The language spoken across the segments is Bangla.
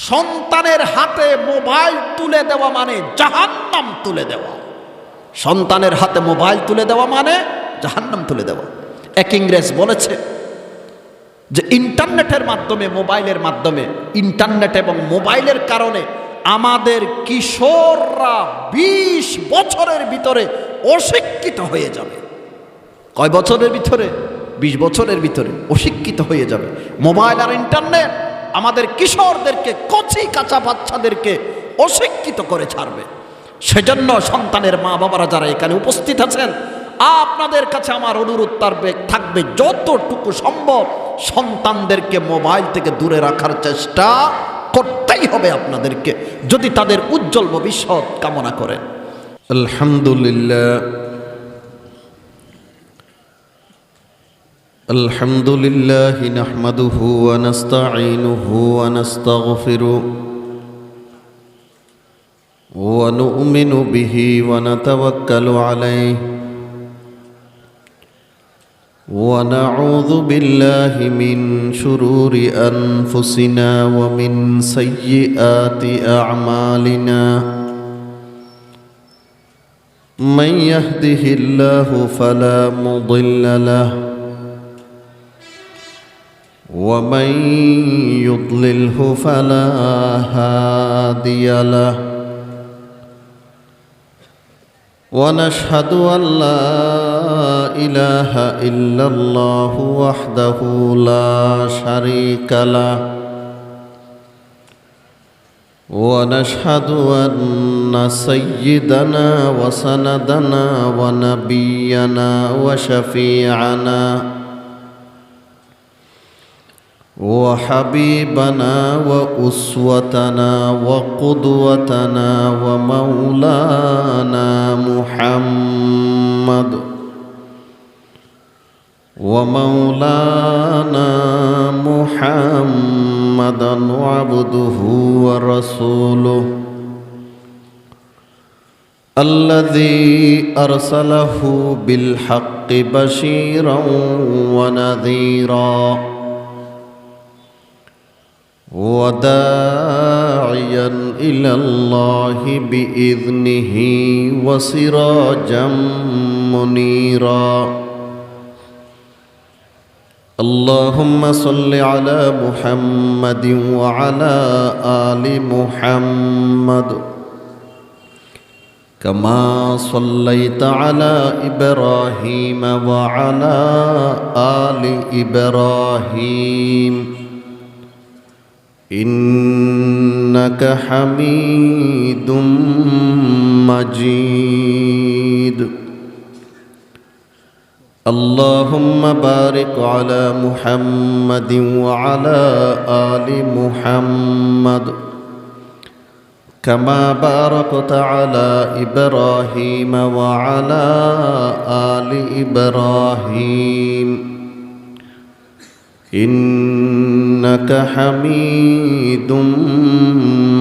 সন্তানের হাতে মোবাইল তুলে দেওয়া মানে জাহান্নাম তুলে দেওয়া। সন্তানের হাতে মোবাইল তুলে দেওয়া মানে জাহান্নাম তুলে দেওয়া। এক ইংরেজ বলেছে যে ইন্টারনেটের মাধ্যমে, মোবাইলের মাধ্যমে, ইন্টারনেট এবং মোবাইলের কারণে আমাদের কিশোররা 20 বছরের ভিতরে অশিক্ষিত হয়ে যাবে। কয় বছরের ভিতরে? 20 বছরের ভিতরে অশিক্ষিত হয়ে যাবে। মোবাইল আর ইন্টারনেট আমাদের কিশোরদেরকে, কচি কাঁচা বাচ্চাদেরকে অশিক্ষিত করে ছাড়বে। সেজন্য সন্তানের মা বাবারা যারা এখানে উপস্থিত আছেন, আপনাদের কাছে আমার অনুরোধ থাকবে যতটুকু সম্ভব সন্তানদেরকে মোবাইল থেকে দূরে রাখার চেষ্টা করতেই হবে আপনাদেরকে, যদি তাদের উজ্জ্বল ভবিষ্যৎ কামনা করেন। আলহামদুলিল্লাহ নাহমাদুহু ওয়া নাস্তাঈনুহু ওয়া নাস্তাগফিরুহু ওয়া নু'মিনু বিহি ওয়া নাতাওয়াক্কালু আলাইহি ওয়া নাউযু বিল্লাহি মিন শুরুরি আনফুসিনা ওয়া মিন সাইয়্যিআতি আ'মালিনা মান ইয়াহদিহিল্লাহু ফালা মুদিল্লা লাহু ومن يضلله فلا هادي له ونشهد أن لا إله إلا الله وحده لا شريك له ونشهد أن سيدنا وسندنا ونبينا وشفيعنا وحبيبنا وأسوتنا وقدوتنا ومولانا محمدا عبده ورسوله الذي أرسله بالحق بشيرا ونذيرا وداعيا إلى الله بإذنه وسراجا منيرا اللهم صل على محمد وعلى آل محمد كما صليت على إبراهيم وعلى آل إبراهيم إنك حميد مجيد اللهم بارك على محمد وعلى آل محمد كما باركت على إبراهيم وعلى آل إبراهيم إنك حميد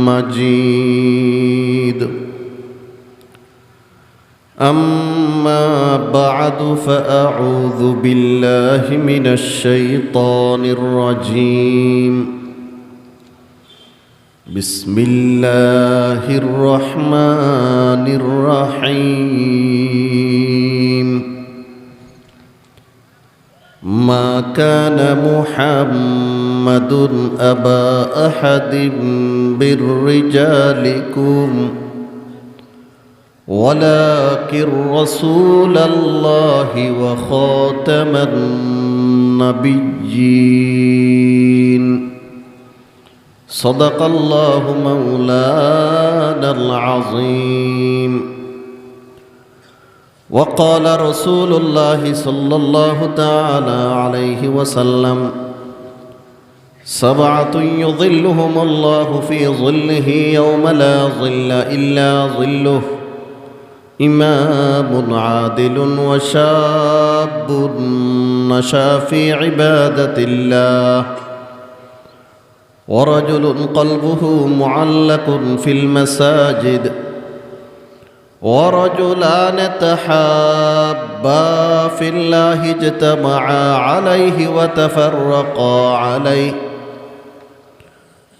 مجيد أما بعد فأعوذ بالله من الشيطان الرجيم بسم الله الرحمن الرحيم ما كان محمد أبا أحد من رجالكم ولكن رسول الله وخاتم النبيين صدق الله مولانا العظيم وقال رسول الله صلى الله تعالى عليه وسلم سبعة يظلهم الله في ظله يوم لا ظل إلا ظله إمام عادل وشاب نشا في عبادة الله ورجل قلبه معلق في المساجد ورجلان تحابا في الله اجتمعا عليه وتفرقا عليه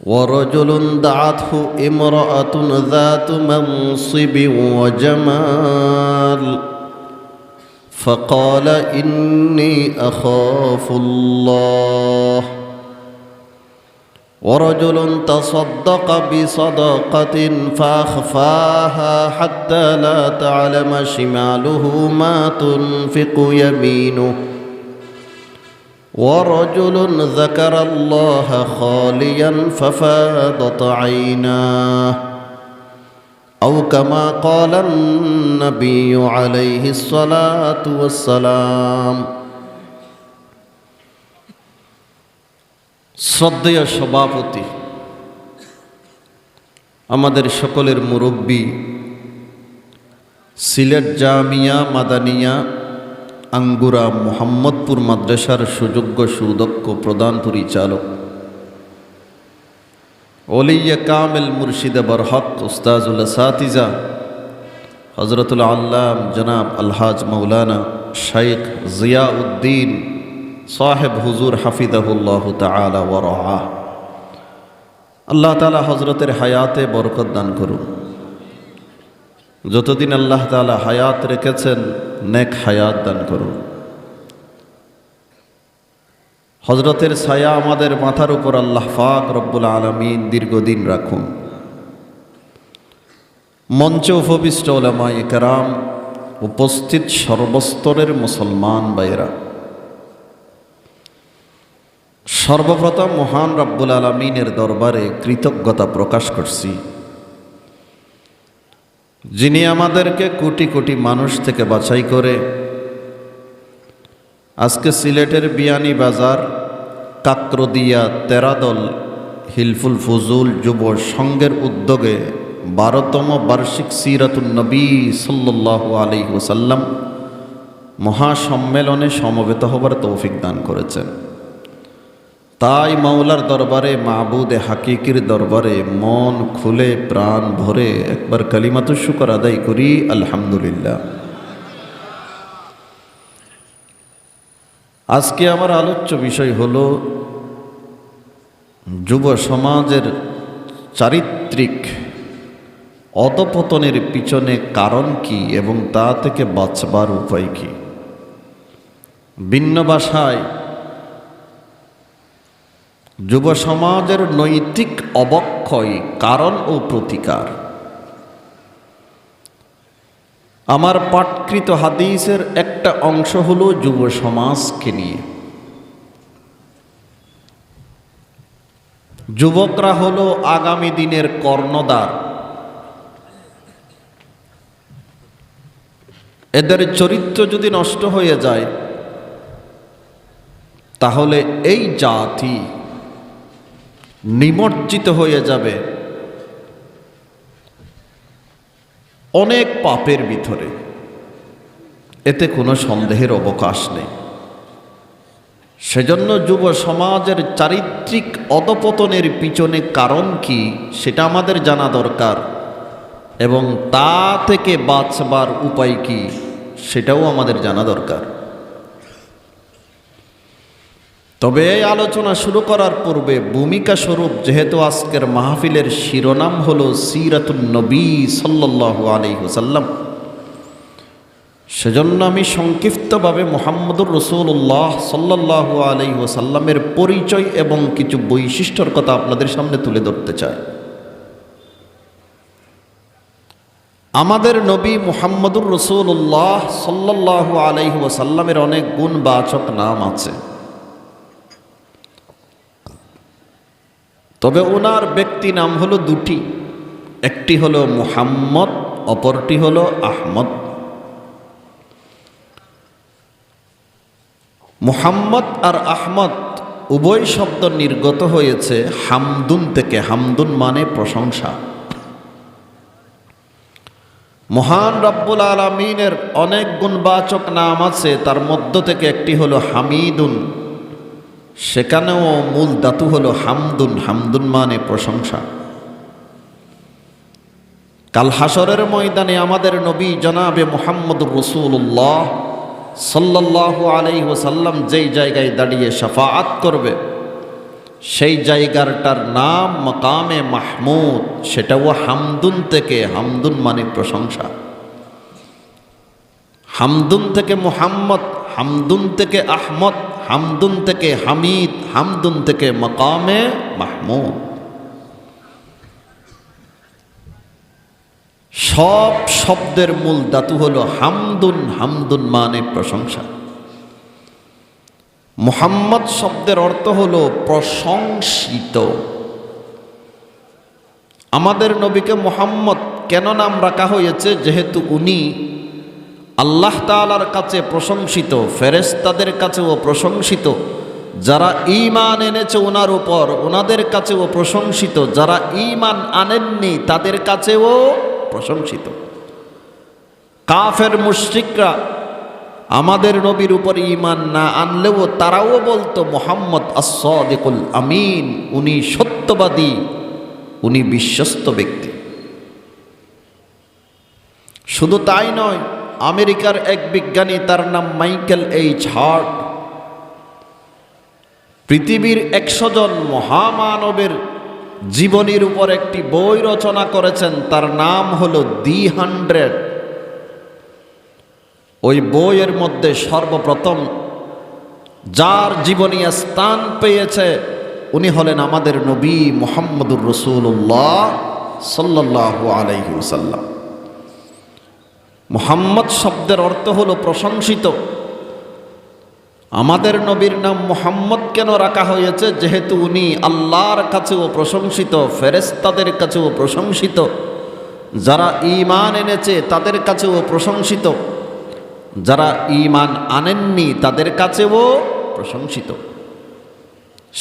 ورجل دعته امرأة ذات منصب وجمال فقال إني أخاف الله ورجل تصدق بصدقة فأخفاها حتى لا تعلم شماله ما تنفق يمينه ورجل ذكر الله خاليا ففاضت عيناه أو كما قال النبي عليه الصلاة والسلام শ্রদ্ধেয় সভাপতি, আমাদের সকলের মুরব্বী, সিলেট জামিয়া মাদানিয়া আঙ্গুরা মোহাম্মদপুর মাদ্রাসার সুযোগ্য সুদক্ষ প্রধান পরিচালক ওলিয়ে কামেল মুর্শিদে বরহক উস্তাজুল আসাতিজা হজরতুল আল্লাম জনাব আলহাজ মৌলানা শাইখ জিয়াউদ্দিন সাহেব হুজুর হাফিজাহুল্লাহ তাআলা ওয়া রাআহ। আল্লাহ তাআলা হজরতের হায়াতে বরকত দান করুন। যতদিন আল্লাহ তাআলা হায়াত রেখেছেন নেক হায়াত দান করুন। হজরতের ছায়া আমাদের মাথার উপর আল্লাহ পাক রব্বুল আলামিন দীর্ঘদিন রাখুন। মঞ্চে উপবিষ্ট উলামায়ে কেরাম, উপস্থিত সর্বস্তরের মুসলমান ভাইয়েরা, সর্বপ্রথম মহান রব্বুল আলামিনের দরবারে কৃতজ্ঞতা প্রকাশ করছি, যিনি আমাদেরকে কোটি কোটি মানুষ থেকে বাছাই করে আজকে সিলেটের বিয়ানী বাজার কাকরদিয়া তেরাদল হিলফুল ফুজুল যুব সংঘের উদ্যোগে 12তম বার্ষিক সিরাতুন নবী সাল্লাল্লাহু আলাইহি ওয়াসাল্লাম মহাসম্মেলনে সমবেত হবার তৌফিক দান করেছেন। তাই মাওলার দরবারে, মাবুদে হাকিকির দরবারে মন খুলে প্রাণ ভরে একবার কালিমাতুশ শুকর আদায় করি, আলহামদুলিল্লাহ। আজকে আমার আলোচ্য বিষয় হলো যুব সমাজের চারিত্রিক অধপতনের পিছনে কারণ কি এবং তা থেকে বাঁচবার উপায় কি। ভিন্ন ভাষায় যুব সমাজের নৈতিক অবক্ষয় কারণ ও প্রতিকার। আমার পাঠকৃত হাদিসের একটা অংশ হলো যুব সমাজকে নিয়ে। যুবকরা হলো আগামী দিনের কর্ণধার। এদের চরিত্র যদি নষ্ট হয়ে যায় তাহলে এই জাতি নিমজ্জিত হয়ে যাবে অনেক পাপের ভিতরে, এতে কোনো সন্দেহের অবকাশ নেই। সেজন্য যুব সমাজের চারিত্রিক অধপতনের পিছনে কারণ কি সেটা আমাদের জানা দরকার, এবং তা থেকে বাঁচবার উপায় কি সেটাও আমাদের জানা দরকার। তবে এই আলোচনা শুরু করার পূর্বে ভূমিকা স্বরূপ, যেহেতু আজকের মাহফিলের শিরোনাম হলো সিরাতুন নবী সাল্লাল্লাহু আলাইহি ওয়াসাল্লাম, সেজন্য আমি সংক্ষিপ্তভাবে মুহাম্মদুর রাসূলুল্লাহ সাল্লাল্লাহু আলাইহি ওয়াসাল্লামের পরিচয় এবং কিছু বৈশিষ্ট্যের কথা আপনাদের সামনে তুলে ধরতে চাই। আমাদের নবী মুহাম্মদুর রাসূলুল্লাহ সাল্লাল্লাহু আলাইহি ওয়াসাল্লামের অনেক গুণবাচক নাম আছে, তবে ওনার ব্যক্তি নাম হলো দুটি, একটি হলো মুহাম্মদ, অপরটি হলো আহমদ। মুহাম্মদ আর আহমদ উভয় শব্দ নির্গত হয়েছে হামদুন থেকে। হামদুন মানে প্রশংসা। মহান রব্বুল আলামিনের অনেক গুণবাচক নাম আছে, তার মধ্য থেকে একটি হলো হামিদুন, সেখানেও মূল ধাতু হলো হামদুন। হামদুন মানে প্রশংসা। কাল হাসরের ময়দানে আমাদের নবী জনাবে মুহাম্মদুর রাসূলুল্লাহ সাল্লাল্লাহু আলাইহি ওয়াসাল্লাম যেই জায়গায় দাঁড়িয়ে শাফাআত করবে, সেই জায়গাটার নাম মাকামে মাহমুদ, সেটাও হামদুন থেকে। হামদুন মানে প্রশংসা। হামদুন থেকে মুহাম্মদ, হামদুন থেকে আহমদ, হামদুন থেকে হামিদ, হামদুন থেকে মাকামে মাহমুদ। সব শব্দের মূল ধাতু হলো হামদুন। হামদুন মানে প্রশংসা। মুহাম্মদ শব্দের অর্থ হলো প্রশংসিত। আমাদের নবীকে মুহাম্মদ কেন নাম রাখা হয়েছে? যেহেতু উনি আল্লাহ তাআলার কাছে প্রশংসিত, ফেরেশতাদের কাছেও প্রশংসিত, যারা ঈমান এনেছে ওনার উপর ওনাদের কাছেও প্রশংসিত, যারা ঈমান আনেননি তাদের কাছেও প্রশংসিত। কাফের মুশরিকরা আমাদের নবীর উপর ঈমান না আনলেও তারাও বলতো মুহাম্মদ আস-সাদিকুল আমিন, উনি সত্যবাদী, উনি বিশ্বস্ত ব্যক্তি। শুধু তাই নয়, আমেরিকার এক বিজ্ঞানী, তার নাম মাইকেল এইচ হার্ট, পৃথিবীর 100 জন মহামানবের জীবনীর উপর একটি বই রচনা করেছেন। তার নাম হলো দি 100। ওই বইয়ের মধ্যে সর্বপ্রথম যার জীবনী স্থান পেয়েছে উনি হলেন আমাদের নবী মুহাম্মদুর রাসূলুল্লাহ সাল্লাল্লাহু আলাইহি ওয়াসাল্লাম। মুহাম্মদ শব্দের অর্থ হলো প্রশংসিত। আমাদের নবীর নাম মুহাম্মদ কেন রাখা হয়েছে? যেহেতু উনি আল্লাহর কাছেও প্রশংসিত, ফেরেশতাদের কাছেও প্রশংসিত, যারা ঈমান এনেছে তাদের কাছেও প্রশংসিত, যারা ঈমান আনেননি তাদের কাছেও প্রশংসিত।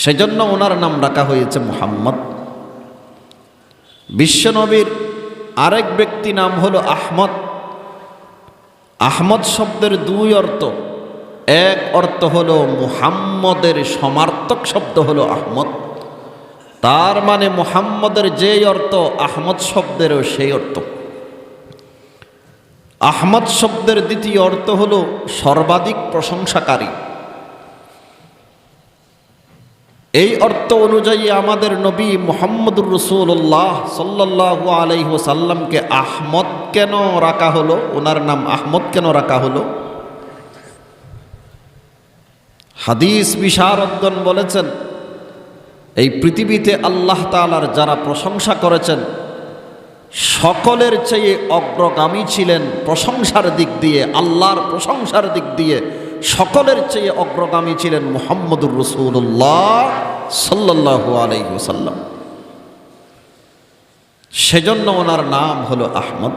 সেজন্য ওনার নাম রাখা হয়েছে মুহাম্মদ। বিশ্বনবীর আরেক ব্যক্তি নাম হলো আহমদ। আহমদ শব্দের 2 অর্থ। এক অর্থ হলো মুহাম্মদের সমার্থক শব্দ হলো আহমদ, তার মানে মুহাম্মদের যেই অর্থ আহমদ শব্দেরও সেই অর্থ। আহমদ শব্দের 2য় অর্থ হলো সর্বাধিক প্রশংসাকারী। এই অর্থ অনুযায়ী আমাদের নবী মুহাম্মদুর রাসূলুল্লাহ সাল্লাল্লাহু আলাইহি ওয়াসাল্লামকে আহমদ কেন রাখা হলো? ওনার নাম আহমদ কেন রাখা হলো? হাদিস বিশারদগণ বলেছেন, এই পৃথিবীতে আল্লাহ তাআলার যারা প্রশংসা করেছেন সকলের চেয়ে অগ্রগামী ছিলেন প্রশংসার দিক দিয়ে, আল্লাহর প্রশংসার দিক দিয়ে সকলের চেয়ে অগ্রগামী ছিলেন মুহাম্মদুর রাসূলুল্লাহ সাল্লাল্লাহু আলাইহি ওয়াসাল্লাম। সেজন্য ওনার নাম হলো আহমদ।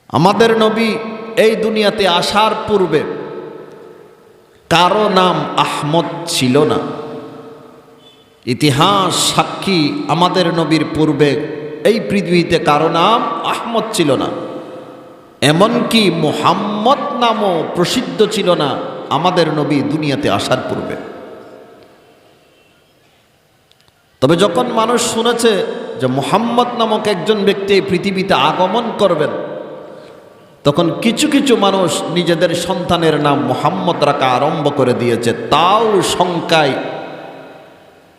আমাদের নবী এই দুনিয়াতে আসার পূর্বে কারো নাম আহমদ ছিল না। ইতিহাস সাক্ষী, আমাদের নবীর পূর্বে এই পৃথিবীতে কারো নাম আহমদ ছিল না। এমনকি মুহাম্মদ নামও প্রসিদ্ধ ছিল না আমাদের নবী দুনিয়াতে আসার পূর্বে। তবে যখন মানুষ শুনেছে যে মুহাম্মদ নামক একজন ব্যক্তি এই পৃথিবীতে আগমন করবেন, তখন কিছু কিছু মানুষ নিজেদের সন্তানের নাম মুহাম্মদ রাখা আরম্ভ করে দিয়েছে। তাও সংখ্যায়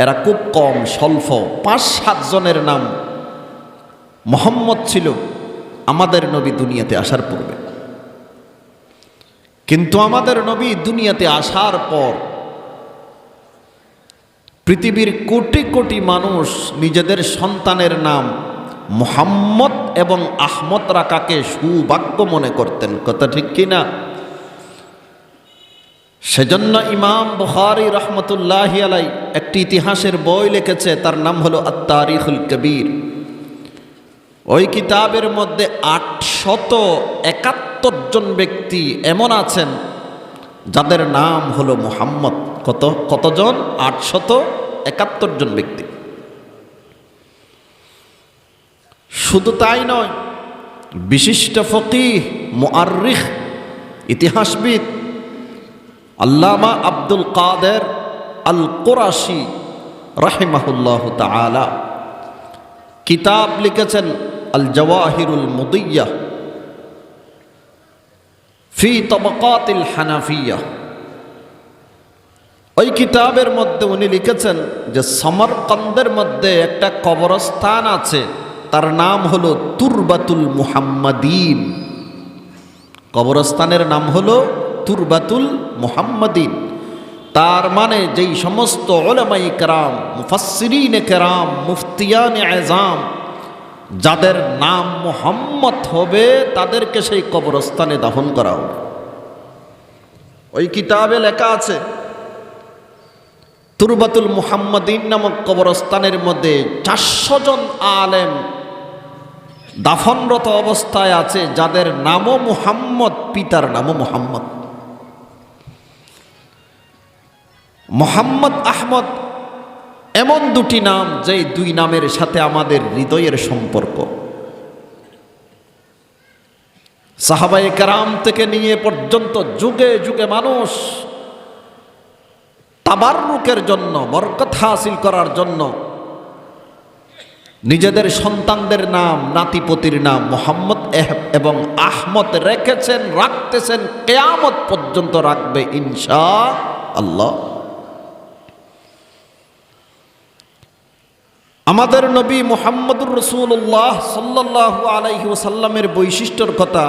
এরা খুব কম, স্বল্প। 5-7 জনের নাম মুহাম্মদ ছিল আমাদের নবী দুনিয়াতে আসার পূর্বে। কিন্তু আমাদের নবী দুনিয়াতে আসার পর পৃথিবীর কোটি কোটি মানুষ নিজেদের সন্তানের নাম মুহাম্মদ এবং আহমদ রাখাকে সৌভাগ্য মনে করতেন। কথা ঠিক কিনা? সেজন্য ইমাম বুখারী রাহমাতুল্লাহি আলাইহি একটি ইতিহাসের বই লিখেছে, তার নাম হলো আত-তারিখুল কবির। ওই কিতাবের মধ্যে 871 জন ব্যক্তি এমন আছেন যাদের নাম হলো মুহাম্মদ। কতজন? 871 জন ব্যক্তি। শুধু তাই নয়, বিশিষ্ট ফকিহ, মুআররিখ, ইতিহাসবিদ আল্লামা আব্দুল কাদের আল কুরাশি রাহিমাহুল্লাহু তাআলা কিতাব লিখেছেন আল জাওয়াহিরুল মুদিয়্যাহ ফি তাবাকাতিল হানাফিয়্যাহ। ওই কিতাবের মধ্যে উনি লিখেছেন যে সমরকন্দের মধ্যে একটা কবরস্থান আছে, তার নাম হলো তুরবাতুল মুহাম্মাদিন। কবরস্থানের নাম হলো তুরবাতুল মুহাম্মাদিন। তার মানে যেই সমস্ত উলামায়ে কেরাম, মুফাসসিরিনে কেরাম, মুফতিয়ানে আযম যাদের নাম মুহাম্মদ হবে তাদেরকে সেই কবরস্থানে দাফন করা হবে। ওই কিতাবে লেখা আছে তুরবাতুল মুহাম্মাদিন নামক কবরস্থানের মধ্যে 400 জন আলেম দাফনরত অবস্থায় আছে যাদের নামও মুহাম্মদ, পিতার নামও মুহাম্মদ। মুহাম্মদ আহমদ এমন দুটি নাম যে দুই নামের সাথে আমাদের হৃদয়ের সম্পর্ক। সাহাবায়ে কেরাম থেকে নিয়ে পর্যন্ত যুগে যুগে মানুষ তাবাররুকের জন্য, বরকত হাসিল করার জন্য নিজেদের সন্তানদের নাম, নাতিপতির নাম মুহাম্মদ এবং আহমদ রেখেছেন, রাখতেছেন, কিয়ামত পর্যন্ত রাখবে ইনশাআল্লাহ। আমাদের নবী মুহাম্মদুর রাসূলুল্লাহ সাল্লাল্লাহু আলাইহি ওয়াসাল্লামের বৈশিষ্ট্যর কথা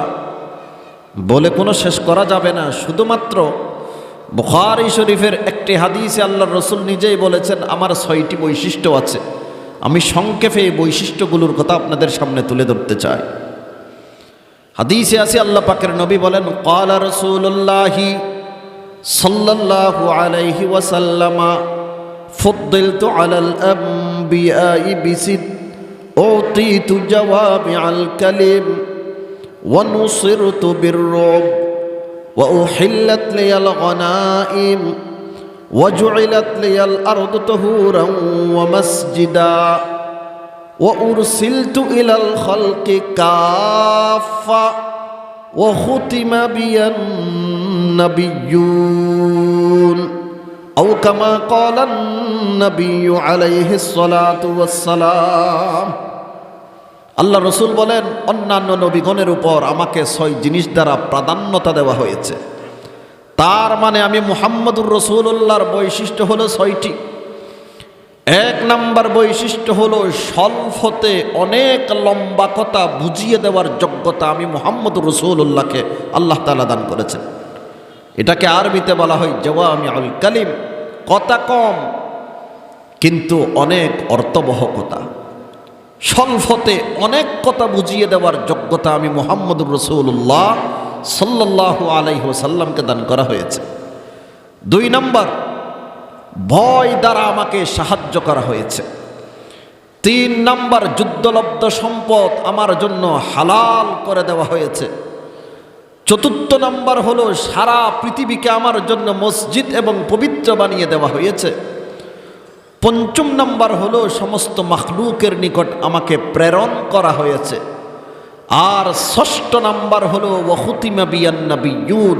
বলে কোনো শেষ করা যাবে না। শুধুমাত্র বুখারী শরীফের একটি হাদিসে আল্লাহর রাসূল নিজেই বলেছেন আমার 6টি বৈশিষ্ট্য আছে। আমি সংক্ষেপে এই বৈশিষ্ট্যগুলোর কথা আপনাদের সামনে তুলে ধরতে চাই। হাদিসে আছে আল্লাহ পাকের নবী বলেন, ক্বালা রাসূলুল্লাহি সাল্লাল্লাহু আলাইহি ওয়াসাল্লাম ফুদ্দিলতু আলাল আমবিয়াই বিসিদ উতিতু জাওয়ামিআল কালিম ওয়া নুসিরতু বিররুব ওয়া উহিল্লাত লিয়াল গনাইম ওয়া জুইলাত লিয়াল আরদু তাহুরান ওয়া মাসজিদা ওয়া উরসিলতু ইলাল খালকি কাফা ওয়া খুতিমা বিয়ান নাবিয়্যুন আও কামা ক্বালান নাবিয়্যু আলাইহিস সালাতু ওয়াস সালাম। আল্লাহ রসুল বলেন অন্যান্য নবীগণের উপর আমাকে 6 জিনিস দ্বারা প্রাধান্যতা দেওয়া হয়েছে। তার মানে আমি মুহাম্মদুর রাসূলুল্লাহর বৈশিষ্ট্য হলো 6টি। 1 নম্বর বৈশিষ্ট্য হলো স্বল্পতে অনেক লম্বা কথা বুঝিয়ে দেওয়ার যোগ্যতা আমি মুহাম্মদুর রাসূলুল্লাহকে আল্লাহ তাআলা দান করেছেন। এটাকে আরবিতে বলা হয় জাওয়ামিউল কালিম, কথা কম কিন্তু অনেক অর্থবহ কথা। স্বল্পতে অনেক কথা বুঝিয়ে দেওয়ার যোগ্যতা আমি মুহাম্মদুর রাসূলুল্লাহ সাল্লাল্লাহু আলাইহি ওয়াসাল্লামকে দান করা হয়েছে। 2 নম্বর, ভয় দ্বারা আমাকে সাহায্য করা হয়েছে। 3 নম্বর, যুদ্ধলব্ধ সম্পদ আমার জন্য হালাল করে দেওয়া হয়েছে। 4 নম্বর হলো সারা পৃথিবীকে আমার জন্য মসজিদ এবং পবিত্র বানিয়ে দেওয়া হয়েছে। 5 নম্বর হলো সমস্ত মাখলুকের নিকট আমাকে প্রেরণ করা হয়েছে। আর 6 নম্বর হলো ওয়া খুতিমা বিয়ান নাবিয়্যুন,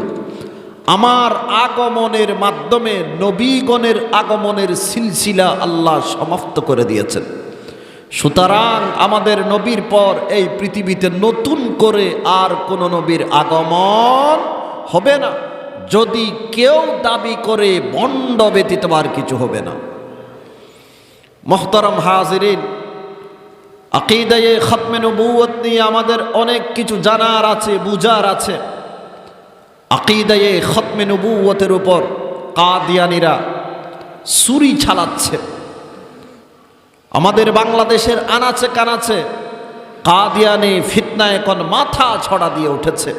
আমার আগমনের মাধ্যমে নবীগণের আগমনের সিলসিলা আল্লাহ সমাপ্ত করে দিয়েছেন। সুতরাং আমাদের নবীর পর এই পৃথিবীতে নতুন করে আর কোনো নবীর আগমন হবে না। যদি কেউ দাবি করে ভণ্ড ব্যতীত আর কিছু হবে না। মোহতারাম হাজিরিন, আকীদায়ে খতমে নবুয়ত নিয়ে আমাদের অনেক কিছু জানার আছে, বুঝার আছে। আকীদায়ে খতমে নবুয়তের উপর কাদিয়ানীরা ছুরি চালাচ্ছে। আমাদের বাংলাদেশের আনাচে কানাচে কাদিয়ানি ফিতনা এখন মাথা ছড়া দিয়ে উঠেছে।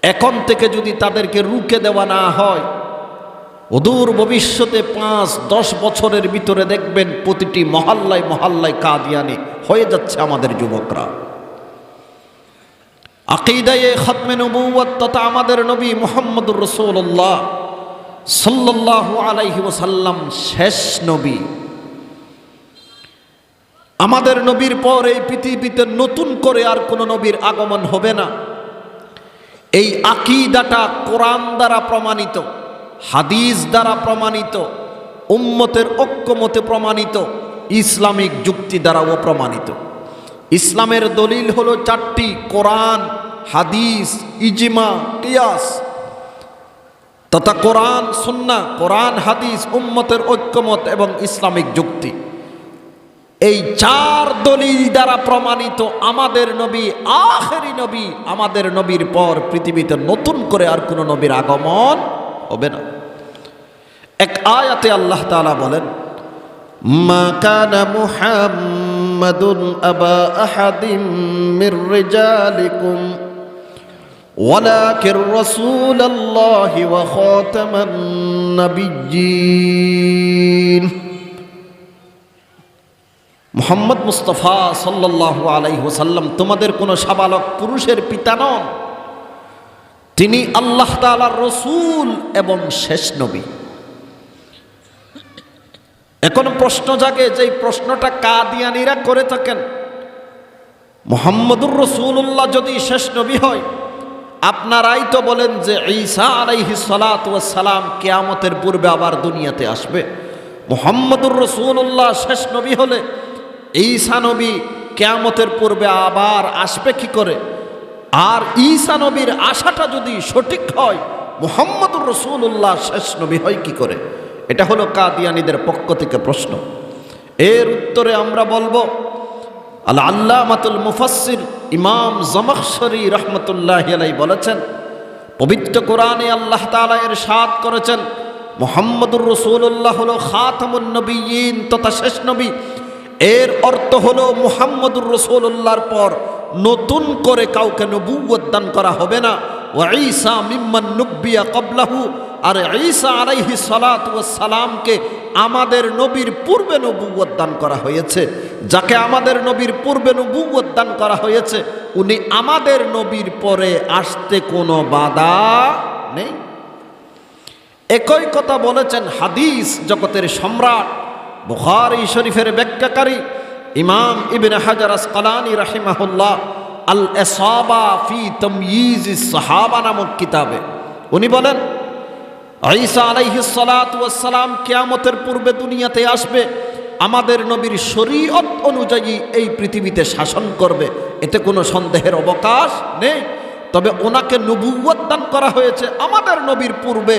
এখন থেকে যদি তাদেরকে রুখে দেওয়া না হয়, অদূর ভবিষ্যতে 5-10 বছরের ভিতরে দেখবেন প্রতিটি মহল্লায় মহল্লায় কাদিয়ানি হয়ে যাচ্ছে আমাদের যুবকরা। আকীদায়ে খতমে নবুয়ত তথা আমাদের নবী মুহাম্মদুর রাসূলুল্লাহ সাল্লাল্লাহু আলাইহি ওয়াসাল্লাম শেষ নবী। আমাদের নবীর পর এই পৃথিবীতে নতুন করে আর কোনো নবীর আগমন হবে না। এই আকীদাটা কোরআন দ্বারা প্রমাণিত, হাদিস দ্বারা প্রমাণিত, উম্মতের ঐক্যমতে প্রমাণিত, ইসলামিক যুক্তি দ্বারাও প্রমাণিত। ইসলামের দলিল হলো 4টি: কোরআন, হাদিস, ইজমা, কিয়াস। তথা কোরআন সুন্নাহ, কোরআন হাদিস, উম্মতের ঐক্যমত এবং ইসলামিক যুক্তি, এই চার দলিল দ্বারা প্রমাণিত আমাদের নবী আখেরি নবী। আমাদের নবীর পর পৃথিবীতে নতুন করে আর কোনো নবীর আগমন হবে না। এক আয়াতে আল্লাহ তাআলা বলেন, মা কানা মুহাম্মাদুন আবা আহাদিম মির রিজালিকুম ওয়ালাকিন রাসূলুল্লাহি ওয়া খাতামান নাবিয়্যিন। মুহাম্মদ মুস্তাফা সাল্লাল্লাহু আলাইহি ওয়াসাল্লাম তোমাদের কোনো সাবালক পুরুষের পিতা নন, তিনি আল্লাহ তাআলার রাসূল এবং শেষ নবী। এখন প্রশ্ন জাগে, যে প্রশ্নটা কাদিয়ানীরা করে থাকেন, মুহাম্মদুর রাসূলুল্লাহ যদি শেষ নবী হয়, আপনারাই তো বলেন যে ঈসা আলাইহিস সালাতু ওয়াস সালাম কিয়ামতের পূর্বে আবার দুনিয়াতে আসবে। মুহাম্মদুর রাসূলুল্লাহ শেষ নবী হলে ঈসা নবী কিয়ামতের পূর্বে আবার আসবে কি করে? আর ঈসা নবীর আশাটা যদি সঠিক হয়, মুহাম্মদুর রাসূলুল্লাহ শেষ নবী হয় কি করে? এটা হলো কাদিয়ানীদের পক্ষ থেকে প্রশ্ন। এর উত্তরে আমরা বলবো, আল্লামাতুল মুফাসসির ইমাম জামাখশরী রাহমাতুল্লাহি আলাইহি বলেছেন, পবিত্র কোরআনে আল্লাহ তাআলা ইরশাদ করেছেন, মুহাম্মদুর রাসূলুল্লাহ হলো খাতামুন নবিয়্যিন তথা শেষ নবী। এর অর্থ হলো মুহাম্মদুর রাসূলুল্লাহর পর নতুন করে কাউকে নবুয়ত দান করা হবে না। ওয়া ঈসা মিম্মান নুব্বিয়া ক্বাবলাহু, আর ঈসা আলাইহিস সালাতু ওয়াস সালামকে আমাদের নবীর পূর্বে নবুয়ত দান করা হয়েছে। যাকে আমাদের নবীর পূর্বে নবুয়ত দান করা হয়েছে, উনি আমাদের নবীর পরে আসতে কোনো বাধা নেই। একই কথা বলেছেন হাদিস জগতের সম্রাট, বুখারী শরীফের ব্যাখ্যাকারী ইমাম ইবনে হাজার আসকালানী রাহিমাহুল্লাহ আল ইসাবা ফি তাময়িজিস সাহাবা নামক কিতাবে উনি বলেন, ঈসা আলাইহিস সালাতু ওয়াস সালাম কিয়ামতের পূর্বে দুনিয়াতে আসবে, আমাদের নবীর শরীয়ত অনুযায়ী এই পৃথিবীতে শাসন করবে, এতে কোনো সন্দেহের অবকাশ নেই। তবে ওনাকে নবুয়ত দান করা হয়েছে আমাদের নবীর পূর্বে,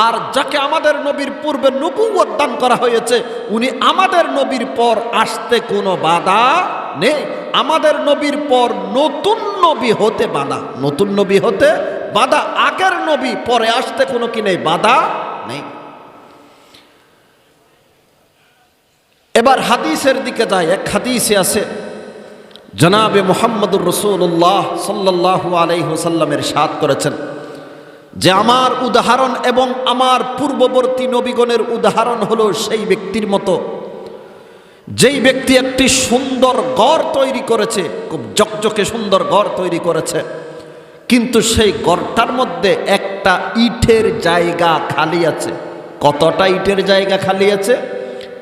আর যাকে আমাদের নবীর পূর্বে নবুয়ত দান করা হয়েছে, উনি আমাদের নবীর পর আসতে কোনো বাধা নেই। আমাদের নবীর পর নতুন নবী হতে বাধা, নতুন নবী হতে বাধা, আগের নবী পরে আসতে কোনো কি নেই, বাধা নেই। এবার হাদিসের দিকে যায়। এক হাদিসে আছে, জনাবে মুহাম্মদুর রাসূলুল্লাহ সাল্লাল্লাহু আলাইহি ওয়াসাল্লামের ইরশাদ করেছেন যে আমার উদাহরণ এবং আমার পূর্ববর্তী নবীগণের উদাহরণ হলো সেই ব্যক্তির মতো, যেই ব্যক্তি একটি সুন্দর ঘর তৈরি করেছে, খুব জকজকে সুন্দর ঘর তৈরি করেছে, কিন্তু সেই ঘরটার মধ্যে একটা ইটের জায়গা খালি আছে। কতটা ইটের জায়গা খালি আছে?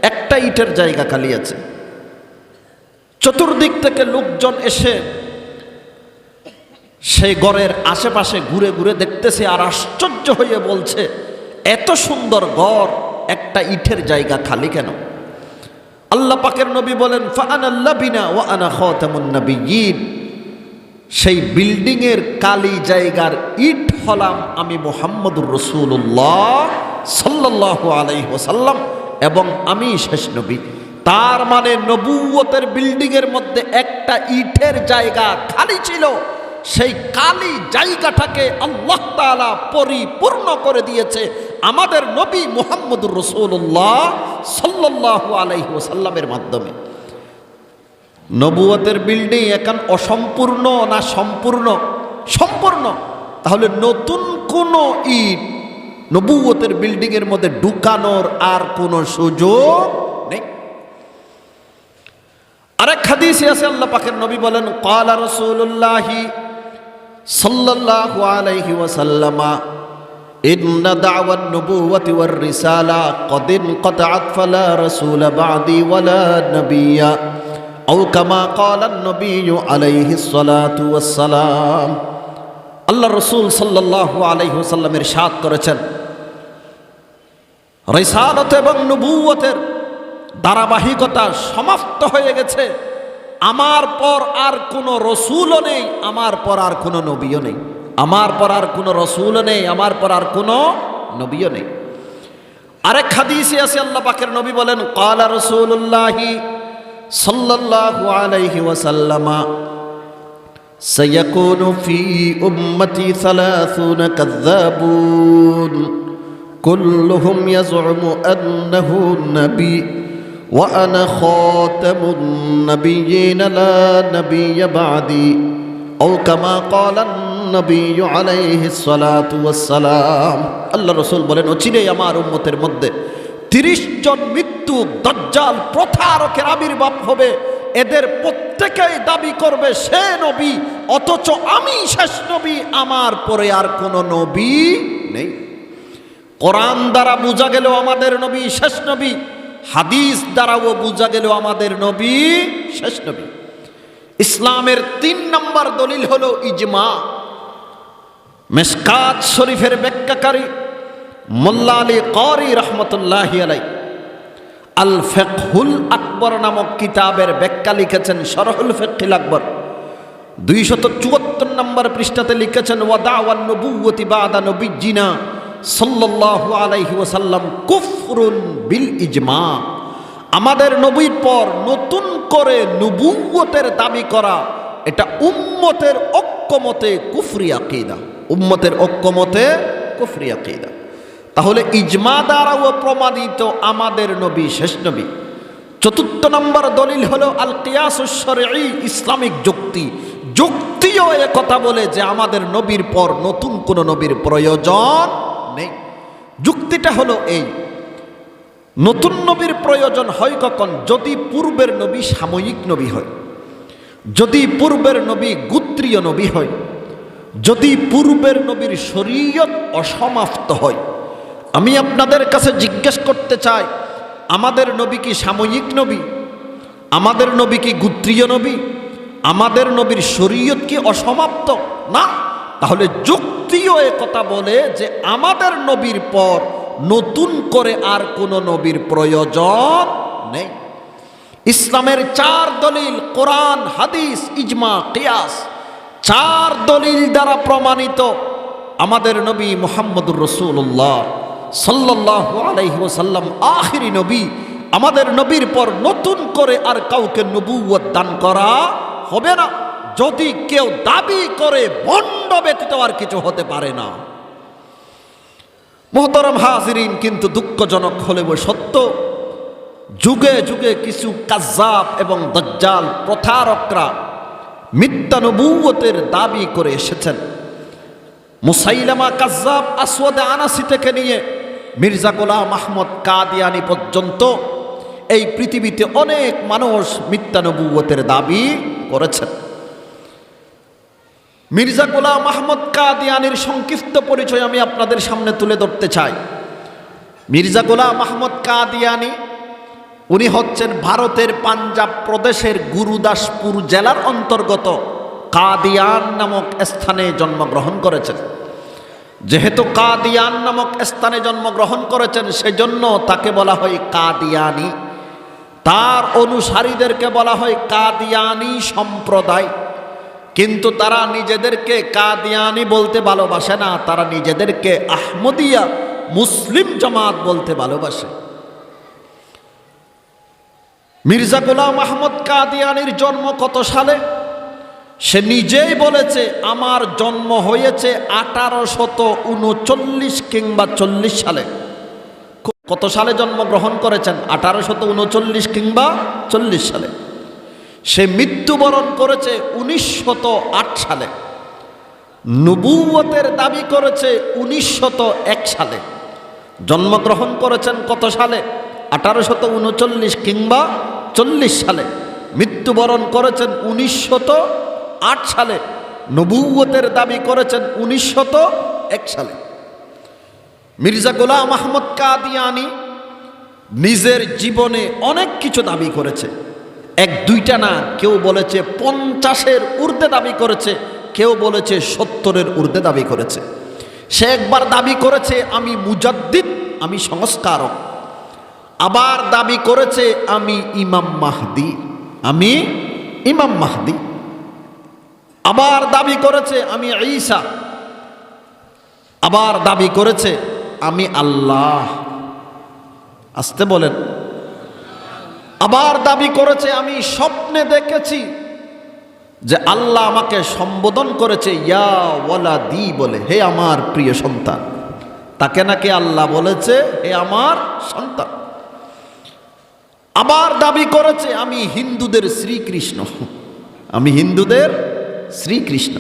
একটা ইটের জায়গা খালি আছে। চতুর্দিক থেকে লোকজন এসে সেই ঘরের আশেপাশে ঘুরে ঘুরে দেখতেছে আর আশ্চর্য হয়ে বলছে, এত সুন্দর ঘর, একটা ইটের জায়গা খালি কেন? আল্লাহ পাকের নবী বলেন, ফাআনা লাবিনা ওয়া আনা খাতামুন নাবিয়্যিন, সেই বিল্ডিং এর কালি জায়গার ইট হলাম আমি মুহাম্মদুর রাসূলুল্লাহ সাল্লাল্লাহু আলাইহি ওয়াসাল্লাম, এবং আমি শেষ নবী। তার মানে নবুয়তের বিল্ডিং এর মধ্যে একটা ইটের জায়গা খালি ছিল, সেই খালি জায়গাটাকে আল্লাহ তাআলা পরিপূর্ণ করে দিয়েছে আমাদের নবী মুহাম্মদুর রাসূলুল্লাহ সাল্লাল্লাহু আলাইহি ওয়াসাল্লামের মাধ্যমে। নবুয়তের বিল্ডিং এখন অসম্পূর্ণ না সম্পূর্ণ? সম্পূর্ণ। তাহলে নতুন কোনো ইট নবুয়তের বিল্ডিং এর মধ্যে ঢুকানোর আর কোনো সুযোগ নেই। আরেক হাদিসে আছে, আল্লাহ পাকের নবী বলেন, ক্বালা রাসূলুল্লাহি সাল্লাল্লাহু আলাইহি ওয়াসাল্লাম, ইন্না দাওয়ান নবুওয়াতি ওয়ার রিসালা ক্বাদ ইনকাতাআত ফালা রাসূলা বা'দি ওয়ালা নাবিয়্যা আও কামা ক্বালা আন-নবিয়্যু আলাইহিস সালাতু ওয়াস সালাম। আল্লাহ রাসূল সাল্লাল্লাহু আলাইহি ওয়াসাল্লাম ইরশাদ করেছেন, রিসালাত এবং নবুয়তের ধারাবাহিকতা সমাপ্ত হয়ে গেছে। আমার পর আর কোনো রসুলও নেই, আমার পর আর কোনো নবীও নেই, আমার পর আর কোনো রসুলও নেই, আমার পর আর কোনো নবীও নেই। আরেক হাদিসে আছে আল্লাহ পাকের নবী বলেন, ক্বালা রাসূলুল্লাহি সাল্লাল্লাহু আলাইহি ওয়াসাল্লাম, সায়াকুনু ফি উম্মতি 30 কাযযাবুন কুল্লুহুম ইয়াজউমু আন্নাহু নবী ওয়া আনা খাতামুন নবিয়্যিন লা নবিয়্য বা'দি আও কামা ক্বালা নবী আলাইহিস সালাতু ওয়াস সালাম। আল্লাহ রাসূল বলেন, অচিরেই আমার উম্মতের মধ্যে 30 জন মৃত্যু দাজ্জাল প্রতারকের আবির্ভাব হবে। এদের প্রত্যেকেই দাবি করবে সে নবী, অথচ আমি শেষ নবী, আমার পরে আর কোনো নবী নেই। কোরআন দ্বারা বোঝা গেল আমাদের নবী শেষ নবী, হাদিস দ্বারাও বোঝা গেল আমাদের নবী শেষ নবী। ইসলামের 3 নম্বর দলিল হলো ইজমা। মিশকাত শরীফের ব্যাখ্যাকারী মোল্লা আলী কারি রহমতুল্লাহি আলাইহি আল ফিকহুল আকবর নামক কিতাবের ব্যাখ্যা লিখেছেন, শরহুল ফিকহিল আকবর 274 নম্বর পৃষ্ঠাতে লিখেছেন, ওয়া দাওয়ান নবুওয়াতি বাদা নবিয়্যিনা সাল্লাল্লাহু আলাইহি ওয়াসাল্লাম কুফরুন বিল ইজমা। আমাদের নবীর পর নতুন করে নবুওয়াতের দাবি করা, এটা উম্মতের ঐক্যমতে কুফরি আকীদা, উম্মতের ঐক্যমতে কুফরি আকীদা। তাহলে ইজমা দ্বারাও প্রমাণিত আমাদের নবী শেষ নবী। 4 নম্বর দলিল হলো আল কিয়াসুশ শরঈ, ইসলামিক যুক্তি। যুক্তিও কথা বলে যে আমাদের নবীর পর নতুন কোন নবীর প্রয়োজন নেই। যুক্তিটা হলো এই, নতুন নবীর প্রয়োজন হয় কখন? যদি পূর্বের নবী সাময়িক নবী হয়, যদি পূর্বের নবী গোত্রীয় নবী হয়, যদি পূর্বের নবীর শরীয়ত অসমাপ্ত হয়। আমি আপনাদের কাছে জিজ্ঞেস করতে চাই, আমাদের নবী কি সাময়িক নবী? আমাদের নবী কি গোত্রীয় নবী? আমাদের নবীর শরীয়ত কি অসমাপ্ত? না। তাহলে যুক্তিও কথা বলে যে আমাদের নবীর পর নতুন করে আর কোনো নবীর প্রয়োজন নেই। ইসলামের 4 দলিল, কোরআন, হাদিস, ইজমা, কিয়াস, 4 দলিল দ্বারা প্রমাণিত আমাদের নবী মুহাম্মদুর রাসূলুল্লাহ সাল্লাল্লাহু আলাইহি ওয়াসাল্লাম আখিরি নবী। আমাদের নবীর পর নতুন করে আর কাউকে নবুয়ত দান করা হবে না। যদি কেউ দাবি করে, ভণ্ড ব্যতীত আর কিছু হতে পারে না। মুহতারাম হাজিরিন, কিন্তু দুঃখজনক হলেও সত্য, যুগে যুগে কিছু কাজ্জাব এবং দাজ্জাল প্রতারকরা মিথ্যা নবুয়তের দাবি করে এসেছেন। মুসাইলামা কাজ্জাব, আসওয়াদ আনাসি থেকে নিয়ে মির্জা গোলাম আহমদ কাদিয়ানি পর্যন্ত এই পৃথিবীতে অনেক মানুষ মিথ্যা নবুয়তের দাবি করেছেন। মির্জা গোলাম আহমদ কাদিয়ানির সংক্ষিপ্ত পরিচয় আমি আপনাদের সামনে তুলে ধরতে চাই। মির্জা গোলাম আহমদ কাদিয়ানি, উনি হচ্ছেন ভারতের পাঞ্জাব প্রদেশের গুরুদাসপুর জেলার অন্তর্গত কাদিয়ান নামক স্থানে জন্মগ্রহণ করেছেন। যেহেতু কাদিয়ান নামক স্থানে জন্মগ্রহণ করেছেন, সেজন্য তাকে বলা হয় কাদিয়ানি। তার অনুসারীদেরকে বলা হয় কাদিয়ানি সম্প্রদায়। কিন্তু তারা নিজেদেরকে কাদিয়ানি বলতে ভালোবাসে না, তারা নিজেদেরকে আহমদিয়া মুসলিম জামাত বলতে ভালোবাসে। মির্জা গোলাম আহমদ কাদিয়ানির জন্ম কত সালে? সে নিজেই বলেছে, আমার জন্ম হয়েছে 1839 কিংবা 40 সালে। কত সালে জন্মগ্রহণ করেছেন? 1839 কিংবা 40 সালে। সে মৃত্যুবরণ করেছে 1908 সালে। নবুয়তের দাবি করেছে 1901 সালে। জন্মগ্রহণ করেছেন কত সালে? 1839 কিংবা 40 সালে। মৃত্যুবরণ করেছেন 1908 সালে। নবুয়তের দাবি করেছেন 1901 সালে। মির্জা গোলাম আহমদ কাদিয়ানি নিজের জীবনে অনেক কিছু দাবি করেছে, 1-2টা না। কেউ বলেছে 50-এর ঊর্ধ্বে দাবি করেছে, কেউ বলেছে 70-এর ঊর্ধ্বে দাবি করেছে। সে একবার দাবি করেছে আমি মুজাদ্দিদ, আমি সংস্কারক। আবার দাবি করেছে আমি ইমাম মাহদি, আমি ইমাম মাহদি। আবার দাবি করেছে আমি ঈসা। আবার দাবি করেছে আমি আল্লাহ। আসতে বলেন। আবার দাবি করেছে আমি স্বপ্নে দেখেছি যে আল্লাহ আমাকে সম্বোধন করেছে ইয়া ওয়ালাদি বলে, হে আমার প্রিয় সন্তান। তাকে নাকি আল্লাহ বলেছে হে আমার সন্তান। আবার দাবি করেছে আমি হিন্দুদের শ্রীকৃষ্ণ, আমি হিন্দুদের শ্রীকৃষ্ণ।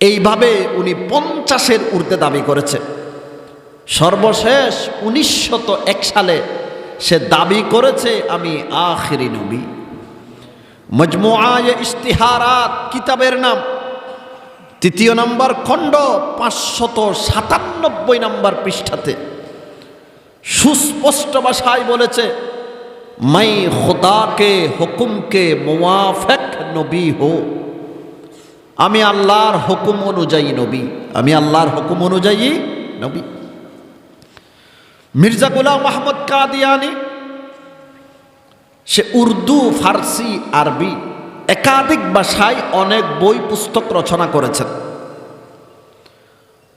এইভাবে উনি 50-এর ঊর্ধ্বে দাবি করেছে। সর্বশেষ 1901 সালে সে দাবি করেছে আমি আখিরি নবী। মজমুআয়ে ইশতিহারাত কিতাবের নাম, 3 নম্বর খণ্ড 597 নম্বর পৃষ্ঠাতে সুস্পষ্ট ভাষায় বলেছে मैं खुदा के हुक्म के मुवाफिक नबी हो, আমি আল্লাহর হুকুম অনুযায়ী নবী, আমি আল্লাহর হুকুম অনুযায়ী নবী। মির্জা গোলাম আহমদ কাদিয়ানি সে উর্দু, ফার্সি, আরবি একাধিক ভাষায় অনেক বই পুস্তক রচনা করেছেন।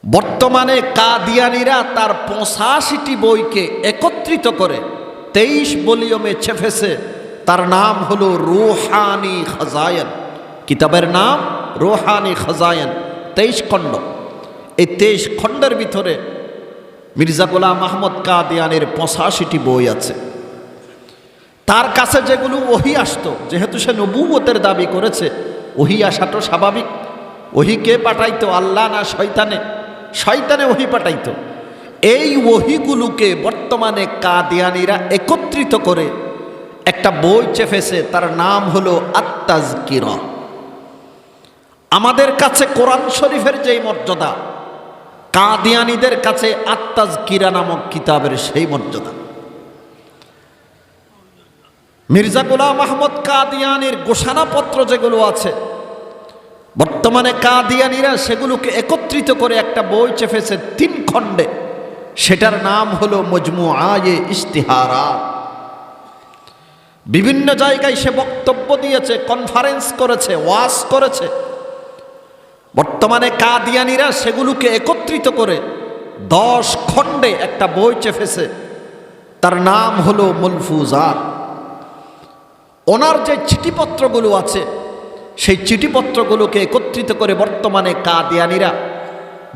বর্তমানে কাদিয়ানিরা তার 85টি বইকে একত্রিত করে 23 ভলিউমে ছেপেছে। তার নাম হলো রুহানি খাজায়েন। কিতাবের নাম রুহানি খাজায়েন, 23 খণ্ড। এই 23 খণ্ডের ভিতরে মির্জা গোলাম আহমদ কাদিয়ানির 85টি বই আছে। তার কাছে যেগুলো ওহী আসতো, যেহেতু সে নবুয়তের দাবি করেছে, ওহী আসাটো স্বাভাবিক। ওহী কে পাঠাইতো, আল্লাহ না শয়তানে? শয়তানে ওহী পাঠাইতো। এই ওহীগুলোকে বর্তমানে কাদিয়ানিরা একত্রিত করে একটা বই চেপেছে, তার নাম হলো আত-তাযকিরা। আমাদের কাছে কোরআন শরীফের যেই মর্যাদা, কাদিয়ানীদের কাছে আত-তাযকিরা নামক কিতাবের সেই মর্যাদা। মির্জা গোলাম আহমদ কাদিয়ানির ঘোষণাপত্র যেগুলো আছে, বর্তমানে কাদিয়ানীরা সেগুলোকে একত্রিত করে একটা বই চেপেছে 3 খণ্ডে। সেটার নাম হলো মজমুআয়ে ইশতিহারাত। বিভিন্ন জায়গায় সে বক্তব্য দিয়েছে, কনফারেন্স করেছে, ওয়াজ করেছে। বর্তমানে কাদিয়ানীরা সেগুলোকে একত্রিত করে 10 খণ্ডে একটা বই চেপেছে, তার নাম হলো মুলফুজাত। ওনার যে চিঠিপত্রগুলো আছে, সেই চিঠিপত্রগুলোকে একত্রিত করে বর্তমানে কাদিয়ানীরা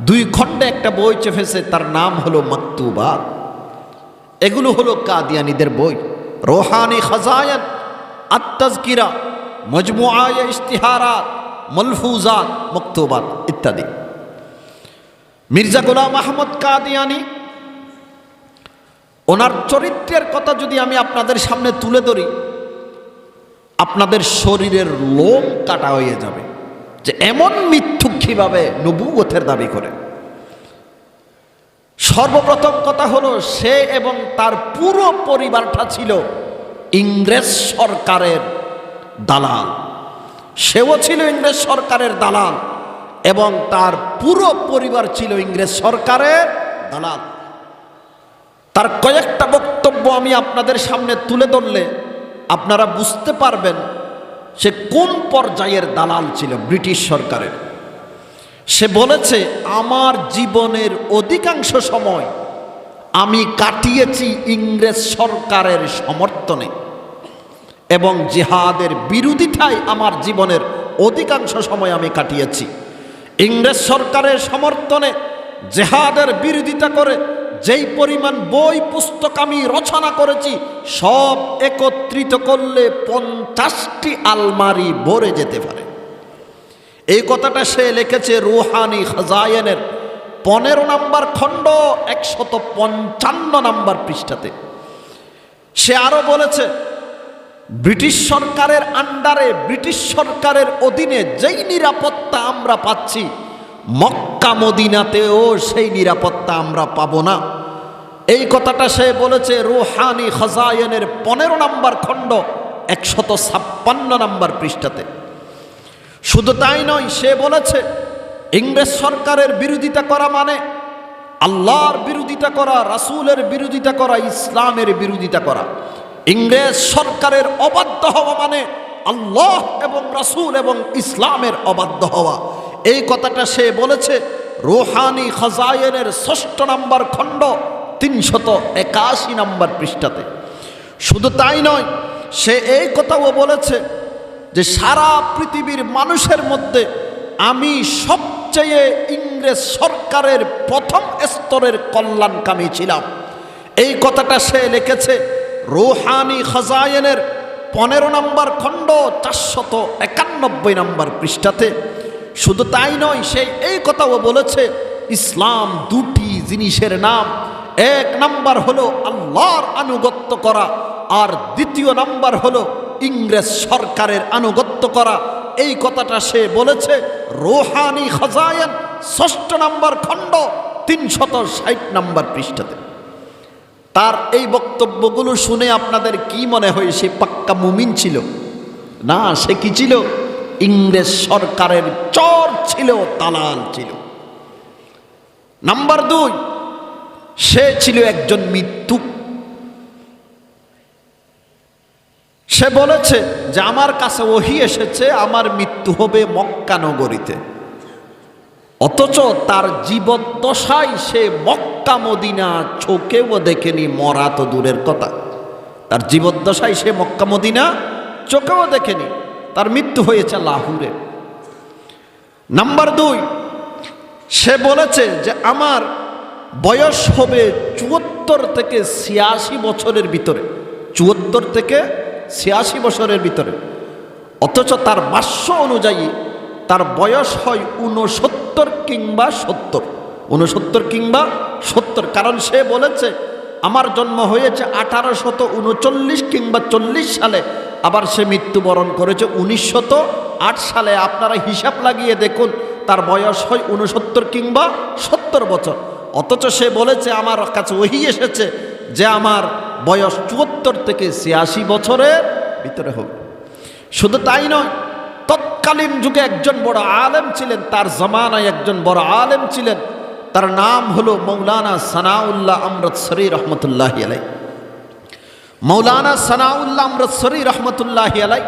2 খণ্ডে একটা বই চেপেছে, তার নাম হলো মাকতুবাত। এগুলো হলো কাদিয়ানীদের বই। রুহানি খাজায়েন, আত-তাযকিরা, মজমুআয়ে ইশতিহারাত, মালফুজাত, মাকতুবাত ইত্যাদি। মির্জা গোলাম আহমদ কাদিয়ানি, ওনার চরিত্রের কথা যদি আমি আপনাদের সামনে তুলে ধরি, আপনাদের শরীরের লোম কাটা হয়ে যাবে যে এমন মিথ্যুক কিভাবে নবুয়তের দাবি করে। সর্বপ্রথম কথা হলো, সে এবং তার পুরো পরিবারটা ছিল ইংরেজ সরকারের দালাল। সেও ছিল ইংরেজ সরকারের দালাল এবং তার পুরো পরিবার ছিল ইংরেজ সরকারের দালাল। তার কয়েকটা বক্তব্য আমি আপনাদের সামনে তুলে ধরলে আপনারা বুঝতে পারবেন সে কোন পর্যায়ের দালাল ছিল ব্রিটিশ সরকারের। সে বলেছে, আমার জীবনের অধিকাংশ সময় আমি কাটিয়েছি ইংরেজ সরকারের সমর্থনে এবং জিহাদের বিরোধিতায় আমার জীবনের অধিকাংশ সময় আমি কাটিয়েছি। ইংরেজ সরকারের সমর্থনে জিহাদের বিরোধিতা করে যেই পরিমাণ বই পুস্তক আমি রচনা করেছি, সব একত্রিত করলে 50টি আলমারি ভরে যেতে পারে। এই কথাটা সে লিখেছে রুহানি খাজায়েনের 15 নম্বর খণ্ড 155 নম্বর পৃষ্ঠাতে। সে আরো বলেছে, ব্রিটিশ সরকারের আন্ডারে, ব্রিটিশ সরকারের অধীনে যেই নিরাপত্তা আমরা পাচ্ছি, মক্কা মদিনাতেও সেই নিরাপত্তা আমরা পাবো না। এই কথাটা সে বলেছে রুহানি খাজায়েনের 15 নম্বর খণ্ড 156 নম্বর পৃষ্ঠাতে। শুধু তাই নয়, সে বলেছে ইংরেজ সরকারের বিরোধিতা করা মানে আল্লাহর বিরোধিতা করা, রাসূলের বিরোধিতা করা, ইসলামের বিরোধিতা করা। ইংরেজ সরকারের অবাধ্য হওয়া মানে আল্লাহ এবং রাসূল এবং ইসলামের অবাধ্য হওয়া। এই কথাটা সে বলেছে রুহানি খাজায়েনের ৬ষ্ঠ নম্বর খণ্ড ৩৮১ নম্বর পৃষ্ঠাতে। শুধু তাই নয়, সে এই কথাও বলেছে যে সারা পৃথিবীর মানুষের মধ্যে আমি সবচেয়ে ইংরেজ সরকারের প্রথম স্তরের কল্যাণকামী ছিলাম। এই কথাটা সে লিখেছে রুহানি খাজায়েনের 15 নম্বর খণ্ড 491 নম্বর পৃষ্ঠাতে। শুধু তাই নয়, সে এই কথাও বলেছে ইসলাম দুটি জিনিসের নাম, এক নাম্বার হলো আল্লাহর আনুগত্য করা, আর দ্বিতীয় নাম্বার হলো ইংরেজ সরকারের আনুগত্য করা। এই কথাটা সে বলেছে রুহানি খাজায়েন 6ষ্ঠ নম্বর খণ্ড 360 নম্বর পৃষ্ঠাতে। তার এই বক্তব্যগুলো শুনে আপনাদের কি মনে হয় সে পাক্কা মুমিন ছিল? না, সে কি ছিল? ইংরেজ সরকারের চর ছিল, দালাল ছিল। নাম্বার 2, সে ছিল একজন মিথ্যুক। সে বলেছে যে আমার কাছে ওহী এসেছে আমার মৃত্যু হবে মক্কা নগরীতে, অথচ তার জীবদ্দশায় সে মক্কা মদিনা চোখেও দেখেনি, মরা তো দূরের কথা। তার জীবদ্দশায় সে মক্কা মদিনা চোখেও দেখেনি, তার মৃত্যু হয়েছে লাহোরে। নাম্বার 2, সে বলেছে যে আমার বয়স হবে 74 থেকে 86 বছরের ভিতরে, 74 থেকে 86 বছরের ভিতরে, অথচ তার ভাষ্য অনুযায়ী তার বয়স হয় 69 কিংবা 70, 69 কিংবা 70। কারণ সে বলেছে আমার জন্ম হয়েছে 1839 কিংবা 40 সালে, আবার সে মৃত্যুবরণ করেছে 1908 সালে। আপনারা হিসাব লাগিয়ে দেখুন, তার বয়স হয় 69 কিংবা 70 বছর, অথচ সে বলেছে আমার কাছে ওহী এসেছে যে আমার বয়স 74 থেকে 86 বছরের ভিতরে হবে। শুধু তাই নয়, তৎকালীন যুগে একজন বড় আলেম ছিলেন, তার জামানায় একজন বড় আলেম ছিলেন, তার নাম হলো মৌলানা সানাউল্লাহ আমৃতসরি রহমতুল্লাহি আলাই। মৌলানা সানাউল্লাহ আমৃতসরি রহমতুল্লাহি আলাই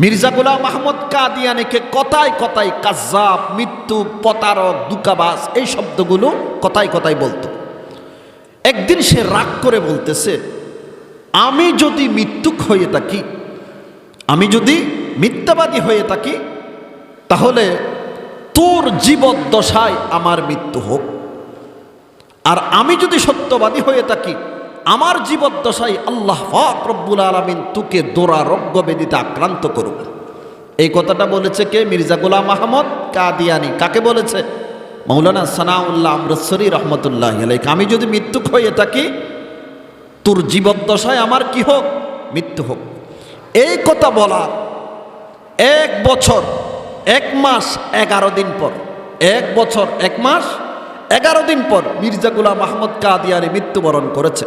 মির্জা গোলাম আহমদ কাদিয়ানীকে কথায় কথায় কাজ্জাব, মৃত্যু, প্রতারক, দুকাবাজ এই শব্দগুলো কথায় কথায় বলতো। একদিন সে রাগ করে বলতেছে, আমি যদি মিথ্যুক হয়ে থাকি, আমি যদি মিথ্যাবাদী হয়ে থাকি, তাহলে তোর জীবদ্দশায় আমার মৃত্যু হোক, আর আমি যদি সত্যবাদী হয়ে থাকি আমার জীবদ্দশায় আল্লাহ পাক রব্বুল আলামিন তোকে দুরারোগ্য ব্যাধিতে আক্রান্ত করুক। এই কথাটা বলেছে কে? মির্জা গোলাম আহমদ কাদিয়ানী। কাকে বলেছে? মৌলানা সানাউল্লাহ আমৃতসরি রহমতুল্লাহি আলাইহি। আমি যদি মৃত্যুক হয়ে থাকি তোর জীবদ্দশায় আমার কি হোক? মৃত্যু হোক। এই কথা বলার 1 বছর 1 মাস 11 দিন পর, 1 বছর 1 মাস 11 দিন পর মির্জা গোলাম আহমদ কাদিয়ানী মৃত্যুবরণ করেছে।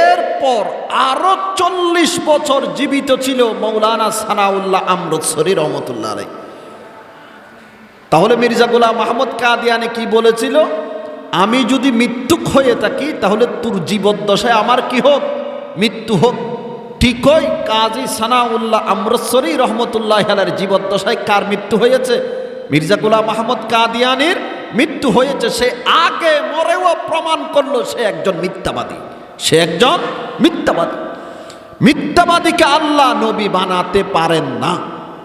এরপর আরো 40 বছর জীবিত ছিল মৌলানা সানাউল্লাহ আমৃতসরি রহমতুল্লাহ আলাইহি। তাহলে মির্জা গোলাম আহমদ কাদিয়ানী কি বলেছিল? আমি যদি মৃত্যুক হয়ে থাকি তাহলে তোর জীবদ্দশায় আমার কি হোক? মৃত্যু হোক। ঠিকই কাজী সানাউল্লাহ আমৃতসরি রহমতুল্লাহি আলাইহির জীবদ্দশায় কার মৃত্যু হয়েছে? মির্জা গোলাম আহমদ কাদিয়ানীর মৃত্যু হয়েছে। সে আগে মরেও প্রমাণ করলো সে একজন মিথ্যাবাদী, সে একজন মিথ্যাবাদী। মিথ্যাবাদীকে আল্লাহ নবী বানাতে পারেন না,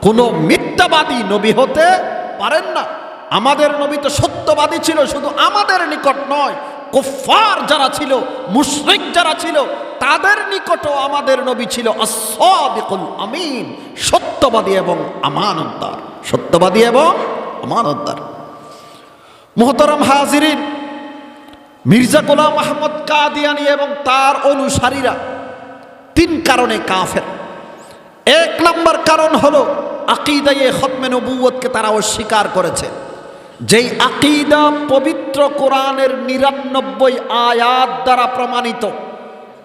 কোনো মিথ্যাবাদী নবী হতে পারেন না। আমাদের নবী তো সত্যবাদী ছিল, শুধু আমাদের নিকট নয়, কুফফার যারা ছিল, মুশরিক যারা ছিল, তাদের নিকটও আমাদের নবী ছিল আস-সাদিকুল আমিন, সত্যবাদী এবং আমানতদার, সত্যবাদী এবং আমানতদার। মুহতারাম হাজিরিন, মির্জা গোলাম আহমদ কাদিয়ানী এবং তার অনুসারীরা 3 কারণে কাফের। 1 নম্বর কারণ হলো আকীদায়ে খতমে নবুয়তকে তারা অস্বীকার করেছে, যেই আকীদা পবিত্র কোরআনের 99 আয়াত দ্বারা প্রমাণিত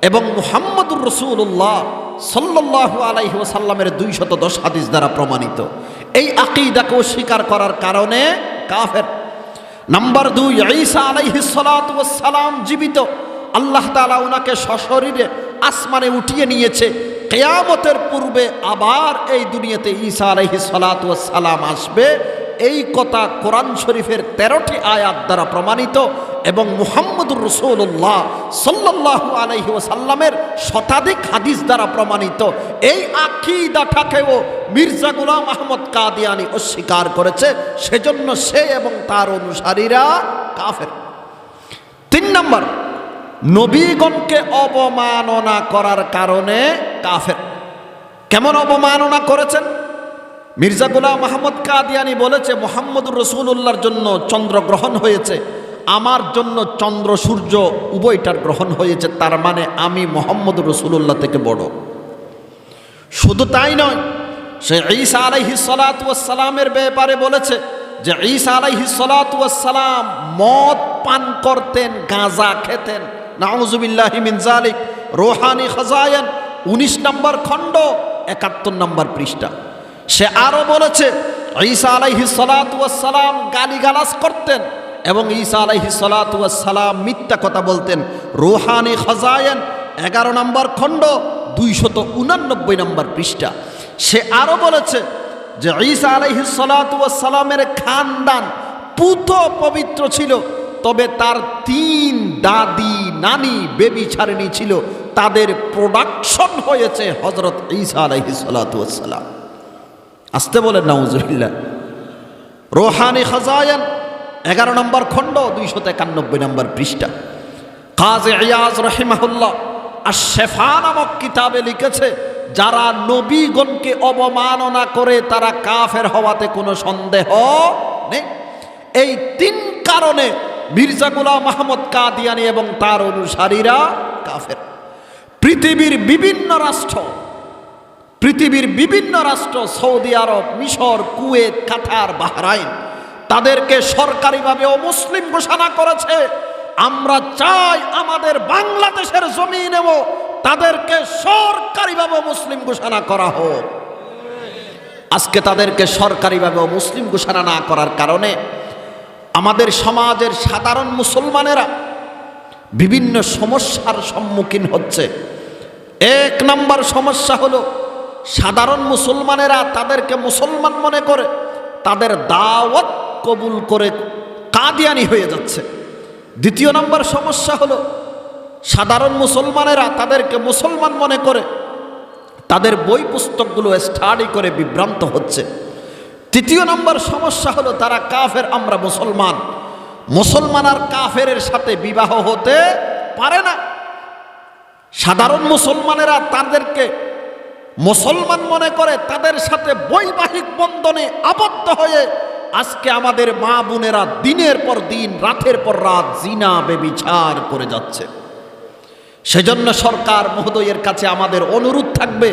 এবং মুহাম্মদুর রাসূলুল্লাহ সাল্লাল্লাহু আলাইহি ওয়াসাল্লামের 210 হাদিস দ্বারা প্রমাণিত। এই আকীদাকে অস্বীকার করার কারণে কাফের। নাম্বার 2, ঈসা আলাইহিস সালাতু ওয়াস সালাম জীবিত, আল্লাহ তাআলা ওনাকে সশরীরে আসমানে উঠিয়ে নিয়েছে। কিয়ামতের পূর্বে আবার এই দুনিয়াতে ঈসা আলাইহিস সালাতু ওয়াস সালাম আসবে, এই কথা কোরআন শরীফের 13টি আয়াত দ্বারা প্রমাণিত এবং মুহাম্মদুর রাসূলুল্লাহ সাল্লাল্লাহু আলাইহি ওয়াসাল্লামের শতাধিক হাদিস দ্বারা প্রমাণিত। এই আকীদাটাকেও মির্জা গোলাম আহমদ কাদিয়ানী অস্বীকার করেছে, সেজন্য সে এবং তার অনুসারীরা কাফের। 3 নম্বর, নবীগণকে অবমাননা করার কারণে কাফের। কেমন অবমাননা করেছেন? মির্জা গোলাম আহমদ কাদিয়ানী বলেছে মুহাম্মদুর রাসূলুল্লাহর জন্য চন্দ্র গ্রহণ হয়েছে, আমার জন্য চন্দ্র সূর্য উভয়টার গ্রহণ হয়েছে, তার মানে আমি মুহাম্মদুর রাসূলুল্লাহ থেকে বড়। শুধু তাই নয়, সে ঈসা আলাইহিস সালাতু ওয়াস সালামের ব্যাপারে বলেছে যে ঈসা আলাইহিস সালাতু ওয়াস সালাম মদ পান করতেন, গাঁজা খেতেন। নাউযুবিল্লাহি মিন যালিক। রূহানি খাজায়ান 19 নম্বর খণ্ড 71 নম্বর পৃষ্ঠা। সে আরো বলেছে ঈসা আলাইহিস সালাতু ওয়াস সালাম গালিগালাজ করতেন এবং ঈসা আলাইহিস সালাতু ওয়াস সালাম মিথ্যা কথা বলতেন। রূহানি খাজায়ান 11 নম্বর খণ্ড 289 নম্বর পৃষ্ঠা। সে আরো বলেছে যে ঈসা আলাইহিস সালাতু ওয়াস সালামের খানদান পুত পবিত্র ছিল, তবে তার 3 দাদি নানি বেবিচারিণী ছিল, তাদের প্রোডাকশন হয়েছে হযরত ঈসা আলাইহিস সালাতু ওয়াস সালাম। আসতে বলেন নাউজুবিল্লাহ। রূহানি খাজায়ান 11 নম্বর খণ্ড 291 নম্বর পৃষ্ঠা। কাজী ইয়াজ রাহিমাহুল্লাহ আশ-শিফা নামক কিতাবে লিখেছে, যারা নবীগণকে অবমাননা করে তারা কাফের হওয়াতে কোনো সন্দেহ নেই। এই 3 কারণে মির্জা গোলাম আহমদ কাদিয়ানী এবং তার অনুসারীরা কাফের। পৃথিবীর বিভিন্ন রাষ্ট্র সৌদি আরব, মিশর, কুয়েত, কাতার, বাহরাইন তাদেরকে সরকারিভাবে অমুসলিম ঘোষণা করেছে। আমরা চাই আমাদের বাংলাদেশের জমিনেও তাদেরকে সরকারিভাবে মুসলিম ঘোষণা করা হোক। আজকে তাদেরকে সরকারিভাবে মুসলিম ঘোষণা না করার কারণে আমাদের সমাজের সাধারণ মুসলমানেরা বিভিন্ন সমস্যার সম্মুখীন হচ্ছে। 1 নম্বর সমস্যা হলো সাধারণ মুসলমানেরা তাদেরকে মুসলমান মনে করে তাদের দাওয়াত কবুল করে কাদিয়ানি হয়ে যাচ্ছে। 2 নম্বর সমস্যা হলো সাধারণ মুসলমানেরা তাদেরকে মুসলমান মনে করে তাদের বই পুস্তকগুলো স্টাডি করে বিভ্রান্ত হচ্ছে। 3 নম্বর সমস্যা হলো তারা কাফের, আমরা মুসলমান। মুসলমান আর কাফেরের সাথে বিবাহ হতে পারে না। সাধারণ মুসলমানেরা তাদেরকে মুসলমান মনে করে তাদের সাথে বৈবাহিক বন্ধনে আবদ্ধ হয়ে আজকে আমাদের মা বোনেরা দিনের পর দিন, রাতের পর রাত জিনা বেবিচার করে যাচ্ছে। সেজন্য সরকার মহোদয়ের কাছে আমাদের অনুরোধ থাকবে,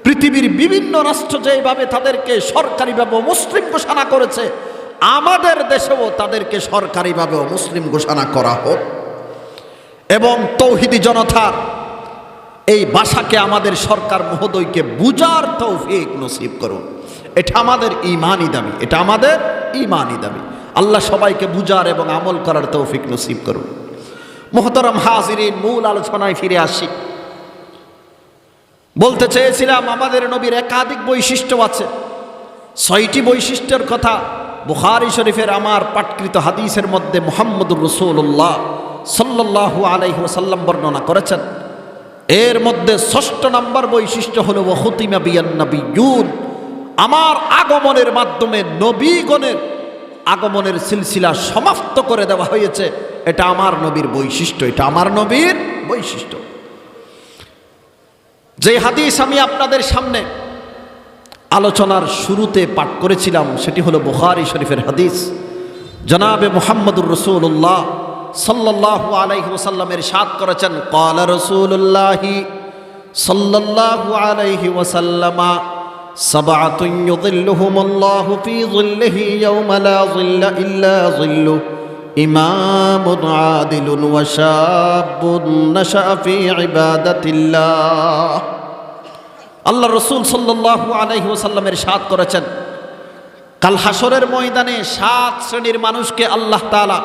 পৃথিবীর বিভিন্ন রাষ্ট্র যেভাবে তাদেরকে সরকারিভাবে মুসলিম ঘোষণা করেছে, আমাদের দেশেও তাদেরকে সরকারিভাবে মুসলিম ঘোষণা করা হোক এবং তৌহিদি জনতার এই ভাষাকে আমাদের সরকার মহোদয়কে বুঝার তৌফিক নসিব করুন। এটা আমাদের ঈমানি দাবি, এটা আমাদের ঈমানি দাবি। আল্লাহ সবাইকে বুঝার এবং আমল করার তৌফিক নসিব করুন। মুহতারাম হাজিরিন, মূল আলোচনায় ফিরে আসি। বলতে চেয়েছিলাম আমাদের নবীর একাধিক বৈশিষ্ট্য আছে। 6টি বৈশিষ্ট্যের কথা বুখারী শরীফের আমার পাঠকৃত হাদিসের মধ্যে মুহাম্মদুর রাসূলুল্লাহ সাল্লাল্লাহু আলাইহি ওয়াসাল্লাম বর্ণনা করেছেন। এর মধ্যে 6ঠ নম্বর বৈশিষ্ট্য হলো ওয়া খুতিমা বিয়ান নাবিয়্যুন, আমার আগমনের মাধ্যমে নবীগণের আগমনের সিলসিলা সমাপ্ত করে দেওয়া হয়েছে। এটা আমার নবীর বৈশিষ্ট্য, এটা আমার নবীর বৈশিষ্ট্য। যে হাদিস আমি আপনাদের সামনে আলোচনার শুরুতে পাঠ করেছিলাম সেটি হলো বুখারী শরীফের হাদিস। জনাবে মুহাম্মদুর রাসূলুল্লাহ সাল্লাল্লাহু আলাইহি ওয়াসাল্লামের ইরশাদ করেছেন, ক্বালা রাসূলুল্লাহি সাল্লাল্লাহু আলাইহি ওয়াসাল্লামা সাবআতুন ইউযিল্লুহুমুল্লাহু ফি যিল্লিহি ইয়াওমা লা যিল্লা ইল্লা যিল্লু, ইমামুন আদিলুন ওয়া শাবুন নাশাআ ফি ইবাদাতিল্লাহ। আল্লাহ রাসূল সাল্লাল্লাহু আলাইহি ওয়াসাল্লামের ইরশাদ করেছেন, কাল হাসরের ময়দানে 7 শ্রেণীর মানুষকে আল্লাহ তাআলা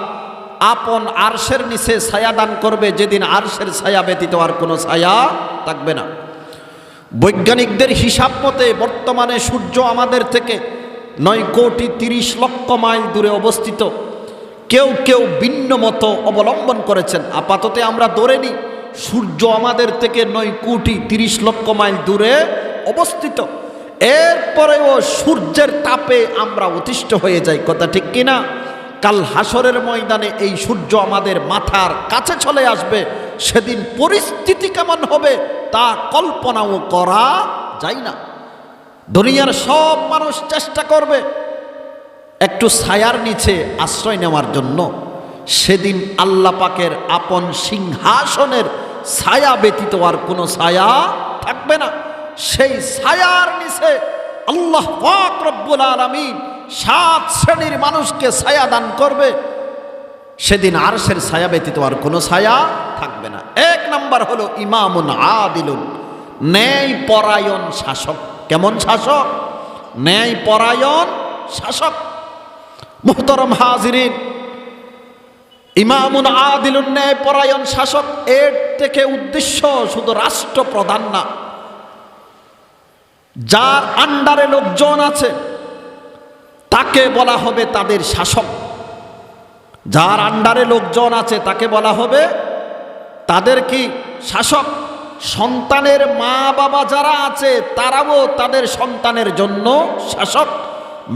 আপন আরশের নিচে ছায়া দান করবে, যেদিন আরশের ছায়া ব্যতীত আর কোনো ছায়া থাকবে না। বৈজ্ঞানিকদের হিসাব মতে বর্তমানে সূর্য আমাদের থেকে 9,30,00,000 মাইল দূরে অবস্থিত। কেউ কেউ ভিন্ন মত অবলম্বন করেছেন। আপাতত আমরা ধরে নিই সূর্য আমাদের থেকে 9,30,00,000 মাইল দূরে অবস্থিত। এরপরেও সূর্যের তাপে আমরা অতিষ্ঠ হয়ে যাই, কথা ঠিক কিনা? কাল হাসরের ময়দানে এই সূর্য আমাদের মাথার কাছে চলে আসবে, সেদিন পরিস্থিতি কেমন হবে তা কল্পনাও করা যায় না। দুনিয়ার সব মানুষ চেষ্টা করবে একটু ছায়ার নিচে আশ্রয় নেওয়ার জন্য। সেদিন আল্লাহ পাকের আপন সিংহাসনের ছায়া ব্যতীত আর কোনো ছায়া থাকবে না। সেই ছায়ার নিচে আল্লাহ পাক রব্বুল আলামিন 7 শ্রেণীর মানুষকে ছায়া দান করবে। সেদিন আরশের ছায়া ব্যতীত আর কোনো ছায়া থাকবে না। 1 নাম্বার হলো ইমামুন আদিলুন, ন্যায় পরায়ণ শাসক। কেমন শাসক? ন্যায় পরায়ণ শাসক। মুহতারাম হাজিরিন, ইমামুন আদিলুন, ন্যায় পরায়ণ শাসক, এর থেকে উদ্দেশ্য শুধু রাষ্ট্রপ্রধান না, যার আন্ডারে লোকজন আছে তাকে বলা হবে তাদের শাসক। যার আন্ডারে লোকজন আছে তাকে বলা হবে তাদের কি? শাসক। সন্তানের মা বাবা যারা আছে তারাও তাদের সন্তানের জন্য শাসক।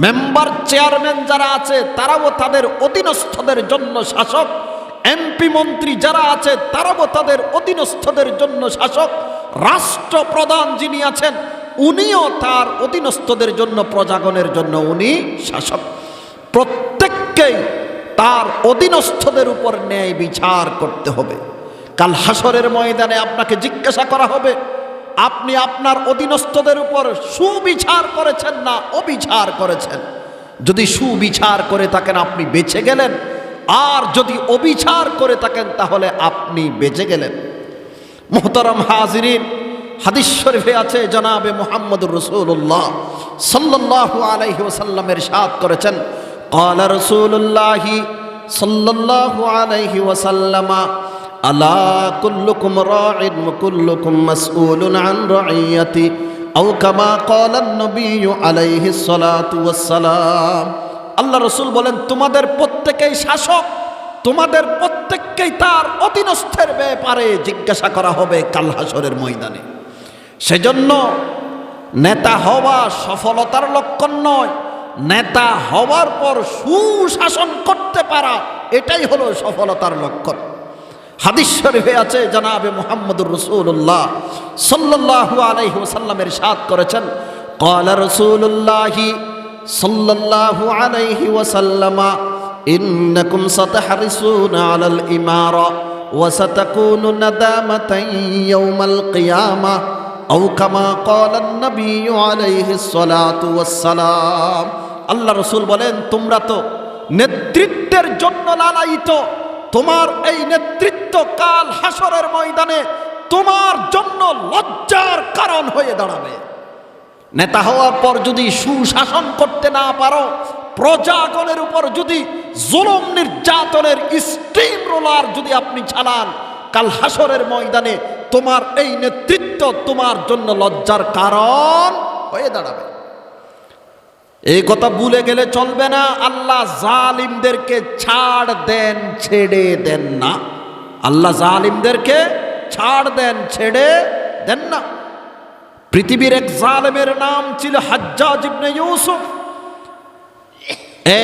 মেম্বার চেয়ারম্যান যারা আছে তারাও তাদের অধীনস্থদের জন্য শাসক। এমপি মন্ত্রী যারা আছে তারাও তাদের অধীনস্থদের জন্য শাসক। রাষ্ট্রপ্রধান যিনি আছেন উনিও তার অধীনস্থদের জন্য, প্রজাগণের জন্য উনি শাসক। প্রত্যেককেই তার অধীনস্থদের উপর ন্যায় বিচার করতে হবে। কাল হাসরের ময়দানে আপনাকে জিজ্ঞাসা করা হবে আপনি আপনার অধীনস্থদের উপর সুবিচার করেছেন না অবিচার করেছেন। যদি সুবিচার করে থাকেন আপনি বেঁচে গেলেন, আর যদি অবিচার করে থাকেন তাহলে আপনি বেঁচে গেলেন। মুহতারাম হাজিরিন, হাদিস শরীফে আছে জনাবে মুহাম্মদুর রাসূলুল্লাহ সাল্লাল্লাহু আলাইহি ওয়াসাল্লাম ইরশাদ করেছেন, ক্বালা রাসূলুল্লাহ সাল্লাল্লাহু আলাইহি ওয়াসাল্লাম, আলা কুল্লুকুম রাঈন ওয়া কুল্লুকুম মাসউলুন আন রাইয়াতি আও কামা ক্বালা নবিয়্যু আলাইহিস সালাতু ওয়াস সালাম। আল্লাহ রাসূল বলেন, তোমাদের প্রত্যেকেই শাসক, তোমাদের প্রত্যেককেই তার অধীনস্থের ব্যাপারে জিজ্ঞাসা করা হবে কাল হাসরের ময়দানে। সেজন্য নেতা হওয়া সফলতার লক্ষণ নয়, নেতা হওয়ার পর সুশাসন করতে পারা এটাই হলো সফলতার লক্ষণ। হাদিস শরীফে আছে জনাবে মুহাম্মদুর রাসূলুল্লাহ সাল্লাল্লাহু আলাইহি ওয়াসাল্লাম ইরশাদ করেছেন, ক্বালা রাসূলুল্লাহ সাল্লাল্লাহু আলাইহি ওয়াসাল্লাম, ইন্নাকুম সাতাহরিসুনা আলাল ইমারা ওয়া সাতাকুনু নাদামাতান ইয়াউমাল কিয়ামাহ আও কামা ক্বালা নবিয়্যু আলাইহিস সালাতু ওয়াস সালাম। আল্লাহ রাসূল বলেন, তোমরা তো নেতৃত্বের জন্য লালায়িত, তোমার এই নেতৃত্ব কাল হাসরের ময়দানে তোমার জন্য লজ্জার কারণ হয়ে দাঁড়াবে। নেতা হওয়ার পর যদি সুশাসন করতে না পারো, প্রজাগণের উপর যদি জুলুম নির্যাতনের স্টিম রোলার যদি আপনি চালান, কাল হাসরের ময়দানে তোমার এই নেতৃত্ব তোমার জন্য লজ্জার কারণ হয়ে দাঁড়াবে। এই কথা ভুলে গেলে চলবে না। আল্লাহ জালিমদেরকে ছাড় দেন, ছেড়ে দেন না। আল্লাহ জালিমদেরকে ছাড় দেন, ছেড়ে দেন না। পৃথিবীর এক জালেমের নাম ছিল হাজ্জাজ ইবনে ইউসুফ।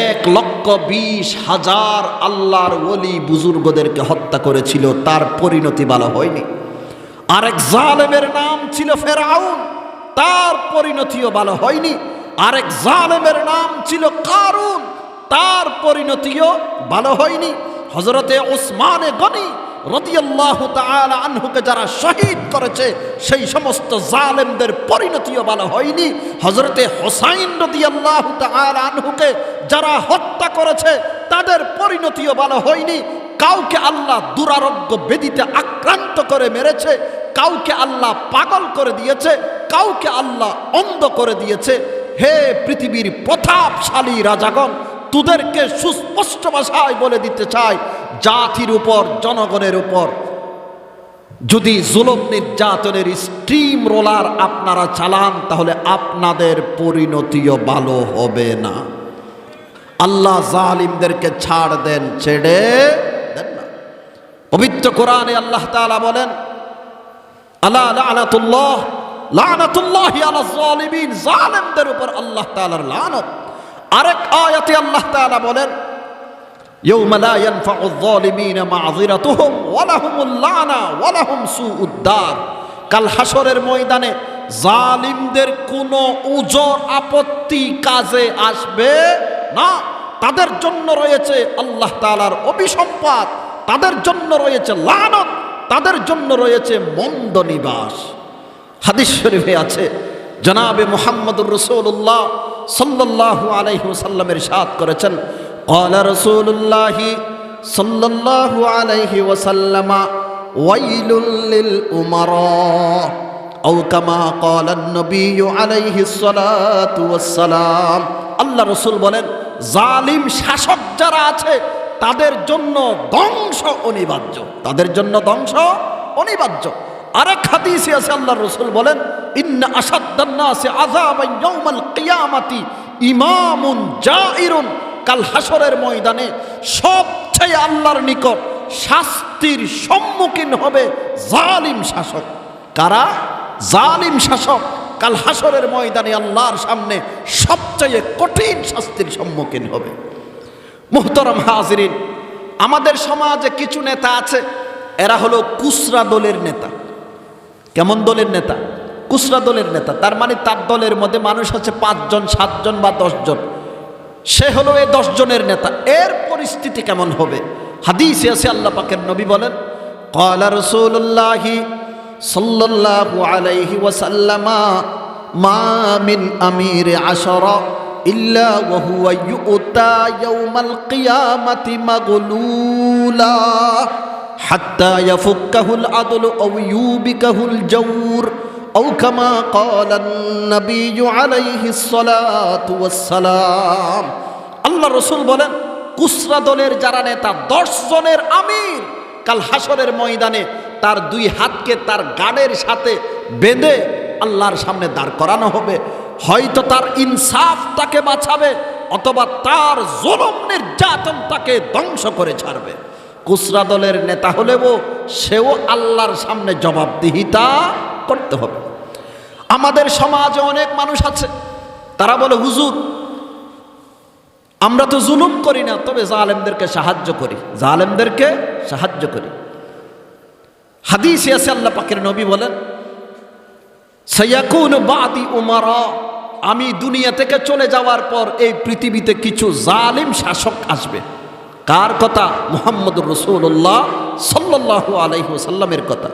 1,20,000 আল্লাহর ওলি বুজুর্গদেরকে হত্যা করেছিল, তার পরিণতি ভালো হয়নি। আরেক জালেমের নাম ছিল ফেরাউন, তার পরিণতিও ভালো হয়নি। আরেক জালেমের নাম ছিল কারুন, তার পরিণতিও ভালো হয়নি। হযরতে ওসমানে গনি রাদিয়াল্লাহু তাআলা আনহুকে যারা শহীদ করেছে সেই সমস্ত জালেমদের পরিণতিও ভালো হয়নি। হযরতে হুসাইন রাদিয়াল্লাহু তাআলা আনহুকে যারা হত্যা করেছে তাদের পরিণতিও ভালো হয়নি। কাউকে আল্লাহ দুরারোগ্য ব্যাধিতে আক্রান্ত করে মেরেছে, কাউকে আল্লাহ পাগল করে দিয়েছে, কাউকে আল্লাহ অন্ধ করে দিয়েছে। হে পৃথিবীর প্রতাপশালী রাজাগণ, তোদেরকে সুস্পষ্ট ভাষায় বলে দিতে চাই, জাতির উপর, জনগণের উপর যদি জুলুম নির্যাতনের স্ট্রিম রোলার আপনারা চালান তাহলে আপনাদের পরিণতিও ভালো হবে না। আল্লাহ জালিমদেরকে ছাড় দেন, ছেড়ে দেন না। পবিত্র কোরআনে আল্লাহ তাআলা বলেন, আলা লানাতুল্লাহ লানাতুল্লাহি আলা যালিমিন, জালিমদের উপর আল্লাহ তাআলার লানত। আরেক আয়াতে আল্লাহ তাআলা বলেন, ইয়াউমা লা ইয়ানফাউ যালিমিনা মাযিরাতুহুম ওয়া লাহুমুল লানা ওয়া লাহুম সুউদ দার। কাল হাসরের ময়দানে জালিমদের কোনো উজর আপত্তি কাজে আসবে না। তাদের জন্য রয়েছে আল্লাহ তাআলার অভিসম্পাত, তাদের জন্য রয়েছে লানত, তাদের জন্য রয়েছে মন্দ নিবাস। হাদিস শরীফে আছে, জনাবে মুহাম্মদুর রাসূলুল্লাহ সাল্লাল্লাহু আলাইহি ওয়াসাল্লামের ইরশাদ করেছেন, ক্বালা রাসূলুল্লাহি সাল্লাল্লাহু আলাইহি ওয়াসাল্লাম ওয়াইলুল লিল উমারা আও কামা ক্বালা নবী আলাইহিস সালাতু ওয়াস সালাম। আল্লাহ রাসূল বলেন, জালিম শাসক যারা আছে তাদের জন্য ধ্বংস অনিবার্য, তাদের জন্য ধ্বংস অনিবার্য। আরেক হাদিসে আছে আল্লাহর রাসূল বলেন, ইন্না আশাদ্দান নাসি আযাবান ইয়াউমাল কিয়ামাতি ইমামুন জাইরুন। কাল হাসরের ময়দানে সবচেয়ে আল্লাহর নিকট শাস্তির সম্মুখীন হবে জালিম শাসক। কারা? জালিম শাসক কাল হাসরের ময়দানে আল্লাহর সামনে সবচেয়ে কঠিন শাস্তির সম্মুখীন হবে। মুহতারাম হাজিরিন, আমাদের সমাজে কিছু নেতা আছে, এরা হলো কুসরা দলের নেতা। কেমন দলের নেতা? কুসরা দলের নেতা। তার মানে তার দলের মধ্যে মানুষ আছে 5 জন 7 জন বা 10 জন, সে হলো এই 10 জনের নেতা। এর পরিস্থিতি কেমন হবে? হাদিসে আছে, আল্লাহ পাকের নবী বলেন, ক্বালা রাসূলুল্লাহি সাল্লাল্লাহু আলাইহি ওয়াসাল্লাম মা মিন আমির আশরা ইল্লা ওয়া হুয়া ইউতা ইয়াউমাল কিয়ামাতি মাগলুলা হাত্তা ইয়াফুক্কাহুল আদলু আও ইউবিকাহুল জাওর আও কামা ক্বালান নবী আলাইহিস সালাতু ওয়াস সালাম। আল্লাহ রাসূল বলেন, কুসরা দলের যারা নেতা, 10 জনের আমির, কাল হাসরের ময়দানে তার 2 হাতকে তার গাড়ের সাথে বেঁধে আল্লাহর সামনে দাঁড় করানো হবে। হয়তো তার ইনসাফ তাকে বাঁচাবে, অথবা তার জুলুম নির্যাতন তাকে ধ্বংস করে ছাড়বে। কুসরা দলের নেতা হলেও সেও আল্লাহর সামনে জবাবদিহিতা করতে হবে। আমাদের সমাজে অনেক মানুষ আছে, তারা বলে, হুজুর আমরা তো জুলুম করি না, তবে জালেমদেরকে সাহায্য করি, জালেমদেরকে সাহায্য করি। হাদিসে আছে, আল্লাহ পাকের নবী বলেন, সায়াকুনু বাদি উমারা, আমি দুনিয়া থেকে চলে যাওয়ার পর এই পৃথিবীতে কিছু জালিম শাসক আসবে। কার কথা? মুহাম্মদুর রাসূলুল্লাহ সাল্লাল্লাহু আলাইহি ওয়াসাল্লামের কথা।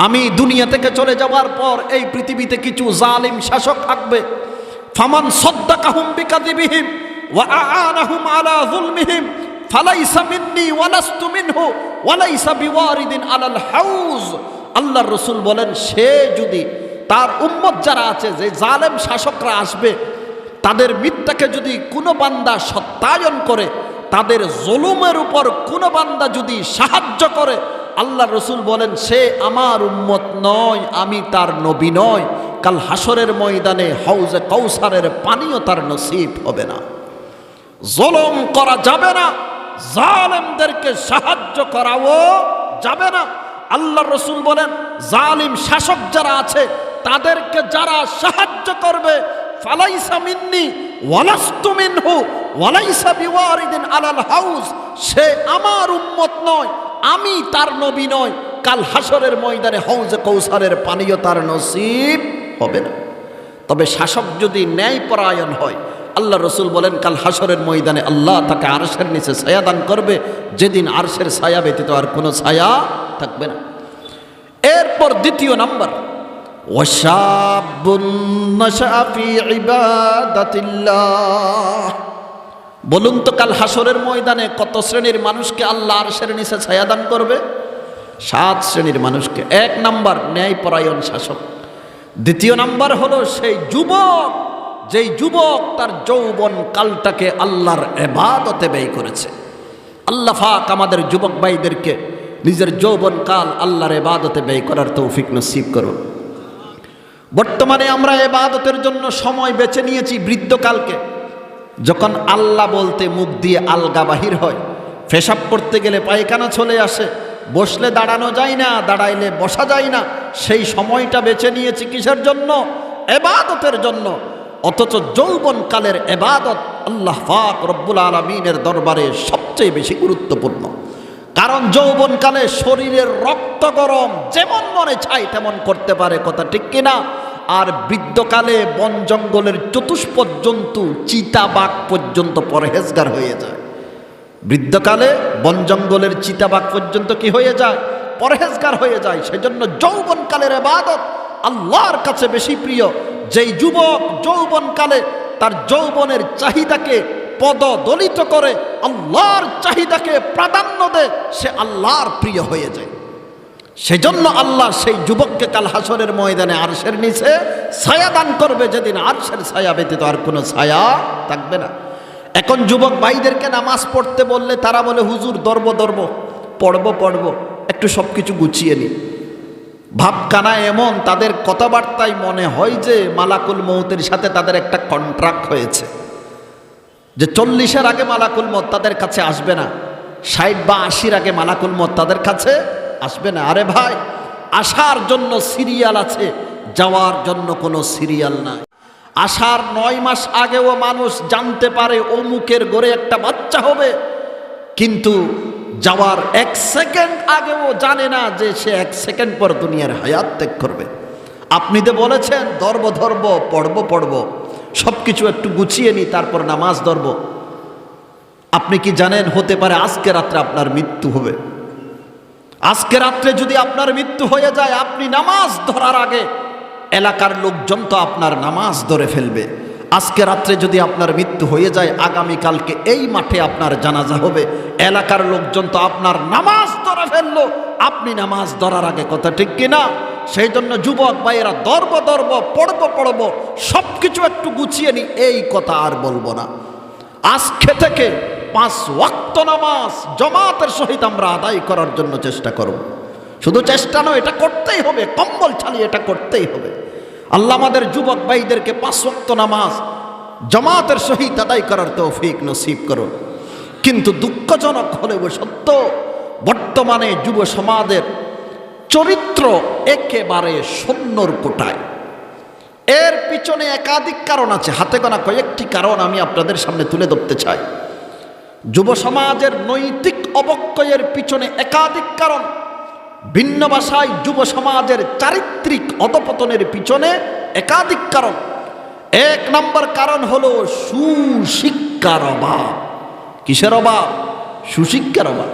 আমি দুনিয়া থেকে চলে যাওয়ার পর এই পৃথিবীতে কিছু জালিম শাসক আসবে। ফামান সাদ্দাকাহুম বিকাযিবিহিম ওয়া আ'আনাহুম আলা যুলমিহিম ফালাইসা মিন্নি ওয়া লাস্তু মিনহু ওয়া লাইসা বিওয়ারিদিন আলাল হাউজ। আল্লাহর রাসূল বলেন, সে যদি তার উম্মত যারা আছে, যে জালেম শাসকরা আসবে, তাদের মিথ্যাকে যদি কোনো বান্দা সত্যায়ন করে, তাদের জুলুমের উপর কোনো বান্দা যদি সাহায্য করে, আল্লাহ রাসূল বলেন, সে আমার উম্মত নয়, আমি তার নবী নয়। কাল হাসরের ময়দানে হাউজে কাউসারের পানিও তার নসিব হবে না। জুলুম করা যাবে না, জালেমদেরকে সাহায্য করাও যাবে না। আল্লাহ রাসূল বলেন, জালিম শাসক যারা আছে তাদেরকে যারা সাহায্য করবে, ফালাইসা মিন্নি ওয়া লাস্তু মিনহু ওয়া লাইসা বিওয়ারিদিন আলাল হাউজ, সে আমার উম্মত নয়, আমি তার নবী নয়। কাল হাসরের ময়দানে হাউজে কাউসারের পানিও তার নসিব হবে না। তবে শাসক যদি ন্যায়পরায়ণ হয়, আল্লাহ রাসূল বলেন, কাল হাসরের ময়দানে আল্লাহ তাকে আরশের নিচে ছায়া দান করবে, যেদিন আরশের ছায়া ব্যতীত আর কোনো ছায়া থাকবে না। এরপর দ্বিতীয় নাম্বার, ওয়াশাবুন নাশা ফি ইবাদাতিল্লাহ। বলুন তো, কাল হাসরের ময়দানে কত শ্রেণীর মানুষকে আল্লাহ আরশের নিচে ছায়া দান করবে? 7 শ্রেণীর মানুষকে। 1 নাম্বার, ন্যায়পরায়ণ শাসক। দ্বিতীয় নাম্বার হলো সেই যুবক, যেই যুবক তার যৌবন কালটাকে আল্লাহর ইবাদতে ব্যয় করেছে। আল্লাহ পাক আমাদের যুবক ভাইদেরকে নিজের যৌবনকাল আল্লাহর ইবাদতে ব্যয় করার তৌফিক নসিব করুন। বর্তমানে আমরা ইবাদতের জন্য সময় বেছে নিয়েছি বৃদ্ধকালকে। যখন আল্লাহ বলতে মুখ দিয়ে আলগা বাহির হয়, পেশাব করতে গেলে পায়খানা চলে আসে, বসলে দাঁড়ানো যায় না, দাঁড়াইলে বসা যায় না, সেই সময়টা বেছে নিয়েছি কিসের জন্য? ইবাদতের জন্য। অথচ যৌবনকালের ইবাদত আল্লাহ পাক রব্বুল আলামিনের দরবারে সবচেয়ে বেশি গুরুত্বপূর্ণ। কারণ যৌবনকালে শরীরের রক্ত গরম, যেমন মনে চাই তেমন করতে পারে, কথা ঠিক কিনা? আর বৃদ্ধকালে বন জঙ্গলের চতুষ্পদ জন্তু চিতাবাঘ পর্যন্ত পরহেজগার হয়ে যায়। বৃদ্ধকালে বন জঙ্গলের চিতাবাঘ পর্যন্ত কি হয়ে যায়? পরহেজগার হয়ে যায়। সেজন্য যৌবনকালের ইবাদত আল্লাহর কাছে বেশি প্রিয়। যেই যুবক যৌবনকালে তার যৌবনের চাহিদাকে পদদলিত করে আল্লাহর চাহিদাকে প্রাধান্য দেয়, সে আল্লাহর প্রিয় হয়ে যায়। সেজন্য আল্লাহ সেই যুবককে কাল হাসরের ময়দানে আরশের নিচে ছায়া দান করবে, যেদিন আরশের ছায়া ব্যতীত আর কোনো ছায়া থাকবে না। এখন যুবক ভাইদেরকে নামাজ পড়তে বললে তারা বলে, হুজুর পড়বো, একটু সব কিছু গুছিয়ে নি। ভাবখানা এমন, তাদের কথাবার্তায় মনে হয় যে মালাকুল মউতের সাথে তাদের একটা কন্ট্রাক্ট হয়েছে, যে 40-এর আগে মালাকুল মউত তাদের কাছে আসবে না, 60 বা 80-র আগে মালাকুল মউত তাদের কাছে আসবে না। আরে ভাই, আসার জন্য সিরিয়াল আছে, যাওয়ার জন্য কোনো সিরিয়াল নাই। আসার 9 মাস আগেও মানুষ জানতে পারে অমুকের ঘরে একটা বাচ্চা হবে, কিন্তু যাওয়ার 1 সেকেন্ড আগেও জানে না যে সে 1 সেকেন্ড পর দুনিয়ার হায়াত ত্যাগ করবে। আপনি তো বলেছেন ধরবো, পড়বো, সব কিছু একটু গুছিয়ে নি, তারপর নামাজ ধরবো। আপনি কি জানেন হতে পারে আজকে রাত্রে আপনার মৃত্যু হবে? আজকে রাত্রে যদি আপনার মৃত্যু হয়ে যায়, আপনি নামাজ ধরার আগে এলাকার লোকজন তো আপনার নামাজ ধরে ফেলবে। আজকে রাত্রে যদি আপনার মৃত্যু হয়ে যায়, আগামীকালকে এই মাঠে আপনার জানাজা হবে, এলাকার লোকজন তো আপনার নামাজ ধরে ফেললো, আপনি নামাজ ধরার আগে, কথা ঠিক কিনা? সেই জন্য যুবক ভাইয়েরা ধরবো, পড়বো, সব কিছু একটু গুছিয়ে নি, এই কথা আর বলবো না। আজকে থেকে 5 ওয়াক্ত নামাজ জামাতের সহিত আমরা আদায় করার জন্য চেষ্টা করব। শুধু চেষ্টা নয়, এটা করতেই হবে, কম্বল ছাড়িয়ে এটা করতেই হবে। আল্লাহ আমাদের যুবক ভাইদেরকে 5 ওয়াক্ত নামাজ জামাতের সহিত আদায় করার তৌফিক নসিব করুন। কিন্তু দুঃখজনক হলেও সত্য, বর্তমানে যুব সমাজের চরিত্র একেবারে শূন্যর কোটায়। এর পিছনে একাধিক কারণ আছে, হাতে গোনা কয়েকটি কারণ আমি আপনাদের সামনে তুলে ধরতে চাই। যুব সমাজের নৈতিক অবক্ষয়ের পিছনে একাধিক কারণ, ভিন্ন ভাষায় যুব সমাজের চারিত্রিক অধপতনের পিছনে একাধিক কারণ। 1 নম্বর কারণ হলো সুশিক্ষার অভাব। কিসের অভাব? সুশিক্ষার অভাব।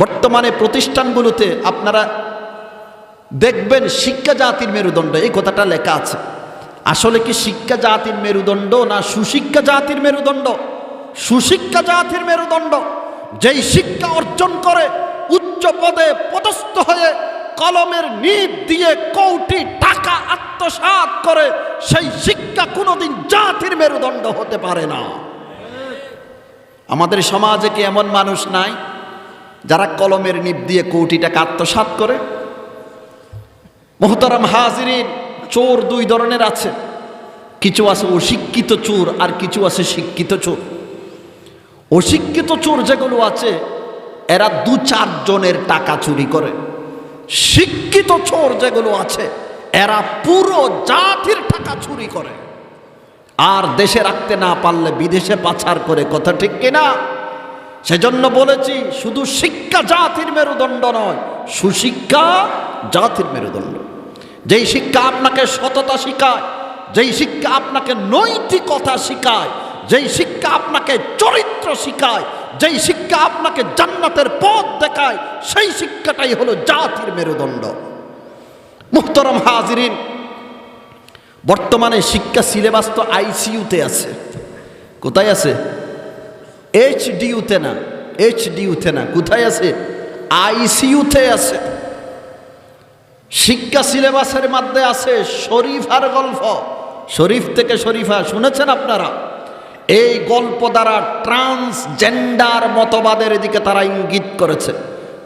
বর্তমানে প্রতিষ্ঠানগুলোতে আপনারা দেখবেন শিক্ষা জাতির মেরুদণ্ড, এই কথাটা লেখা আছে। আসলে কি শিক্ষা জাতির মেরুদণ্ড না সুশিক্ষা জাতির মেরুদণ্ড? সুশিক্ষা জাতির মেরুদণ্ড। যেই শিক্ষা অর্জন করে উচ্চ পদে পদস্থ হয়ে কলমের নিব দিয়ে কোটি টাকা আত্মসাৎ করে, সেই শিক্ষা কোনোদিন জাতির মেরুদণ্ড হতে পারে না। আমাদের সমাজে কি এমন মানুষ নাই যারা কলমের নিব দিয়ে কোটি টাকা আত্মসাৎ করে? মুহতারাম হাজিরিন, চোর 2 ধরনের আছে। কিছু আছে অশিক্ষিত চোর, আর কিছু আছে শিক্ষিত চোর। অশিক্ষিত চোর যেগুলো আছে, এরা 2-4 জনের টাকা চুরি করে। শিক্ষিত চোর যেগুলো আছে, এরা পুরো জাতির টাকা চুরি করে, আর দেশে রাখতে না পারলে বিদেশে পাচার করে, কথা ঠিক কিনা? সেজন্য বলেছি, শুধু শিক্ষা জাতির মেরুদণ্ড নয়, সুশিক্ষা জাতির মেরুদণ্ড। যেই শিক্ষা আপনাকে সততা শিখায়, যেই শিক্ষা আপনাকে নৈতিকতা শিখায়, যেই শিক্ষা আপনাকে চরিত্র শিখায়, যেই শিক্ষা আপনাকে জান্নাতের পথ দেখায়, সেই শিক্ষাটাই হলো জাতির মেরুদণ্ড। মুহতারাম হাজিরিন, বর্তমানে শিক্ষা সিলেবাস তো আইসিইউতে আছে। কোথায় আছে? এইচডিইউতে না, কোথায় আছে? আইসিইউতে আছে। শিক্ষা সিলেবাসের মধ্যে আছে শরীফার গল্প, শরীফ থেকে শরীফা, শুনেছেন আপনারা? এই গল্প দ্বারা ট্রান্সজেন্ডার মতবাদের দিকে তারা ইঙ্গিত করেছে।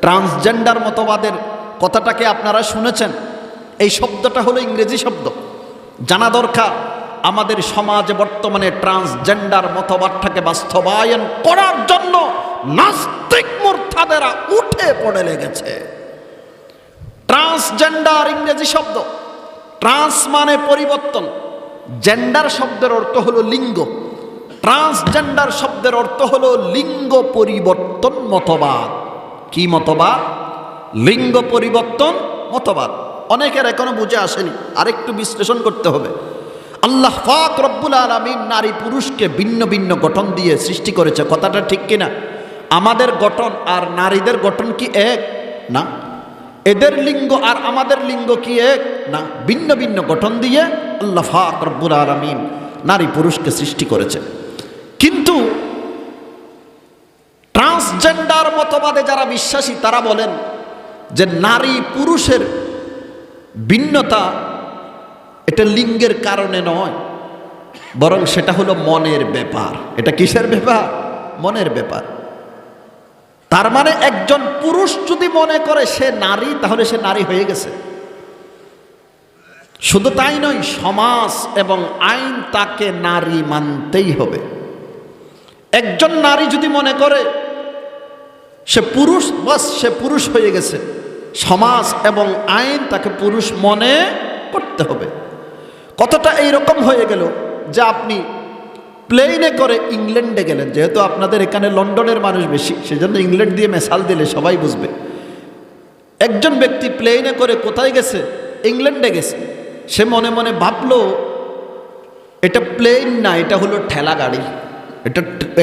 ট্রান্সজেন্ডার মতবাদের কথাটাকে আপনারা শুনেছেন? এই শব্দটা হলো ইংরেজি শব্দ, জানা দরকার। আমাদের সমাজে বর্তমানে ট্রান্সজেন্ডার মতবাদটাকে বাস্তবায়ন করার জন্য নাস্তিক মুরতাদেরা উঠে পড়ে লেগেছে। ট্রান্সজেন্ডার ইংরেজি শব্দ, ট্রান্স মানে পরিবর্তন, জেন্ডার শব্দের অর্থ হলো লিঙ্গ, ট্রান্সজেন্ডার শব্দের অর্থ হলো লিঙ্গ পরিবর্তন মতবাদ। কি মতবাদ? লিঙ্গ পরিবর্তন মতবাদ। অনেকের এখনো বুঝে আসেনি, আরেকটু বিশ্লেষণ করতে হবে। আল্লাহ পাক রব্বুল আলামিন নারী পুরুষকে ভিন্ন ভিন্ন গঠন দিয়ে সৃষ্টি করেছে, কথাটা ঠিক কিনা? আমাদের গঠন আর নারীদের গঠন কি এক? না। এদের লিঙ্গ আর আমাদের লিঙ্গ কি এক? না। ভিন্ন ভিন্ন গঠন দিয়ে আল্লাহ পাক রব্বুল আলামিন নারী পুরুষকে সৃষ্টি করেছে। কিন্তু ট্রান্সজেন্ডার মতবাদে যারা বিশ্বাসী তারা বলেন যে নারী পুরুষের ভিন্নতা এটা লিঙ্গের কারণে নয়, বরং সেটা হলো মনের ব্যাপার। এটা কিসের ব্যাপার? মনের ব্যাপার। তার মানে একজন পুরুষ যদি মনে করে সে নারী, তাহলে সে নারী হয়ে গেছে। শুধু তাই নয়, সমাজ এবং আইন তাকে নারী মানতেই হবে। একজন নারী যদি মনে করে সে পুরুষ, বাস সে পুরুষ হয়ে গেছে, সমাজ এবং আইন তাকে পুরুষ মনে করতে হবে। কতটা এইরকম হয়ে গেল যে আপনি প্লেনে করে ইংল্যান্ডে গেলেন, যেহেতু আপনাদের এখানে লন্ডনের মানুষ বেশি, সেজন্য ইংল্যান্ড দিয়ে মেশাল দিলে সবাই বুঝবে। একজন ব্যক্তি প্লেনে করে কোথায় গেছে? ইংল্যান্ডে গেছে। সে মনে মনে ভাবলো এটা প্লেন না, এটা হলো ঠেলা গাড়ি।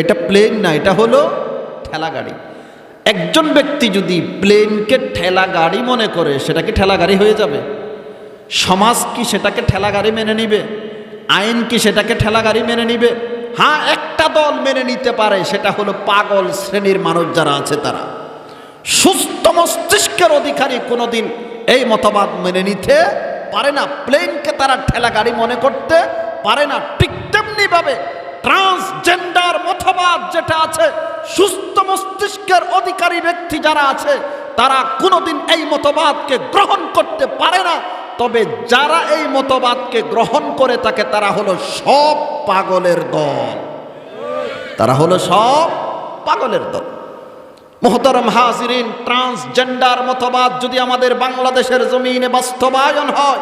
এটা প্লেন না, এটা হলো ঠেলা গাড়ি। একজন ব্যক্তি যদি প্লেনকে ঠেলা গাড়ি মনে করে, সেটা কি ঠেলা গাড়ি হয়ে যাবে? সমাজ কি সেটাকে ঠেলা গাড়ি মেনে নিবে? আইন কি সেটাকে ঠেলা গাড়ি মেনে নিবে? হ্যাঁ, একটা দল মেনে নিতে পারে, সেটা হলো পাগল শ্রেণীর মানুষ যারা আছে তারা। সুস্থ মস্তিষ্কের অধিকারী কোনোদিন এই মতবাদ মেনে নিতে পারে না। প্লেনকে তারা ঠেলা গাড়ি মনে করতে পারে না। ঠিক তেমনি ভাবে ট্রান্সজেন্ডার মতবাদ যেটা আছে, সুস্থ মস্তিষ্কের অধিকারী ব্যক্তি যারা আছে তারা কোনোদিন এই মতবাদকে গ্রহণ করতে পারে না। তবে যারা এই মতবাদকে গ্রহণ করে থাকে তারা হলো সব পাগলের দল। তারা হলো সব পাগলের দল। মুহতারাম হাজিরিন, ট্রান্সজেন্ডার মতবাদ যদি আমাদের বাংলাদেশের জমিনে বাস্তবায়ন হয়,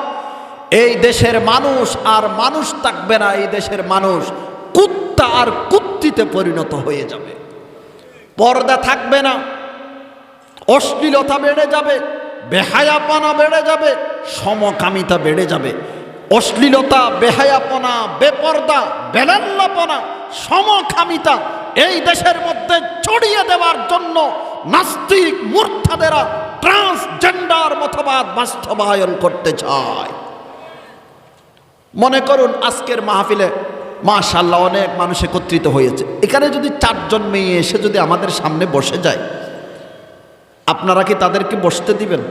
এই দেশের মানুষ আর মানুষ থাকবে না। এই দেশের মানুষ কুত্তা আর কুত্তিতে পরিণত হয়ে যাবে। পর্দা থাকবে না, অশ্লীলতা বেড়ে যাবে, বেহায়াপনা বেড়ে যাবে, সমকামিতা বেড়ে যাবে। অশ্লীলতা, বেহায়াপনা, বেপর্দা, বেলাল্লাপনা, সমকামিতা এই দেশের মধ্যে ছড়িয়ে দেওয়ার জন্য নাস্তিক মুরতাদেরা ট্রান্সজেন্ডার মতবাদ বাস্তবায়ন করতে চায়। মনে করুন আজকের মাহফিলে মাশাআল্লাহ অনেক মানুষ একত্রিত হয়েছে। এখানে যদি 4 জন মেয়ে এসে যদি আমাদের সামনে বসে যায়, আপনারা কি তাদেরকে বসতে দিবেন?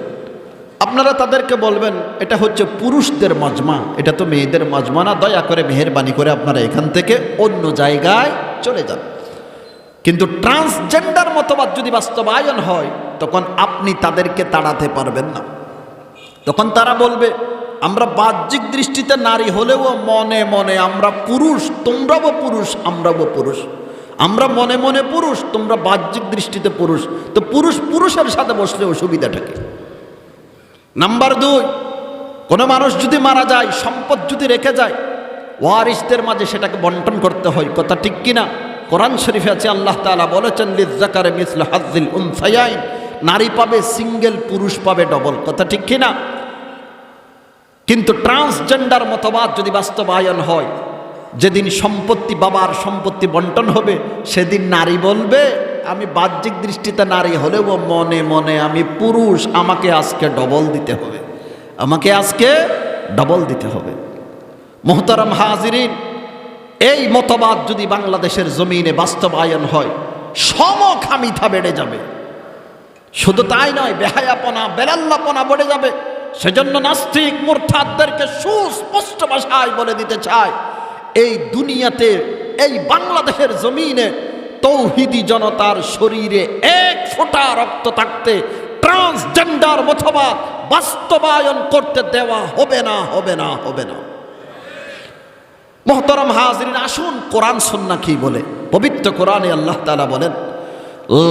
আপনারা তাদেরকে বলবেন এটা হচ্ছে পুরুষদের মজমা, এটা তো মেয়েদের মজমা না, দয়া করে মেহেরবানি করে আপনারা এখান থেকে অন্য জায়গায় চলে যান। কিন্তু ট্রান্সজেন্ডার মতবাদ যদি বাস্তবায়ন হয়, তখন আপনি তাদেরকে তাড়াতে পারবেন না। তখন তারা বলবে আমরা বাহ্যিক দৃষ্টিতে নারী হলেও মনে মনে আমরা পুরুষ, তোমরাও পুরুষ, আমরাও পুরুষ। আমরা মনে মনে পুরুষ, তোমরা বাহ্যিক দৃষ্টিতে পুরুষ। তো পুরুষ পুরুষের সাথে বসলে অসুবিধাটা কি? নাম্বার 2, কোনো মানুষ যদি মারা যায়, সম্পদ যদি রেখে যায়, ওয়ারিসদের মাঝে সেটাকে বন্টন করতে হয়। কথা ঠিক কিনা? কোরআন শরীফে আছে, আল্লাহ তাআলা বলেছেন লিযযাকারি মিসলু হাজ্জিল উনসায়াইন, নারী পাবে সিঙ্গেল, পুরুষ পাবে ডবল। কথা ঠিক কিনা? কিন্তু ট্রান্সজেন্ডার মতবাদ যদি বাস্তবায়ন হয়, যেদিন সম্পত্তি, বাবার সম্পত্তি বন্টন হবে, সেদিন নারী বলবে আমি বাহ্যিক দৃষ্টিতে নারী হলেও মনে মনে আমি পুরুষ, আমাকে আজকে ডবল দিতে হবে, আমাকে আজকে ডবল দিতে হবে। মুহতারাম হাজিরিন, এই মতবাদ যদি বাংলাদেশের জমিনে বাস্তবায়ন হয়, সমকামিতা বেড়ে যাবে। শুধু তাই নয়, বেহায়াপনা, বেলাল্লাপনা বেড়ে যাবে। সেজন্য নাস্তিক মুরতাদদেরকে সুস্পষ্ট ভাষায় বলে দিতে চায়, এই দুনিয়াতে, এই বাংলাদেশের জমিনে তৌহিদি জনতার শরীরে এক ফোঁটা রক্ত থাকতে ট্রান্সজেন্ডার মতবাদ বাস্তবায়ন করতে দেওয়া হবে না, হবে না, হবে না। মুহতারাম হাজিরিন, আসুন কোরআন সুন্নাহ কি বলে। পবিত্র কোরআনে আল্লাহ তাআলা বলেন,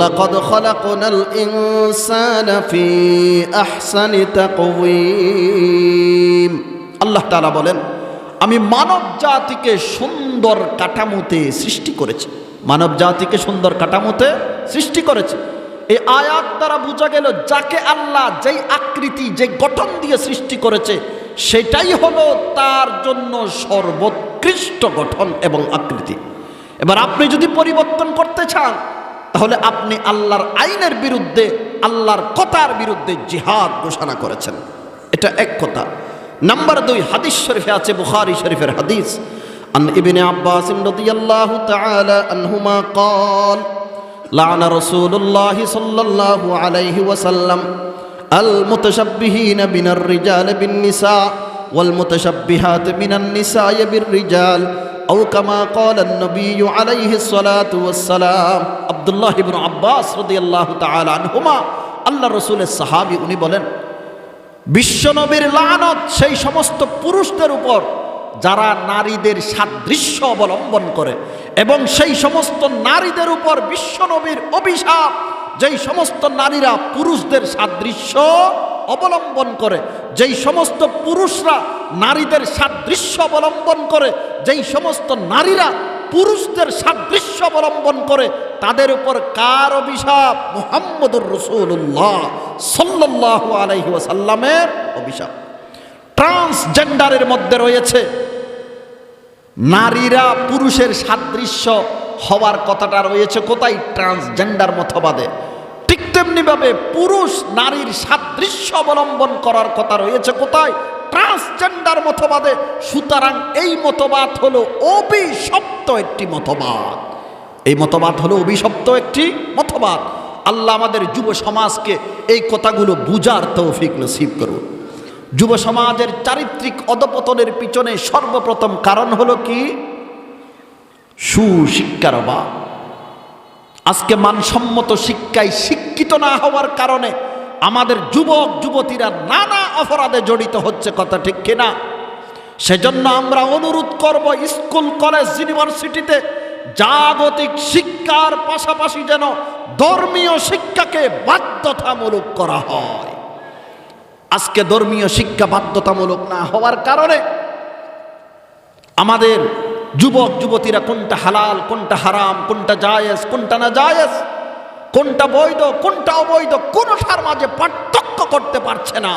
লাকাদ খালাকনাল ইনসানা ফি আহসানি তাকওয়িম। আল্লাহ তাআলা বলেন, আমি মানব জাতিকে সুন্দর কাঠামোতে সৃষ্টি করেছি। মানব জাতিকে সুন্দর কাঠামোতে সৃষ্টি করেছে। এই আয়াত দ্বারা বোঝা গেল, যাকে আল্লাহ যেই আকৃতি যে গঠন দিয়ে সৃষ্টি করেছে সেটাই হলো তার জন্য সর্বোৎকৃষ্ট গঠন এবং আকৃতি। এবার আপনি যদি পরিবর্তন করতে চান তাহলে আপনি আল্লাহর আইনের বিরুদ্ধে, আল্লাহর কথার বিরুদ্ধে জিহাদ ঘোষণা করেছেন। এটা এক কথা। নাম্বার 2, হাদিস শরীফে আছে, বুখারী শরীফের হাদিস, আন ইবনে আব্বাস রাদিয়াল্লাহু তাআলা আনহুমা قال لعن رسول الله صلى الله عليه وسلم المتشبهين من الرجال بالنساء والمتشبهات من النساء بالرجال أو كما قال النبي عليه الصلاة والسلام। আব্দুল্লাহ ইবনে আব্বাস রাদিয়াল্লাহু তাআলা আনহুমা, আল্লাহ রাসূলের সাহাবী, উনি বলেন, বিশ্বনবীর লানত সেই সমস্ত পুরুষদের উপর যারা নারীদের সাদৃশ্য অবলম্বন করে, এবং সেই সমস্ত নারীদের উপর বিশ্বনবীর অভিশাপ যেই সমস্ত নারীরা পুরুষদের সাদৃশ্য অবলম্বন করে, যেই সমস্ত পুরুষরা নারীদের সাদৃশ্য অবলম্বন করে, যেই সমস্ত নারীরা পুরুষদের সাদৃশ্য অবলম্বন করে, তাদের উপর কার অভিশাপ? মুহাম্মদুর রাসূলুল্লাহ সাল্লাল্লাহু আলাইহি ওয়াসাল্লামের অভিশাপ। ট্রান্সজেন্ডারের মধ্যে রয়েছে নারীরা পুরুষের সাদৃশ্য হওয়ার কথাটা রয়েছে কোথায়? ট্রান্সজেন্ডার মতবাদে। ঠিক তেমনিভাবে পুরুষ নারীর সাদৃশ্য অবলম্বন করার কথা রয়েছে কোথায়? ট্রান্সজেন্ডার মতবাদে। সুতরাং এই মতবাদ হলো অভিশপ্ত একটি মতবাদ। এই মতবাদ হলো অভিশপ্ত একটি মতবাদ। আল্লাহ আমাদের যুব সমাজকে এই কথাগুলো বুঝার তৌফিক নসিব করুন। যুব সমাজের চারিত্রিক অধপতনের পিছনে সর্বপ্রথম কারণ হলো কি? সুশিক্ষার অভাব। আজকে মানসম্মত শিক্ষায় শিক্ষিত না হওয়ার কারণে আমাদের যুবক যুবতীরা নানা অপরাধে জড়িত হচ্ছে, কথা ঠিক কিনা? সেজন্য আমরা অনুরোধ করব, স্কুল কলেজ ইউনিভার্সিটিতে জাগতিক শিক্ষার পাশাপাশি যেন ধর্মীয় শিক্ষাকে বাধ্যতামূলক করা হয়। আজকে ধর্মীয় শিক্ষা বাধ্যতামূলক না হওয়ার কারণে আমাদের যুবক যুবতীরা কোনটা হালাল, কোনটা হারাম, কোনটা জায়েজ, কোনটা না জায়েজ, কোনটা বৈধ, কোনটা অবৈধ, কোনটার মাঝে পার্থক্য করতে পারছে না,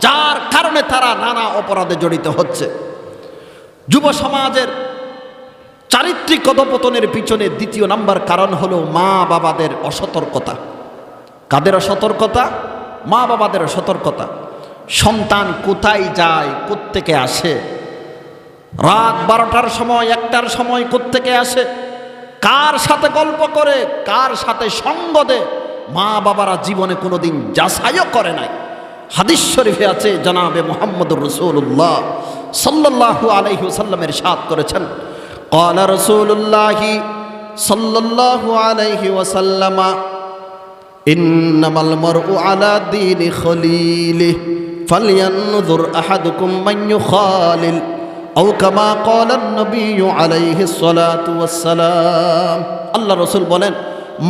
যার কারণে তারা নানা অপরাধে জড়িত হচ্ছে। যুব সমাজের চারিত্রিক অধপতনের পিছনে দ্বিতীয় নাম্বার কারণ হলো মা বাবাদের অসতর্কতা। কাদের অসতর্কতা? মা বাবাদের অসতর্কতা। সন্তান কোথায় যায়, কোত্থেকে আসে, রাত 12টার সময় 1টার সময় কোত্থেকে আসে, কার সাথে গল্প করে, কার সাথে সঙ্গ দেয়, মা বাবারা জীবনে কোনোদিন যাচাইও করে নাই। হাদিস শরীফে আছে, জনাবে মুহাম্মদুর রাসূলুল্লাহ সাল্লাল্লাহু আলাইহি ওয়াসাল্লাম ইরশাদ করেছেন, قال رسول الله صلى الله عليه وسلم إنما المرء على دين خليله فلينظر أحدكم من يخالل أو كما قال النبي عليه الصلاة والسلام। আল্লাহ রাসূল বলেন,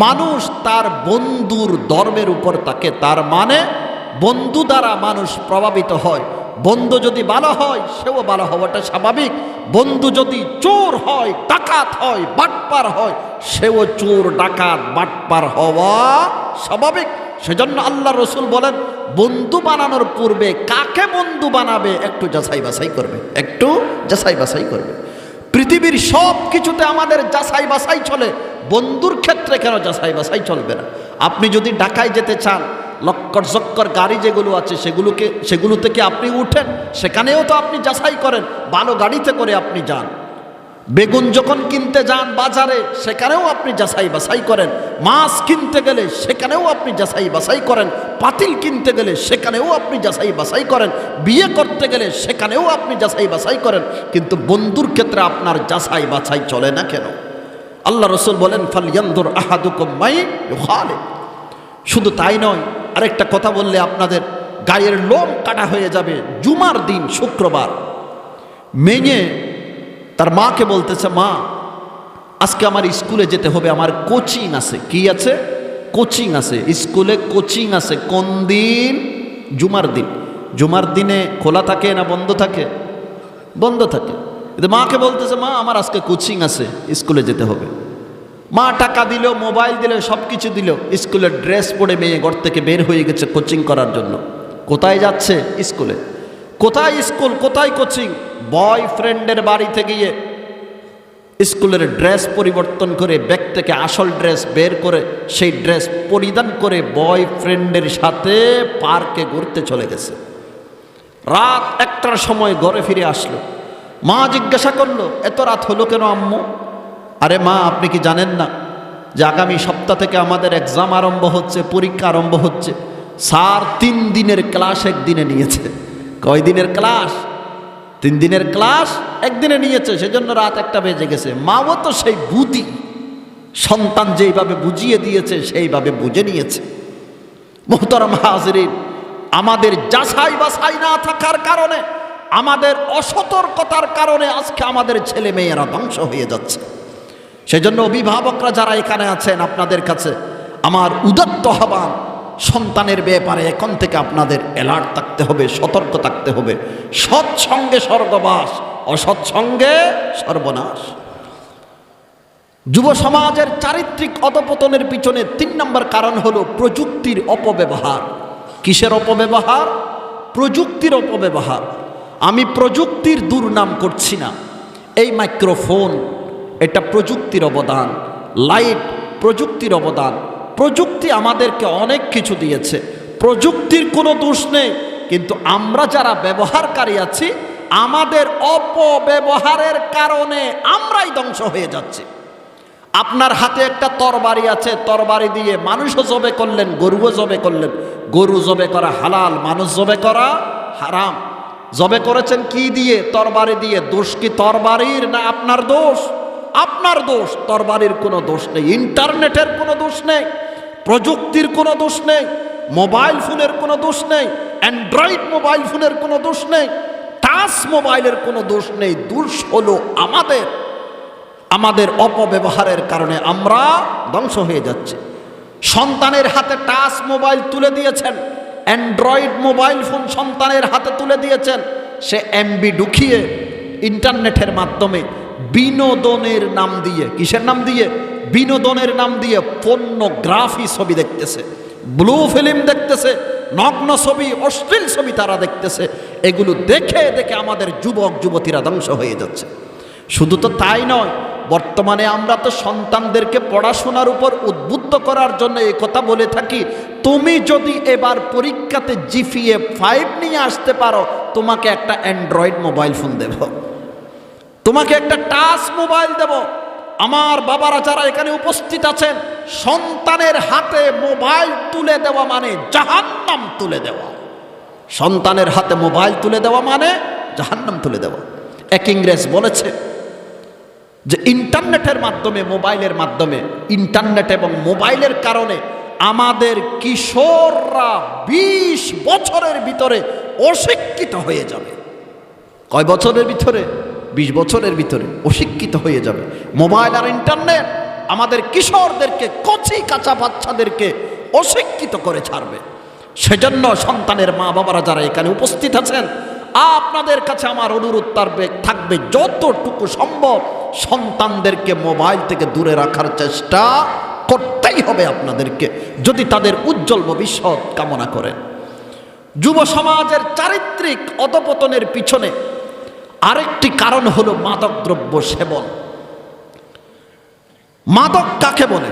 মানুষ তার বন্ধুর ধর্মের উপর থাকে। তার মানে বন্ধু দ্বারা মানুষ প্রভাবিত হয়। বন্ধু যদি ভালো হয়, সেও ভালো হওয়াটা স্বাভাবিক। বন্ধু যদি চোর হয়, ডাকাত হয়, বাটপার হয়, সেও চোর, ডাকাত, বাটপার হওয়া স্বাভাবিক। সেজন্য আল্লাহ রসুল বলেন, বন্ধু বানানোর পূর্বে কাকে বন্ধু বানাবে একটু যাচাই বাছাই করবে, একটু যাচাই বাছাই করবে। পৃথিবীর সব কিছুতে আমাদের যাচাই বাছাই চলে, বন্ধুর ক্ষেত্রে কেন যাচাই বাছাই চলবে না? আপনি যদি ঢাকায় যেতে চান, লক্কর চক্কর গাড়ি যেগুলো আছে সেগুলো থেকে আপনি উঠেন, সেখানেও তো আপনি যাচাই করেন, ভালো গাড়িতে করে আপনি যান। বেগুন যখন কিনতে যান বাজারে, সেখানেও আপনি যাচাই বাছাই করেন। মাছ কিনতে গেলে সেখানেও আপনি যাচাই বাছাই করেন। পাতিল কিনতে গেলে সেখানেও আপনি যাচাই বাছাই করেন। বিয়ে করতে গেলে সেখানেও আপনি যাচাই বাছাই করেন। কিন্তু বন্ধুর ক্ষেত্রে আপনার যাচাই বাছাই চলে না কেন? আল্লাহ রসুল বলেন ফালইয়ানজুর আহাদুকুম মাই ইউখালিক। শুধু তাই নয়, আরেকটা কথা বললে আপনাদের গায়ের লোম কাটা হয়ে যাবে। জুমার দিন শুক্রবার মেয়ে তার মাকে বলতেছে, মা আজকে আমার স্কুলে যেতে হবে, আমার কোচিং আছে। কি আছে? কোচিং আছে, স্কুলে কোচিং আছে। কোন দিন? জুমার দিন। জুমার দিনে খোলা থাকে না বন্ধ থাকে? বন্ধ থাকে। কিন্তু মাকে বলতেছে, মা আমার আজকে কোচিং আছে, স্কুলে যেতে হবে। মা টাকা দিল, মোবাইল দিল, সব কিছু দিল। স্কুলের ড্রেস পরে মেয়ে ঘর থেকে বের হয়ে গেছে কোচিং করার জন্য। কোথায় যাচ্ছে? স্কুলে। কোথায় স্কুল, কোথায় কোচিং? বয়ফ্রেন্ডের বাড়িতে গিয়ে স্কুলের ড্রেস পরিবর্তন করে ব্যাগ থেকে আসল ড্রেস বের করে সেই ড্রেস পরিধান করে বয়ফ্রেন্ডের সাথে পার্কে ঘুরতে চলে গেছে। রাত 1টার সময় ঘরে ফিরে আসলো। মা জিজ্ঞাসা করলো, এত রাত হলো কেন আম্মু? আরে মা, আপনি কি জানেন না যে আগামী সপ্তাহ থেকে আমাদের এক্সাম আরম্ভ হচ্ছে, পরীক্ষা আরম্ভ হচ্ছে। স্যার 3 দিনের ক্লাস একদিনে নিয়েছে। কয় দিনের ক্লাস? 3 দিনের ক্লাস একদিনে নিয়েছে, সেজন্য রাত 1টা বেজে গেছে। মাও তো সেই বুদ্ধি, সন্তান যেইভাবে বুঝিয়ে দিয়েছে সেইভাবে বুঝে নিয়েছে। মুহতারাম হাজিরিন, আমাদের যাচাই বাছাই না থাকার কারণে, আমাদের অসতর্কতার কারণে আজকে আমাদের ছেলে মেয়েরা ধ্বংস হয়ে যাচ্ছে। সেজন্য অভিভাবকরা যারা এখানে আছেন, আপনাদের কাছে আমার উদাত্ত আহ্বান, সন্তানের ব্যাপারে এখন থেকে আপনাদের অ্যালার্ট থাকতে হবে, সতর্ক থাকতে হবে। সৎসঙ্গে স্বর্গবাস, অসৎসঙ্গে সর্বনাশ। যুব সমাজের চারিত্রিক অধপতনের পিছনে 3 নম্বর কারণ হলো প্রযুক্তির অপব্যবহার। কিসের অপব্যবহার? প্রযুক্তির অপব্যবহার। আমি প্রযুক্তির দুর্নাম করছি না। এই মাইক্রোফোন, এটা প্রযুক্তির অবদান। লাইট, প্রযুক্তির অবদান। প্রযুক্তি আমাদেরকে অনেক কিছু দিয়েছে, প্রযুক্তির কোনো দোষ নেই। কিন্তু আমরা যারা ব্যবহারকারী আছি, আমাদের অপব্যবহারের কারণে আমরাই ধ্বংস হয়ে যাচ্ছি। আপনার হাতে একটা তরবারি আছে, তরবারি দিয়ে মানুষও জবে করলেন, গরুও জবে করলেন। গরু জবে করা হালাল, মানুষ জবে করা হারাম। জবে করেছেন কি দিয়ে? তরবারি দিয়ে। দোষ কি তরবারির না আপনার দোষ? আপনার দোষ। তরবারির কোনো দোষ নেই, ইন্টারনেটের কোনো দোষ নেই, প্রযুক্তির কোনো দোষ নেই, মোবাইল ফোনের কোনো দোষ নেই, অ্যান্ড্রয়েড মোবাইল ফোনের কোনো দোষ নেই, টাচ মোবাইলের কোনো দোষ নেই। দোষ হলো আমাদের অপব্যবহারের কারণে আমরা ধ্বংস হয়ে যাচ্ছি। সন্তানের হাতে টাচ মোবাইল তুলে দিয়েছেন, অ্যান্ড্রয়েড মোবাইল ফোন সন্তানের হাতে তুলে দিয়েছেন। সে এমবি ঢুকিয়ে ইন্টারনেটের মাধ্যমে বিনোদনের নাম দিয়ে, কিসের নাম দিয়ে? বিনোদনের নাম দিয়ে পর্নোগ্রাফি ছবি দেখতেছে, ব্লু ফিল্ম দেখতেছে, নগ্ন ছবি, অশ্লীল ছবি তারা দেখতেছে। এগুলো দেখে দেখে আমাদের যুবক যুবতীরা ধ্বংস হয়ে যাচ্ছে। শুধু তো তাই নয়, বর্তমানে আমরা তো সন্তানদেরকে পড়াশোনার উপর উদ্বুদ্ধ করার জন্য এই কথা বলে থাকি, তুমি যদি এবার পরীক্ষাতে জিপিএ 5 নিয়ে আসতে পারো, তোমাকে একটা অ্যান্ড্রয়েড মোবাইল ফোন দেব, তোমাকে একটা টাচ মোবাইল দেব। আমার বাবারা যারা এখানে উপস্থিত আছেন, সন্তানের হাতে মোবাইল তুলে দেওয়া মানে জাহান্নাম তুলে দেওয়া। সন্তানের হাতে মোবাইল তুলে দেওয়া মানে জাহান্নাম তুলে দেওয়া। এক ইংরেজ বলেছে যে ইন্টারনেটের মাধ্যমে, মোবাইলের মাধ্যমে, ইন্টারনেট এবং মোবাইলের কারণে আমাদের কিশোররা 20 বছরের ভিতরে অশিক্ষিত হয়ে যাবে। কয় বছরের ভিতরে? 20 বছরের ভিতরে অশিক্ষিত হয়ে যাবে। মোবাইল আর ইন্টারনেট আমাদের কিশোরদেরকে, কচি কাঁচা বাচ্চাদেরকে অশিক্ষিত করে ছাড়বে। সেজন্য সন্তানের মা বাবারা যারা এখানে উপস্থিত আছেন, আপনাদের কাছে আমার অনুরোধ থাকবে যতটুকু সম্ভব সন্তানদেরকে মোবাইল থেকে দূরে রাখার চেষ্টা করতেই হবে আপনাদেরকে, যদি তাদের উজ্জ্বল ভবিষ্যৎ কামনা করেন। যুব সমাজের চারিত্রিক অধপতনের পিছনে আরেকটি কারণ হলো মাদকদ্রব্য সেবন। মাদক কাকে বলে?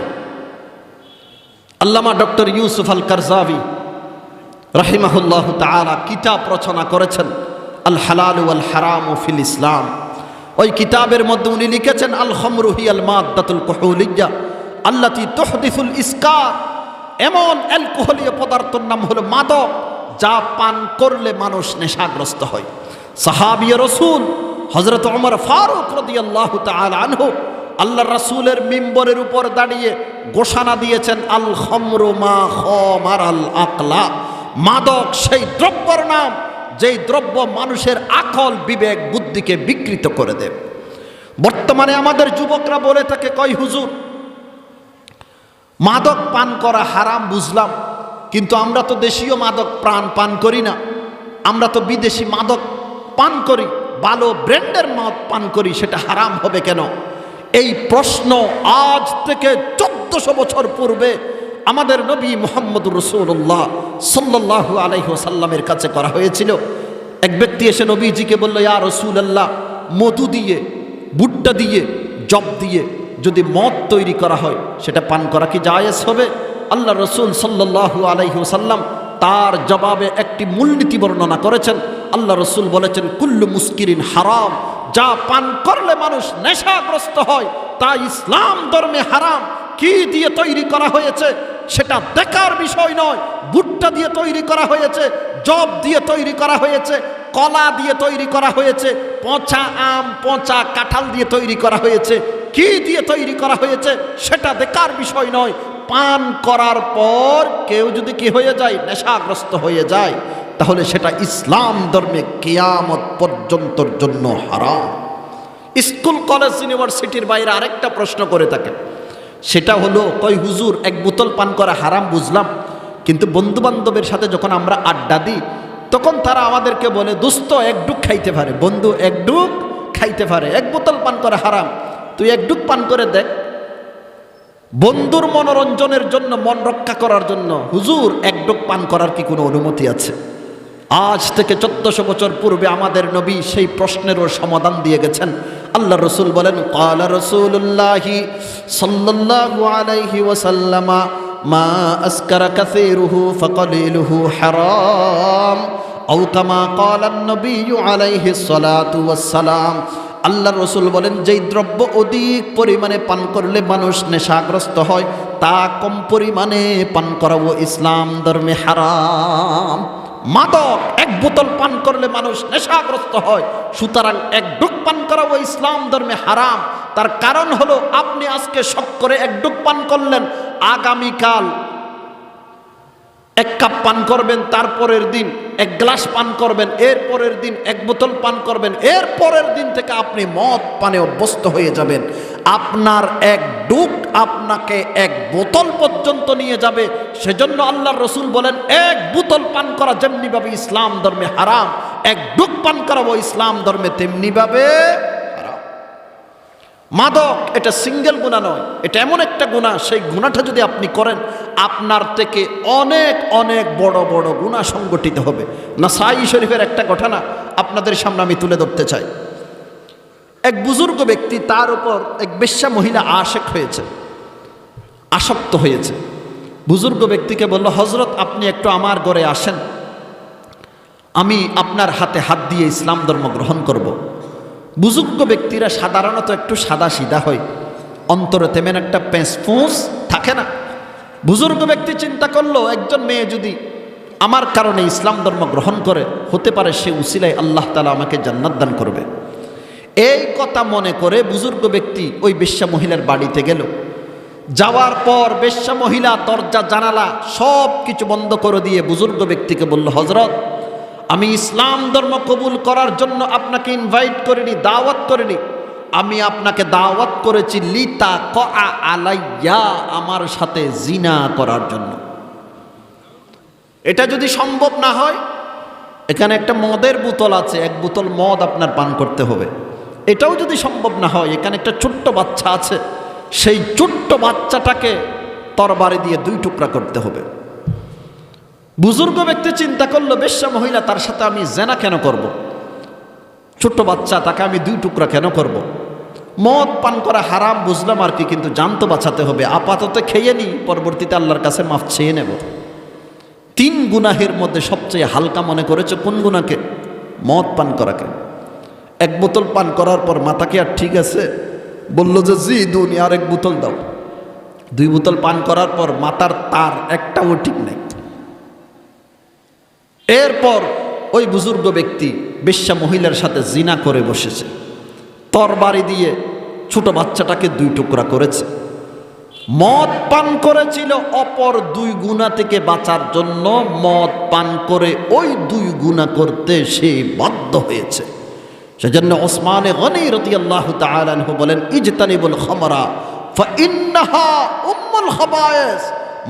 আল্লামা ডক্টর ইউসুফ আল কারজাভি রাহিমাহুল্লাহ তাআলা কিতাব রচনা করেছেন আল হালাল ওয়াল হারাম ফিল ইসলাম। ওই কিতাবের মধ্যে উনি লিখেছেন, আল খামরু হিয়াল মাদ্দাতুল কুহুলিয়্যা আল্লাতী তুহদিসুল ইসকার। এমন অ্যালকোহলীয় পদার্থের নাম হলো মাদক, যা পান করলে মানুষ নেশাগ্রস্ত হয়। সাহাবী রাসূল হযরত ওমর ফারুক রাদিয়াল্লাহু তাআলা আনহু আল্লাহ রাসূলের মিম্বরের উপর দাঁড়িয়ে ঘোষণা দিয়েছেন, আল খামরু মা খামারাল আকলা, মাদক সেই দ্রব্যর নাম যেই দ্রব্য মানুষের আকল বিবেক বুদ্ধিকে বিকৃত করে দেবে। বর্তমানে আমাদের যুবকরা বলে থাকে, কয় হুজুর মাদক পান করা হারাম বুঝলাম, কিন্তু আমরা তো দেশীয় মাদক পান করি না, আমরা তো বিদেশি মাদক পান করি, ভালো ব্র্যান্ডের মদ পান করি, সেটা হারাম হবে কেন? এই প্রশ্ন আজ থেকে 1400 বছর পূর্বে আমাদের নবী মুহাম্মদুর রাসূলুল্লাহ সাল্লাল্লাহু আলাইহি ওয়াসাল্লামের কাছে করা হয়েছিল। এক ব্যক্তি এসে নবীজিকে বলল, ইয়া রাসূলুল্লাহ, মধু দিয়ে, ভুট্টা দিয়ে, জব দিয়ে যদি মদ তৈরি করা হয় সেটা পান করা কি জায়েজ হবে? আল্লাহ রসুল সাল্লাল্লাহু আলাইহি ওয়াসাল্লাম তার জবাবে একটি মূলনীতি বর্ণনা করেছেন। আল্লাহ রসুল বলেছেন, কুল্লু মুস্কিরিন হারাম, যা পান করলে মানুষ নেশাগ্রস্ত হয় তা ইসলাম ধর্মে হারাম। কি দিয়ে তৈরি করা হয়েছে সেটা দেখার বিষয় নয়। ভুট্টা দিয়ে তৈরি করা হয়েছে, জব দিয়ে তৈরি করা হয়েছে, কলা দিয়ে তৈরি করা হয়েছে, পচা আম পচা কাঁঠাল দিয়ে তৈরি করা হয়েছে, কি দিয়ে তৈরি করা হয়েছে সেটা দেখার বিষয় নয়। পান করার পর কেউ যদি কি হয়ে যায়, নেশাগ্রস্ত হয়ে যায়, তাহলে সেটা ইসলাম ধর্মে কিয়ামত পর্যন্তর জন্য হারাম। স্কুল কলেজ ইউনিভার্সিটির বাইরে আরেকটা প্রশ্ন করে থাকে, সেটা হলো, কই হুজুর এক বোতল পান করা হারাম বুঝলাম, কিন্তু বন্ধু বান্ধবের সাথে যখন আমরা আড্ডা দিই তখন তারা আমাদেরকে বলে, দোস্ত এক ডুক খাইতে পারে, বন্ধু এক ডুক খাইতে পারে, এক বোতল পান করা হারাম, তুই এক ডুক পান করে দেখ। বন্ধুর মনোরঞ্জনের জন্য, মন রক্ষা করার জন্য হুজুর এক ডুক পান করার কি কোনো অনুমতি আছে? আজ থেকে 1400 বছর পূর্বে আমাদের নবী সেই প্রশ্নেরও সমাধান দিয়ে গেছেন। আল্লাহ রসুল বলেন, ক্বালা রাসূলুল্লাহি সাল্লাল্লাহু আলাইহি ওয়াসাল্লাম, মা আসকারা কাসীরুহু ফাকালিলুহু হারাম, আও কামা ক্বালা আন-নবিয়্যু আলাইহিস সালাতু ওয়াস সালাম। আল্লাহ রসুল বলেন, যেই দ্রব্য অধিক পরিমাণে পান করলে মানুষ নেশাগ্রস্ত হয়, তা কম পরিমাণে পান করাও ইসলাম ধর্মে হারাম। মাদক এক বোতল পান করলে মানুষ নেশাগ্রস্ত হয়, সুতরাং এক ডুক পান করাও ইসলাম ধর্মে হারাম। তার কারণ হলো, আপনি আজকে শখ করে এক ডুক পান করলেন, আগামীকাল এক কাপ পান করবেন, তারপরের দিন এক গ্লাস পান করবেন, এর পরের দিন এক বোতল পান করবেন, এর পরের দিন থেকে আপনি মদ পানে অভ্যস্ত হয়ে যাবেন। আপনার এক ডুক আপনাকে এক বোতল পর্যন্ত নিয়ে যাবে। সেজন্য আল্লাহর রসুল বলেন, এক বোতল পান করা যেমনিভাবে ইসলাম ধর্মে হারাম, এক ডুক পান করাবো ইসলাম ধর্মে তেমনিভাবে হারাম। মাদক এটা সিঙ্গেল গুনাহ নয়, এটা এমন একটা গুনাহ, সেই গুনাহটা যদি আপনি করেন আপনার থেকে অনেক অনেক বড় বড় গুনাহ সংগঠিত হবে। নাসাই শরীফের একটা ঘটনা আপনাদের সামনে আমি তুলে ধরতে চাই। এক বুজুর্গ ব্যক্তি, তার উপর এক বেশ্যা মহিলা আশেক হয়েছে, আসক্ত হয়েছে। বুজুর্গ ব্যক্তিকে বলল, হজরত আপনি একটু আমার ঘরে আসেন, আমি আপনার হাতে হাত দিয়ে ইসলাম ধর্ম গ্রহণ করব। বুজুর্গ ব্যক্তিরা সাধারণত একটু সাদা সিধা হয়, অন্তরে তেমন একটা পেঁচফুঁস থাকে না। বুজুর্গ ব্যক্তি চিন্তা করলো, একজন মেয়ে যদি আমার কারণে ইসলাম ধর্ম গ্রহণ করে, হতে পারে সে উসিলায় আল্লাহ তাআলা আমাকে জান্নাত দান করবে। এই কথা মনে করে বুজুর্গ ব্যক্তি ওই বেশ্যা মহিলার বাড়িতে গেল। যাওয়ার পর বেশ্যা মহিলা দরজা জানালা সব কিছু বন্ধ করে দিয়ে বুজুর্গ ব্যক্তিকে বলল, হজরত আমি ইসলাম ধর্ম কবুল করার জন্য আপনাকে ইনভাইট করিনি, দাওয়াত করিনি, আমি আপনাকে দাওয়াত করেছি লিতা কআ আলাইয়া, আমার সাথে জিনা করার জন্য। এটা যদি সম্ভব না হয়, এখানে একটা মদের বোতল আছে, এক বোতল মদ আপনার পান করতে হবে। এটাও যদি সম্ভব না হয়, এখানে একটা ছোট্ট বাচ্চা আছে, সেই ছোট্ট বাচ্চাটাকে তরবারি দিয়ে 2 টুকরা করতে হবে। বুজুর্গ ব্যক্তি চিন্তা করলো, বেশ্যা মহিলা, তার সাথে আমি জেনা কেন করব? ছোট্ট বাচ্চা, তাকে আমি 2 টুকরা কেন করব? মদ পান করা হারাম বুঝলাম আর কি, কিন্তু জান তো বাঁচাতে হবে, আপাতত খেয়ে নি, পরবর্তীতে আল্লাহর কাছে মাফ চেয়ে নেব। 3 গুনাহের মধ্যে সবচেয়ে হালকা মনে করেছে কোন গুনাহকে? মদ পান করাকে। 1 বোতল পান করার পর মাথাকে আর ঠিক আছে, বলল যে জি দুনি আর 1 বোতল দাও। 2 বোতল পান করার পর মাথার তার একটাও ঠিক নেই। এরপর ওই বুজুর্গ ব্যক্তি বেশ্যা মহিলার সাথে জিনা করে বসেছে, তরবারি দিয়ে ছোট বাচ্চাটাকে 2 টুকরা করেছে। মদ পান করেছিল অপর 2 গুনাহ থেকে বাঁচার জন্য, মদ পান করে ওই 2 গুনাহ করতে সে বাধ্য হয়েছে। সেজন্য ওসমান গনি রাদিয়াল্লাহু তাআলা আনহু বলেন, ইজতানিবুল খামরা ফাইন্নাহা উম্মুল খাবায়েস,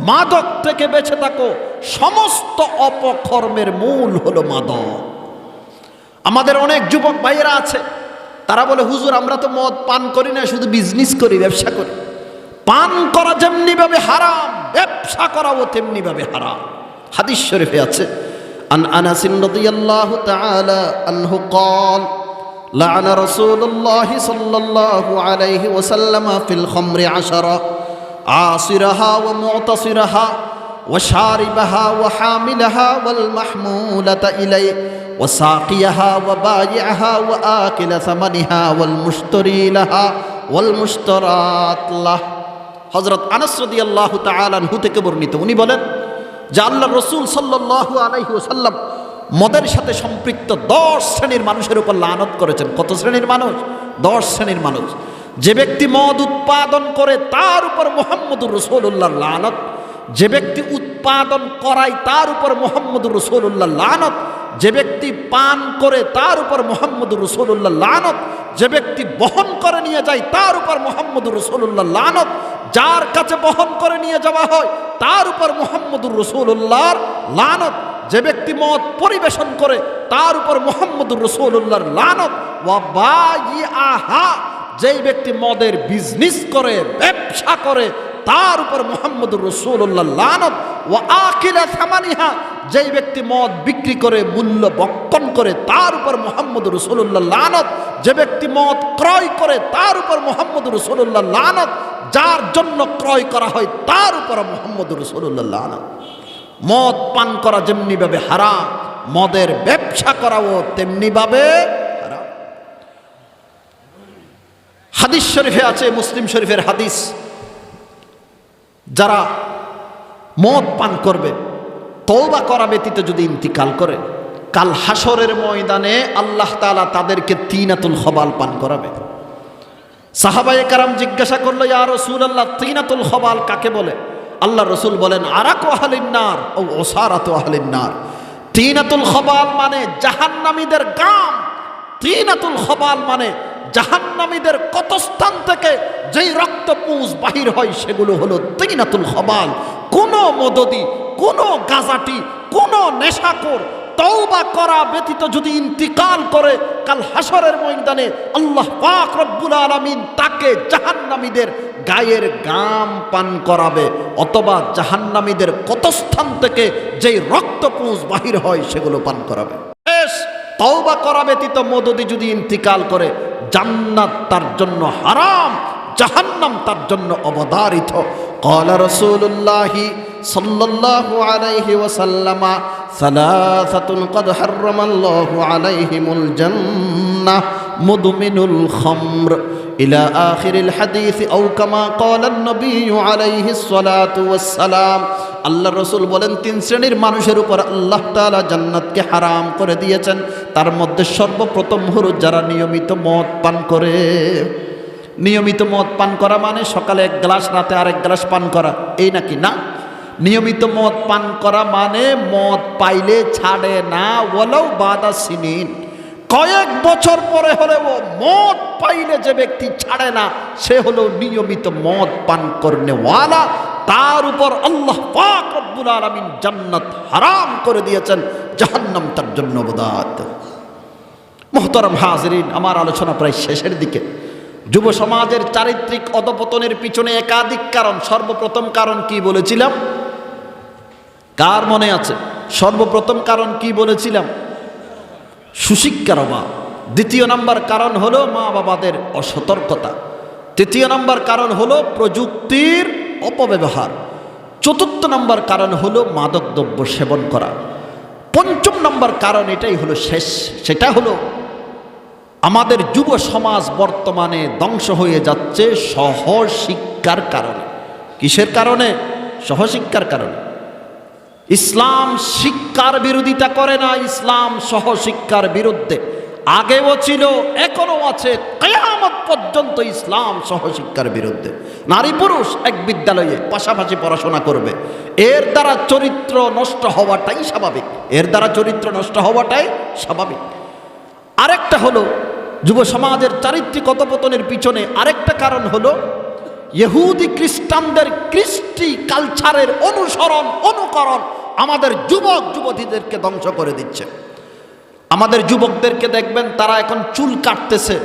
মাদক থেকে বেঁচে থাকো, সমস্ত অপকর্মের মূল হলো মাদক। আমাদের অনেক যুবক ভাইয়েরা আছে, তারা বলে হুজুর আমরা তো মদ পান করি না, শুধু বিজনেস করি, ব্যবসা করি। পান করা যেমনি ভাবে হারাম, ব্যবসা করাও তেমনি ভাবে হারাম। হাদিস শরীফে আছে, আন আনাস রাদিয়াল্লাহু তাআলা আনহু قال لعن رسول الله صلى الله عليه وسلم في الخمر 10 عاصرها ومعتصرها وشاربها وحاملها والمحمولة إليه وساقيها وبايعها وآكل ثمنها والمشتري لها والمشترات له। হযরত আনাস রাদিয়াল্লাহু তাআলা আনহু থেকে বর্ণিত, উনি বলেন যে আল্লাহর রাসূল সাল্লাল্লাহু আলাইহি ওয়াসাল্লাম মদের সাথে সম্পৃক্ত 10 শ্রেণীর মানুষের উপর লানত করেছেন। কত শ্রেণীর মানুষ? 10 শ্রেণীর মানুষ। যে ব্যক্তি মদ উৎপাদন করে তার উপর মুহাম্মদুর রাসূলুল্লাহর লানত, যে ব্যক্তি উৎপাদন করায় তার উপর মুহাম্মদুর রাসূলুল্লাহর লানত, যে ব্যক্তি পান করে তার উপর মুহাম্মদুর রাসূলুল্লাহর লানত, যে ব্যক্তি বহন করে নিয়ে যায় তার উপর মুহাম্মদুর রাসূলুল্লাহর লানত, যার কাছে বহন করে নিয়ে যাওয়া হয় তার উপর মুহাম্মদুর রাসূলুল্লাহর লানত, যে ব্যক্তি মদ পরিবেশন করে তার উপর মুহাম্মদুর রাসূলুল্লাহর লানত, ওয়া বাইআহা, যেই ব্যক্তি মদের বিজনেস করে, ব্যবসা করে, তার উপর মুহাম্মদুর রাসূলুল্লাহর লানত, ওয়া আকিলা সামানিহা, যেই ব্যক্তি মদ বিক্রি করে, মূল্য বক্ষণ করে, তার উপর মুহাম্মদুর রাসূলুল্লাহর লানত, যে ব্যক্তি মদ ক্রয় করে তার উপর মুহাম্মদুর রাসূলুল্লাহর লানত, যার জন্য ক্রয় করা হয় তার উপর মুহাম্মদুর রাসূলুল্লাহর লানত। মদ পান করা যেমনি ভাবে হারাম, মদের ব্যবসা করাও তেমনি ভাবে হারাম। হাদিস শরীফে আছে, মুসলিম শরীফের হাদিস, যারা মদ পান করবে তওবা করা ব্যতীত যদি ইন্তিকাল করে, কাল হাসরের ময়দানে আল্লাহ তাআলা তাদেরকে তিনাতুল খবাল পান করাবে। সাহাবায়ে কেরাম জিজ্ঞাসা করলো, ইয়া রাসূলুল্লাহ, তিনাতুল খবাল কাকে বলে? আল্লাহ রসুল বলেন, আরাকু আহলিন নার ও ওসারাতু আহলিন নার। তিনাতুল খবাল মানে জাহান্নামীদের গাম। তিনাতুল খবাল মানে জাহান্নামীদের কতস্থান থেকে যেই রক্তপুঞ্জ বাহির হয় সেগুলো হলো তিনাতুল খবাল। কোন মদদি, কোন গাজাটি, কোন নেশাখোর তওবা করা ব্যতীত যদি ইন্তিকাল করে, কাল হাসরের ময়দানে আল্লাহ পাক রব্বুল আলামিন তাকে জাহান্নামীদের গায়ের গাম পান করাবে, অথবা জাহান্নামীদের কতস্থান থেকে যেই রক্তপুঞ্জ বাহির হয় সেগুলো পান করাবে। বেশ, তওবা করা ব্যতীত মদদি যদি ইন্তিকাল করে, জান্নাত তার জন্য হারাম, জাহান্নাম তার জন্য অবধারিত। ক্বালা রাসূলুল্লাহি সাল্লাল্লাহু আলাইহি ওয়াসাল্লাম, সালাসাতুন ক্বাদ হাররামাল্লাহু আলাইহিমুল জান্নাহ, মুদমিনুল খামর, ইলা আখিরিল হাদিস, আও কামা ক্বালা নবী আলাইহিস সালাতু ওয়াস সালাম। আল্লাহ রসুল বলেন, 3 শ্রেণীর মানুষের উপর আল্লাহ তাআলা জান্নাতকে হারাম করে দিয়েছেন। তার মধ্যে সর্বপ্রথম হলো যারা নিয়মিত মদ পান করে। নিয়মিত মদ পান করা মানে সকালে 1 গ্লাস, রাতে আরেক গ্লাস পান করা, এই নাকি? না, নিয়মিত মদ পান করা মানে মদ পাইলে ছাড়ে না, ওয়ালাউ বাদা সিনিন, কয়েক বছর পরে হলেও মদ পাইলে যে ব্যক্তি ছাড়ে না সে হলো নিয়মিত মদ পান করনেওয়ালা। তার উপর আল্লাহ পাক রব্বুল আলামিন জান্নাত হারাম করে দিয়েছেন, জাহান্নাম তার জন্য অবধারিত। মুহতারাম হাজিরিন, আমার আলোচনা প্রায় শেষের দিকে। যুব সমাজের চারিত্রিক অধপতনের পিছনে একাধিক কারণ। সর্বপ্রথম কারণ কি বলেছিলাম? কার মনে আছে? সর্বপ্রথম কারণ কি বলেছিলাম? সুশিক্ষার অভাব। দ্বিতীয় নম্বর কারণ হলো মা বাবাদের অসতর্কতা। তৃতীয় নম্বর কারণ হলো প্রযুক্তির অপব্যবহার। চতুর্থ নম্বর কারণ হলো মাদকদ্রব্য সেবন করা। পঞ্চম নম্বর কারণ, এটাই হলো শেষ, সেটা হলো আমাদের যুব সমাজ বর্তমানে ধ্বংস হয়ে যাচ্ছে সহশিক্ষার কারণে। কিসের কারণে? সহশিক্ষার কারণে। ইসলাম শিক্ষার বিরোধিতা করে না, ইসলাম সহশিক্ষার বিরুদ্ধে। আগেও ছিল, এখনো আছে, কিয়ামত পর্যন্ত ইসলাম সহশিক্ষার বিরুদ্ধে। নারী পুরুষ এক বিদ্যালয়ে পাশাপাশি পড়াশোনা করবে, এর দ্বারা চরিত্র নষ্ট হওয়াটাই স্বাভাবিক, এর দ্বারা চরিত্র নষ্ট হওয়াটাই স্বাভাবিক। আরেকটা হলো যুব সমাজের চারিত্রিক অধঃপতনের পিছনে আরেকটা কারণ হলো ইহুদি খ্রিস্টানদের কৃষ্টি কালচারের অনুকরণ আমাদের যুবক যুবতীদেরকে ধ্বংস করে দিচ্ছে। আমাদের যুবকদেরকে দেখবেন তারা এখন চুল কাটতেছে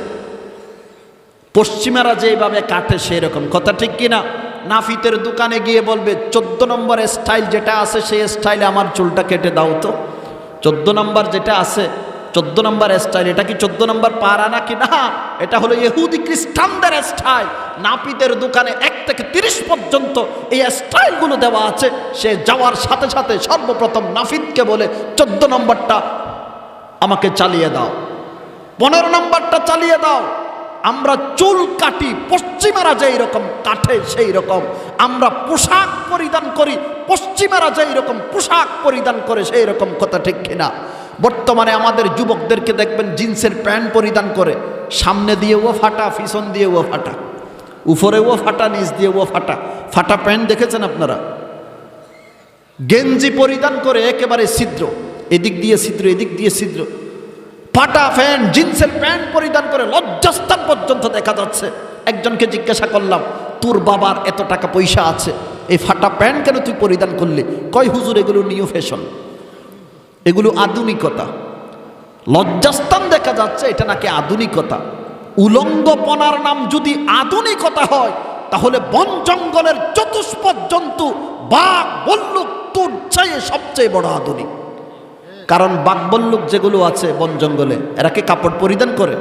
পশ্চিমারা যেভাবে কাটে সেই রকম, কথা ঠিক কিনা? নাফিতের দোকানে গিয়ে বলবে 14 নম্বর স্টাইল যেটা আছে সেই স্টাইলে আমার চুলটা কেটে দাও তো। 14 নম্বর যেটা আছে, 14 নম্বর স্টাইল, এটা কি 14 নম্বর পারা নাকি? না, এটা হলো ইহুদি খ্রিস্টানদের স্টাইল। নাপিতের দোকানে 1 থেকে 30 পর্যন্ত এই স্টাইলগুলো দেওয়া আছে। সে যাওয়ার সাথে সাথে সর্বপ্রথম নাপিতকে বলে 14 নম্বরটা আমাকে চালিয়ে দাও, 15 নম্বরটা চালিয়ে দাও। আমরা চুল কাটি পশ্চিমারা যেই রকম কাটে সেই রকম, আমরা পোশাক পরিধান করি পশ্চিমারা যেই রকম পোশাক পরিধান করে সেই রকম, কথা ঠিক কিনা? বর্তমানে আমাদের যুবকদেরকে দেখবেন জিন্সের প্যান্ট পরিধান করে, সামনে দিয়েও ফাটা, পিছন দিয়েও ফাটা, উপরেও ফাটা, নিচ দিয়েও ফাটা। ফাটা প্যান্ট দেখেছেন আপনারা? গেঞ্জি পরিধান করে একেবারে ছিদ্র, এদিক দিয়ে ছিদ্র, এদিক দিয়ে ছিদ্র, ফাটা প্যান্ট, জিন্সের প্যান্ট পরিধান করে লজ্জাস্থান পর্যন্ত দেখা যাচ্ছে। একজনকে জিজ্ঞাসা করলাম, তোর বাবার এত টাকা পয়সা আছে, এই ফাটা প্যান্ট কেন তুই পরিধান করলি? কয় হুজুর এগুলো নিউ ফ্যাশন, এগুলো আধুনিকতা। লজ্জাস্থান দেখা যাচ্ছে, এটা নাকি আধুনিকতা। উলঙ্গপনার নাম যদি আধুনিকতা হয় তাহলে বন জঙ্গলের চতুষ্পদ জন্তু বাঘ বল্লুক তোর চাইয়ে সবচেয়ে বড় আধুনিক। কারণ বাঘ বল্লুক যেগুলো আছে বন জঙ্গলে, এরা কি কাপড় পরিধান করে?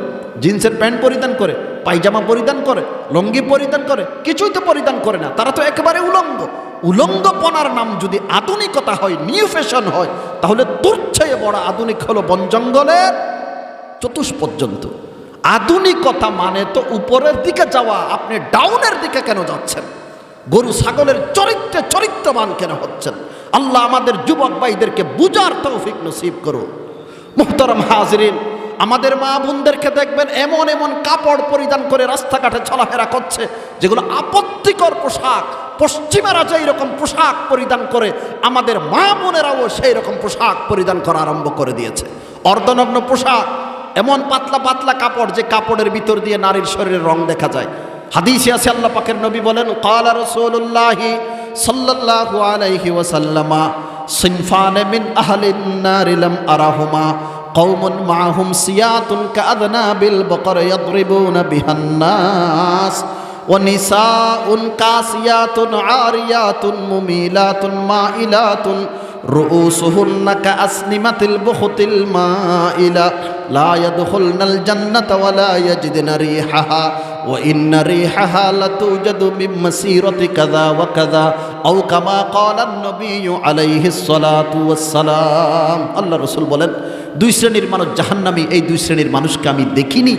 জিন্সের প্যান্ট পরিধান করে, পায়জামা পরিধান করে, লুঙ্গি পরিধান করে? কিছুই তো পরিধান করে না, তারা তো একেবারে উলঙ্গ। উলঙ্গপনার নাম যদি আধুনিকতা হয়, নিউ ফ্যাশন হয়, তাহলে তোর চেয়ে বড় আধুনিক হলো বন জঙ্গলের চতুষ্পদ জন্তু। আধুনিকতা মানে তো উপরের দিকে যাওয়া, আপনি ডাউনের দিকে কেন যাচ্ছেন? গরু ছাগলের চরিত্রে চরিত্রবান কেন হচ্ছেন? আল্লাহ আমাদের যুবক ভাইদেরকে বুঝার তৌফিক নসিব করুন। মুহতারাম হাজরিন, আমাদের মা বোনদেরকে দেখবেন এমন এমন কাপড় পরিধান করে রাস্তাঘাটে চলাফেরা করছে যেগুলো আপত্তিকর পোশাক। পশ্চিমারা যেই রকম পোশাক পরিধান করে, আমাদের মা বোনেরাও সেই রকম পোশাক পরিধান করা আরম্ভ করে দিয়েছে। অর্ধনগ্ন পোশাক, এমন পাতলা পাতলা কাপড় যে কাপড়ের ভিতর দিয়ে নারীর শরীরের রং দেখা যায়। হাদিসে আছে, আল্লাহ পাকের নবী বলেন, ক্বালা রাসূলুল্লাহি সাল্লাল্লাহু আলাইহি ওয়াসাল্লাম, সিনফান মিন আহলিন নার লাম আরাহুমা কওমুন মাআহুম সিয়াতুন কাআযনাবিল বাকার ইয়াদরিবুনা বিহান নাস ওয়া নিসাউন কাসিয়াতুন আরিয়াতুন মুমিলাতুন মাইলাতুন রুউসুহুন্না কাআসনিমাতিল বুখতিল মাইলা লা ইয়াদখুলনাল জান্নাতা ওয়া লা ইয়াজিদুনা রিহাহা ওয়া ইন্না রিহাহা লাতুজাদু মিন মাসিরাতি কাযা ওয়া কাযা আও কামা ক্বালা আন-নবিয়্যু আলাইহিস সালাতু ওয়াস সালাম। আল্লাহ রাসূল বলেন, 2 শ্রেণীর মানুষ জাহান্নামী, এই 2 শ্রেণীর মানুষকে আমি দেখিনি।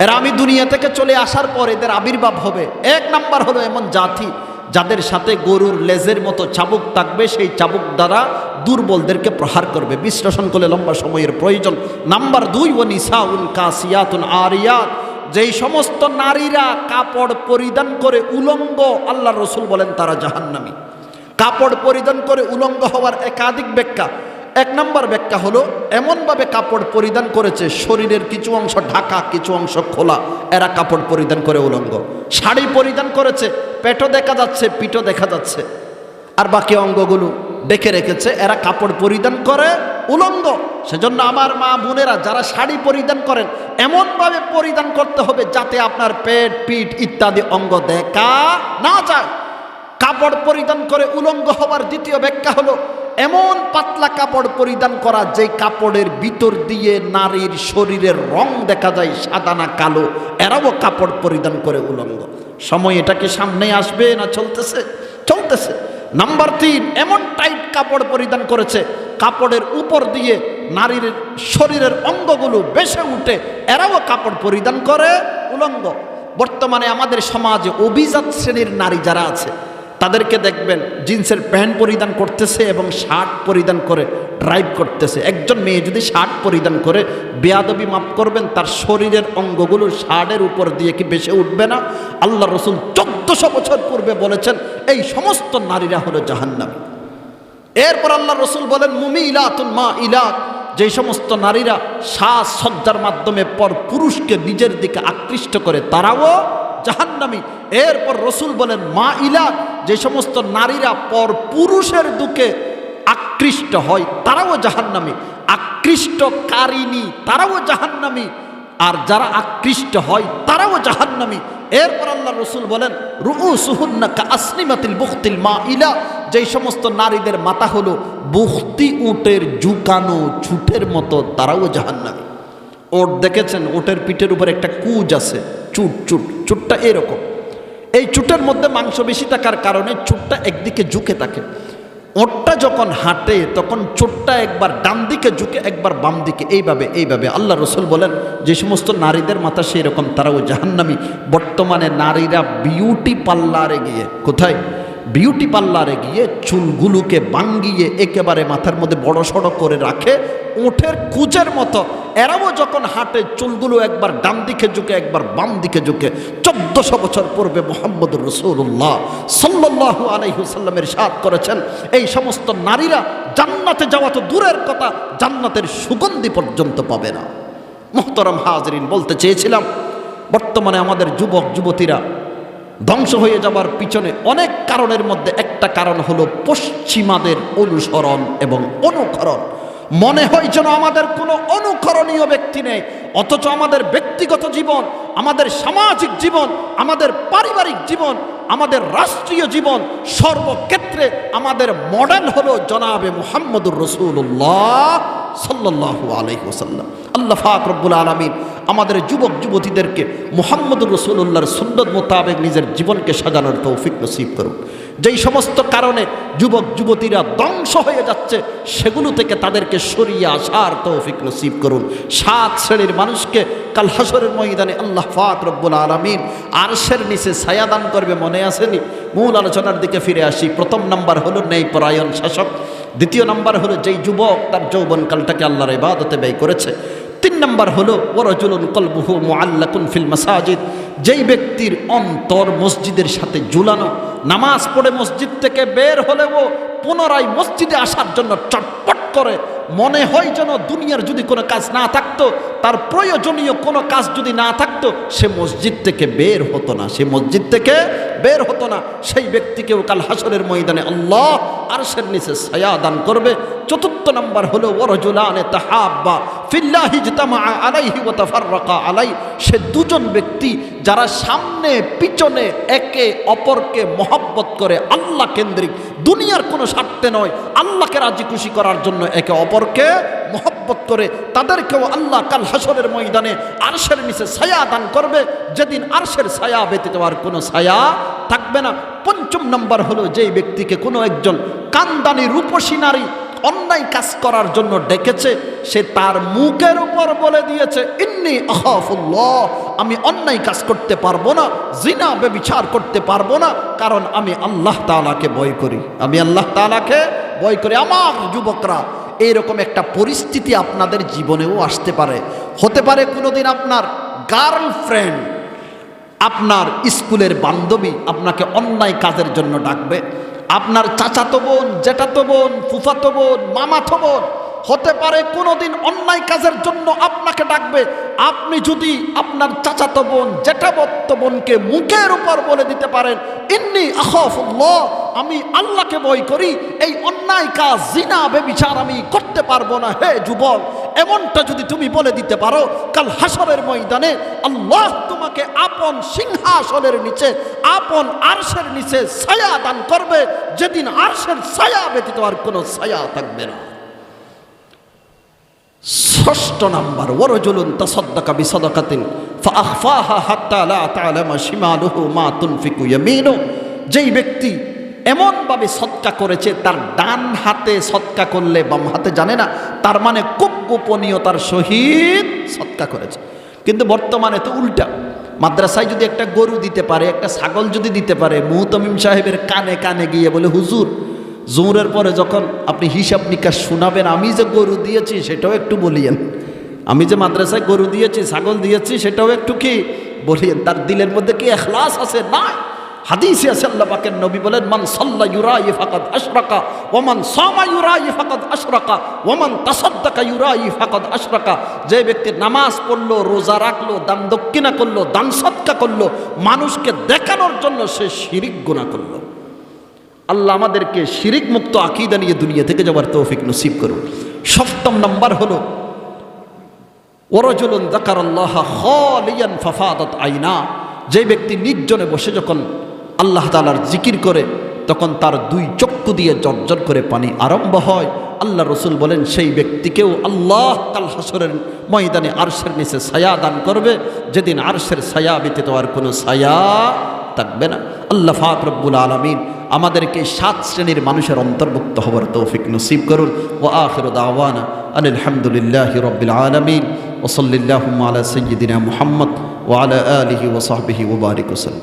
এরা আমি দুনিয়া থেকে চলে আসার পর এদের আবির্ভাব হবে। 1 নাম্বার হলো এমন জাতি যাদের সাথে গরুর লেজের মতো চাবুক থাকবে, সেই চাবুক দ্বারা দুর্বলদেরকে প্রহার করবে। বিশ্লেষণ করলে লম্বা সময়ের প্রয়োজন। নাম্বার 2, ওয়া নিসাউন কাসিয়াতুন আরিয়াত, যেই সমস্ত নারীরা কাপড় পরিধান করে উলঙ্গ, আল্লাহ রসুল বলেন তারা জাহান্নামী। কাপড় পরিধান করে উলঙ্গ হওয়ার একাধিক ব্যাখ্যা। 1 নম্বর ব্যাখ্যা হলো এমনভাবে কাপড় পরিধান করেছে শরীরের কিছু অংশ ঢাকা, কিছু অংশ খোলা, এরা কাপড় পরিধান করে উলঙ্গ। শাড়ি পরিধান করেছে, পেটও দেখা যাচ্ছে, পিঠও দেখা যাচ্ছে, আর বাকি অঙ্গগুলো ডেকে রেখেছে, এরা কাপড় পরিধান করে উলঙ্গ। সেজন্য আমার মা বোনেরা যারা শাড়ি পরিধান করেন, এমনভাবে পরিধান করতে হবে যাতে আপনার পেট, পিঠ ইত্যাদি অঙ্গ দেখা না যায়। কাপড় পরিধান করে উলঙ্গ হওয়ার দ্বিতীয় ব্যাখ্যা হলো এমন পাতলা কাপড় পরিধান করা যে কাপড়ের ভিতর দিয়ে নারীর শরীরের রং দেখা যায়, সাদা না কালো, এরাও কাপড় পরিধান করে উলঙ্গ। সময় এটা কি সামনে আসবে না চলতেছে? চলতেছে। নাম্বার 3, এমন টাইট কাপড় পরিধান করেছে কাপড়ের উপর দিয়ে নারীর শরীরের অঙ্গগুলো বেশে উঠে, এরাও কাপড় পরিধান করে উলঙ্গ। বর্তমানে আমাদের সমাজে অভিজাত শ্রেণীর নারী যারা আছে, তাদেরকে দেখবেন জিন্সের প্যান্ট পরিধান করতেছে এবং শার্ট পরিধান করে ড্রাইভ করতেছে। একজন মেয়ে যদি শার্ট পরিধান করে, বেয়াদবি মাফ করবেন, তার শরীরের অঙ্গগুলো শার্টের উপর দিয়ে কি বেশি উঠবে না? আল্লাহ রসুল 1400 বছর পূর্বে বলেছেন এই সমস্ত নারীরা হলো জাহান্নামী। এরপর আল্লাহ রসুল বলেন মুমিলাতুন মাইলাত, যে সমস্ত নারীরা সাজসজ্জার মাধ্যমে পর পুরুষকে নিজের দিকে আকৃষ্ট করে তারাও জাহান্নামী। এরপর রসুল বলেন মাইলাত, যে সমস্ত নারীরা পর পুরুষের দিকে আকৃষ্ট হয় তারাও জাহান্নামী। আকৃষ্টকারিণী তারাও জাহান্নামী, আর যারা আকৃষ্ট হয় তারাও জাহান্নামী। এরপর আল্লাহ রসুল বলেন রুউসুহুন্না কাআসনিমাতিল বুখতিল মাইলা, যেই সমস্ত নারীদের মাথা হলো বুখতি উটের ঝুঁকানো ছুটের মতো, তারাও জাহান্নামী। ওট দেখেছেন? ওটের পিঠের উপর একটা কুজ আছে, চুটটা এরকম। এই চুটের মধ্যে মাংস বেশি থাকার কারণে চুটটা একদিকে ঝুঁকে থাকে। ওটটা যখন হাঁটে তখন চোটটা একবার ডান দিকে ঝুঁকে একবার বাম দিকে, এইভাবে। আল্লাহ রসুল বলেন যে সমস্ত নারীদের মাথা সেই রকম তারাও জাহান্নামী। বর্তমানে নারীরা বিউটি পার্লারে গিয়ে, কোথায়? বিউটি পার্লারে গিয়ে চুলগুলোকে বাঙ্গিয়ে একেবারে মাথার মধ্যে বড় সড়ো করে রাখে ওঠের কুচের মতো। এরাও যখন হাঁটে চুলগুলো একবার ডান দিকে ঝুঁকে একবার বাম দিকে ঝুঁকে। 1400 বছর পূর্বে মুহাম্মদুর রাসূলুল্লাহ সাল্লাল্লাহু আলাইহি ওয়াসাল্লামের ইরশাদ করেছেন এই সমস্ত নারীরা জান্নাতে যাওয়া তো দূরের কথা, জান্নাতের সুগন্ধি পর্যন্ত পাবে না। মুহতারাম হাজরিন, বলতে চেয়েছিলাম বর্তমানে আমাদের যুবক যুবতীরা ধ্বংস হয়ে যাবার পিছনে অনেক কারণের মধ্যে একটা কারণ হলো পশ্চিমাদের অনুসরণ এবং অনুকরণ। মনে হয় যেন আমাদের কোনো অনুকরণীয় ব্যক্তি নেই, অথচ আমাদের ব্যক্তিগত জীবন, আমাদের সামাজিক জীবন, আমাদের পারিবারিক জীবন, আমাদের রাষ্ট্রীয় জীবন, সর্বক্ষেত্রে আমাদের মডেল হলো জনাবে মুহাম্মদুর রাসূলুল্লাহ সাল্লাল্লাহু আলাইহি ওয়াসাল্লাম। আল্লাহ পাক রব্বুল আলামিন আমাদের যুবক যুবতীদেরকে মুহাম্মদুর রাসূলুল্লাহর সুন্নত মোতাবেক নিজের জীবনকে সাজানোর তৌফিক নসিব করুন। যেই সমস্ত কারণে যুবক যুবতীরা ধ্বংস হয়ে যাচ্ছে সেগুলো থেকে তাদেরকে সরিয়ে আসার তৌফিক নসিব করুন। 7 শ্রেণীর মানুষকে কাল হাশরের ময়দানে আল্লাহ পাক রব্বুল আলামিন আরশের নিচে ছায়া দান করবে, মনে আসেনি? মূল আলোচনার দিকে ফিরে আসি। প্রথম নাম্বার হলো ন্যায়পরায়ণ শাসক। দ্বিতীয় নাম্বার হলো যেই যুবক তার যৌবনকালটাকে আল্লাহর ইবাদতে ব্যয় করেছে। 3 নাম্বার হলো ওয়ারাজুলুন কলবুহু মুআল্লাকুন ফিল মাসাজিদ, যেই ব্যক্তির অন্তর মসজিদের সাথে ঝুলানো, নামাজ পড়ে মসজিদ থেকে বের হলেও পুনরায় মসজিদে আসার জন্য চটপট করে, মনে হয় যেন দুনিয়ার যদি কোনো কাজ না থাকতো, তার প্রয়োজনীয় কোনো কাজ যদি না থাকতো, সে মসজিদ থেকে বের হতো না, সেই ব্যক্তিকেও কাল হাশরের ময়দানে আল্লাহ আরশের নিচে ছায়া দান করবে। 4 নাম্বার হলো ওয়ারাজুলানে তাহাব্বা ফিল্লাহি ইজতামা আলাইহি ওয়া তাফাররাকা আলাইহি, সে দুজন ব্যক্তি যারা সামনে পিছনে একে অপরকে মহব্বত করে, আল্লাহ কেন্দ্রিক, দুনিয়ার কোনো স্বার্থে নয়, আল্লাহকে রাজি খুশি করার জন্য একে অপরকে মহব্বত করে, তাদেরকেও আল্লাহ কাল হাশরের ময়দানে আরশের নিচে ছায়া দান করবে, যেদিন আরশের ছায়া ব্যতীত আর কোনো ছায়া থাকবে না। 5 নাম্বার হলো যেই ব্যক্তিকে কোনো একজন কান্দানি রূপসী নারী অন্যায় কাজ করার জন্য ডেকেছে, সে তার মুখের উপর বলে দিয়েছে ইন্নী আখাফুল্লাহ, আমি অন্যায় কাজ করতে পারবো না, জিনা ব্যভিচার করতে পারবো না, কারণ আমি আল্লাহ তাআলাকে ভয় করি, আমার যুবকরা, এইরকম একটা পরিস্থিতি আপনাদের জীবনেও আসতে পারে। হতে পারে কোনোদিন আপনার গার্লফ্রেন্ড, আপনার স্কুলের বান্ধবী আপনাকে অন্যায় কাজের জন্য ডাকবে, আপনার চাচাতো বোন, জ্যাঠাতো বোন, ফুফাতো বোন, মামাতো বোন হতে পারে কোনোদিন অন্যায় কাজের জন্য আপনাকে ডাকবে। আপনি যদি আপনার চাচাতো বোন, জ্যাঠাতো বোনকে মুখের উপর বলে দিতে পারেন ইন্নী আখাফুল্লাহ, আমি আল্লাহকে ভয় করি, এই অন্যায় কাজ জিনা ব্যভিচার আমি করতে পারবো না, হে যুবক, এমনটা যদি তুমি বলে দিতে পারো, কাল হাশরের ময়দানে আল্লাহ তোমাকে আপন সিংহাসনের নিচে, আপন আরশের নিচে ছায়া দান করবে, যেদিন আরশের ছায়া ব্যতীত আর কোনো ছায়া থাকবে না। 6 নাম্বার ওয়ারাজুলুন তাসাদ্দাকা বিসাদাকাতিন ফাআখফাহা হাত্তা লা তা'লামা শিমালুহু মা তুনফিকু ইয়ামিনু, যেই ব্যক্তি এমনভাবে সদকা করেছে তার ডান হাতে সদকা করলে বাম হাতে জানে না, তার মানে খুব গোপনীয়তার সহিত সদকা করেছে। কিন্তু বর্তমানে তো উল্টা, মাদ্রাসায় যদি একটা গরু দিতে পারে, একটা ছাগল যদি দিতে পারে, মুহতামিম সাহেবের কানে কানে গিয়ে বলে, হুজুর জোহরের পরে যখন আপনি হিসাব নিকাশ শোনাবেন, আমি যে গরু দিয়েছি সেটাও একটু বলিয়েন, আমি যে মাদ্রাসায় গরু দিয়েছি, ছাগল দিয়েছি সেটাও একটু কি বলিয়েন। তার দিলের মধ্যে কি ইখলাস আছে? না। হাদিসে আছে, আল্লাহ পাকের নবী বলেন, মান সাল্লা ইউরাই ফাকাদ আশরাকা ওয়া মান সামা ইউরাই ফাকাদ আশরাকা ওয়া মান তাসাদ্দাকা ইউরাই ফাকাদ আশরাকা। যে ব্যক্তি নামাজ পড়লো, রোজা রাখলো, দান দক্ষিণা করলো, দান সদকা করলো, মানুষকে দেখানোর জন্য সে শিরিক গুনাহ করলো। আল্লাহ আমাদেরকে শিরিক মুক্ত আকীদা নিয়ে দুনিয়া থেকে যাওয়ার তৌফিক নসিব করুন। সপ্তম নাম্বার হলো ওয়ারাজুলুন যাকারাল্লাহা খালিয়ান ফাফাদাত আইনা। যে ব্যক্তি নির্জনে বসে যখন আল্লাহ তাআলার জিকির করে, তখন তার দুই চক্ষু দিয়ে জর্জর করে পানি আরম্ভ হয়। আল্লাহ রসুল বলেন, সেই ব্যক্তিকেও আল্লাহ কাল হাসরের ময়দানে আরশের নিচে ছায়া দান করবে, যেদিন আরশের ছায়া ব্যতীত আর কোনো ছায়া থাকবে না। আল্লাহ পাক রব্বুল আলামিন আমাদেরকে 7 শ্রেণীর মানুষের অন্তর্ভুক্ত হওয়ার তৌফিক নসিব করুন। ওয়া আখিরু দাওয়ানা আনিল হামদুলিল্লাহি রাব্বিল আলামিন ওয়া সাল্লাল্লাহু আলা সাইয়্যিদিনা মুহাম্মদ ওয়া আলা আলিহি ওয়া সাহবিহি ওয়া বারিক ওয়াসাল্লাম।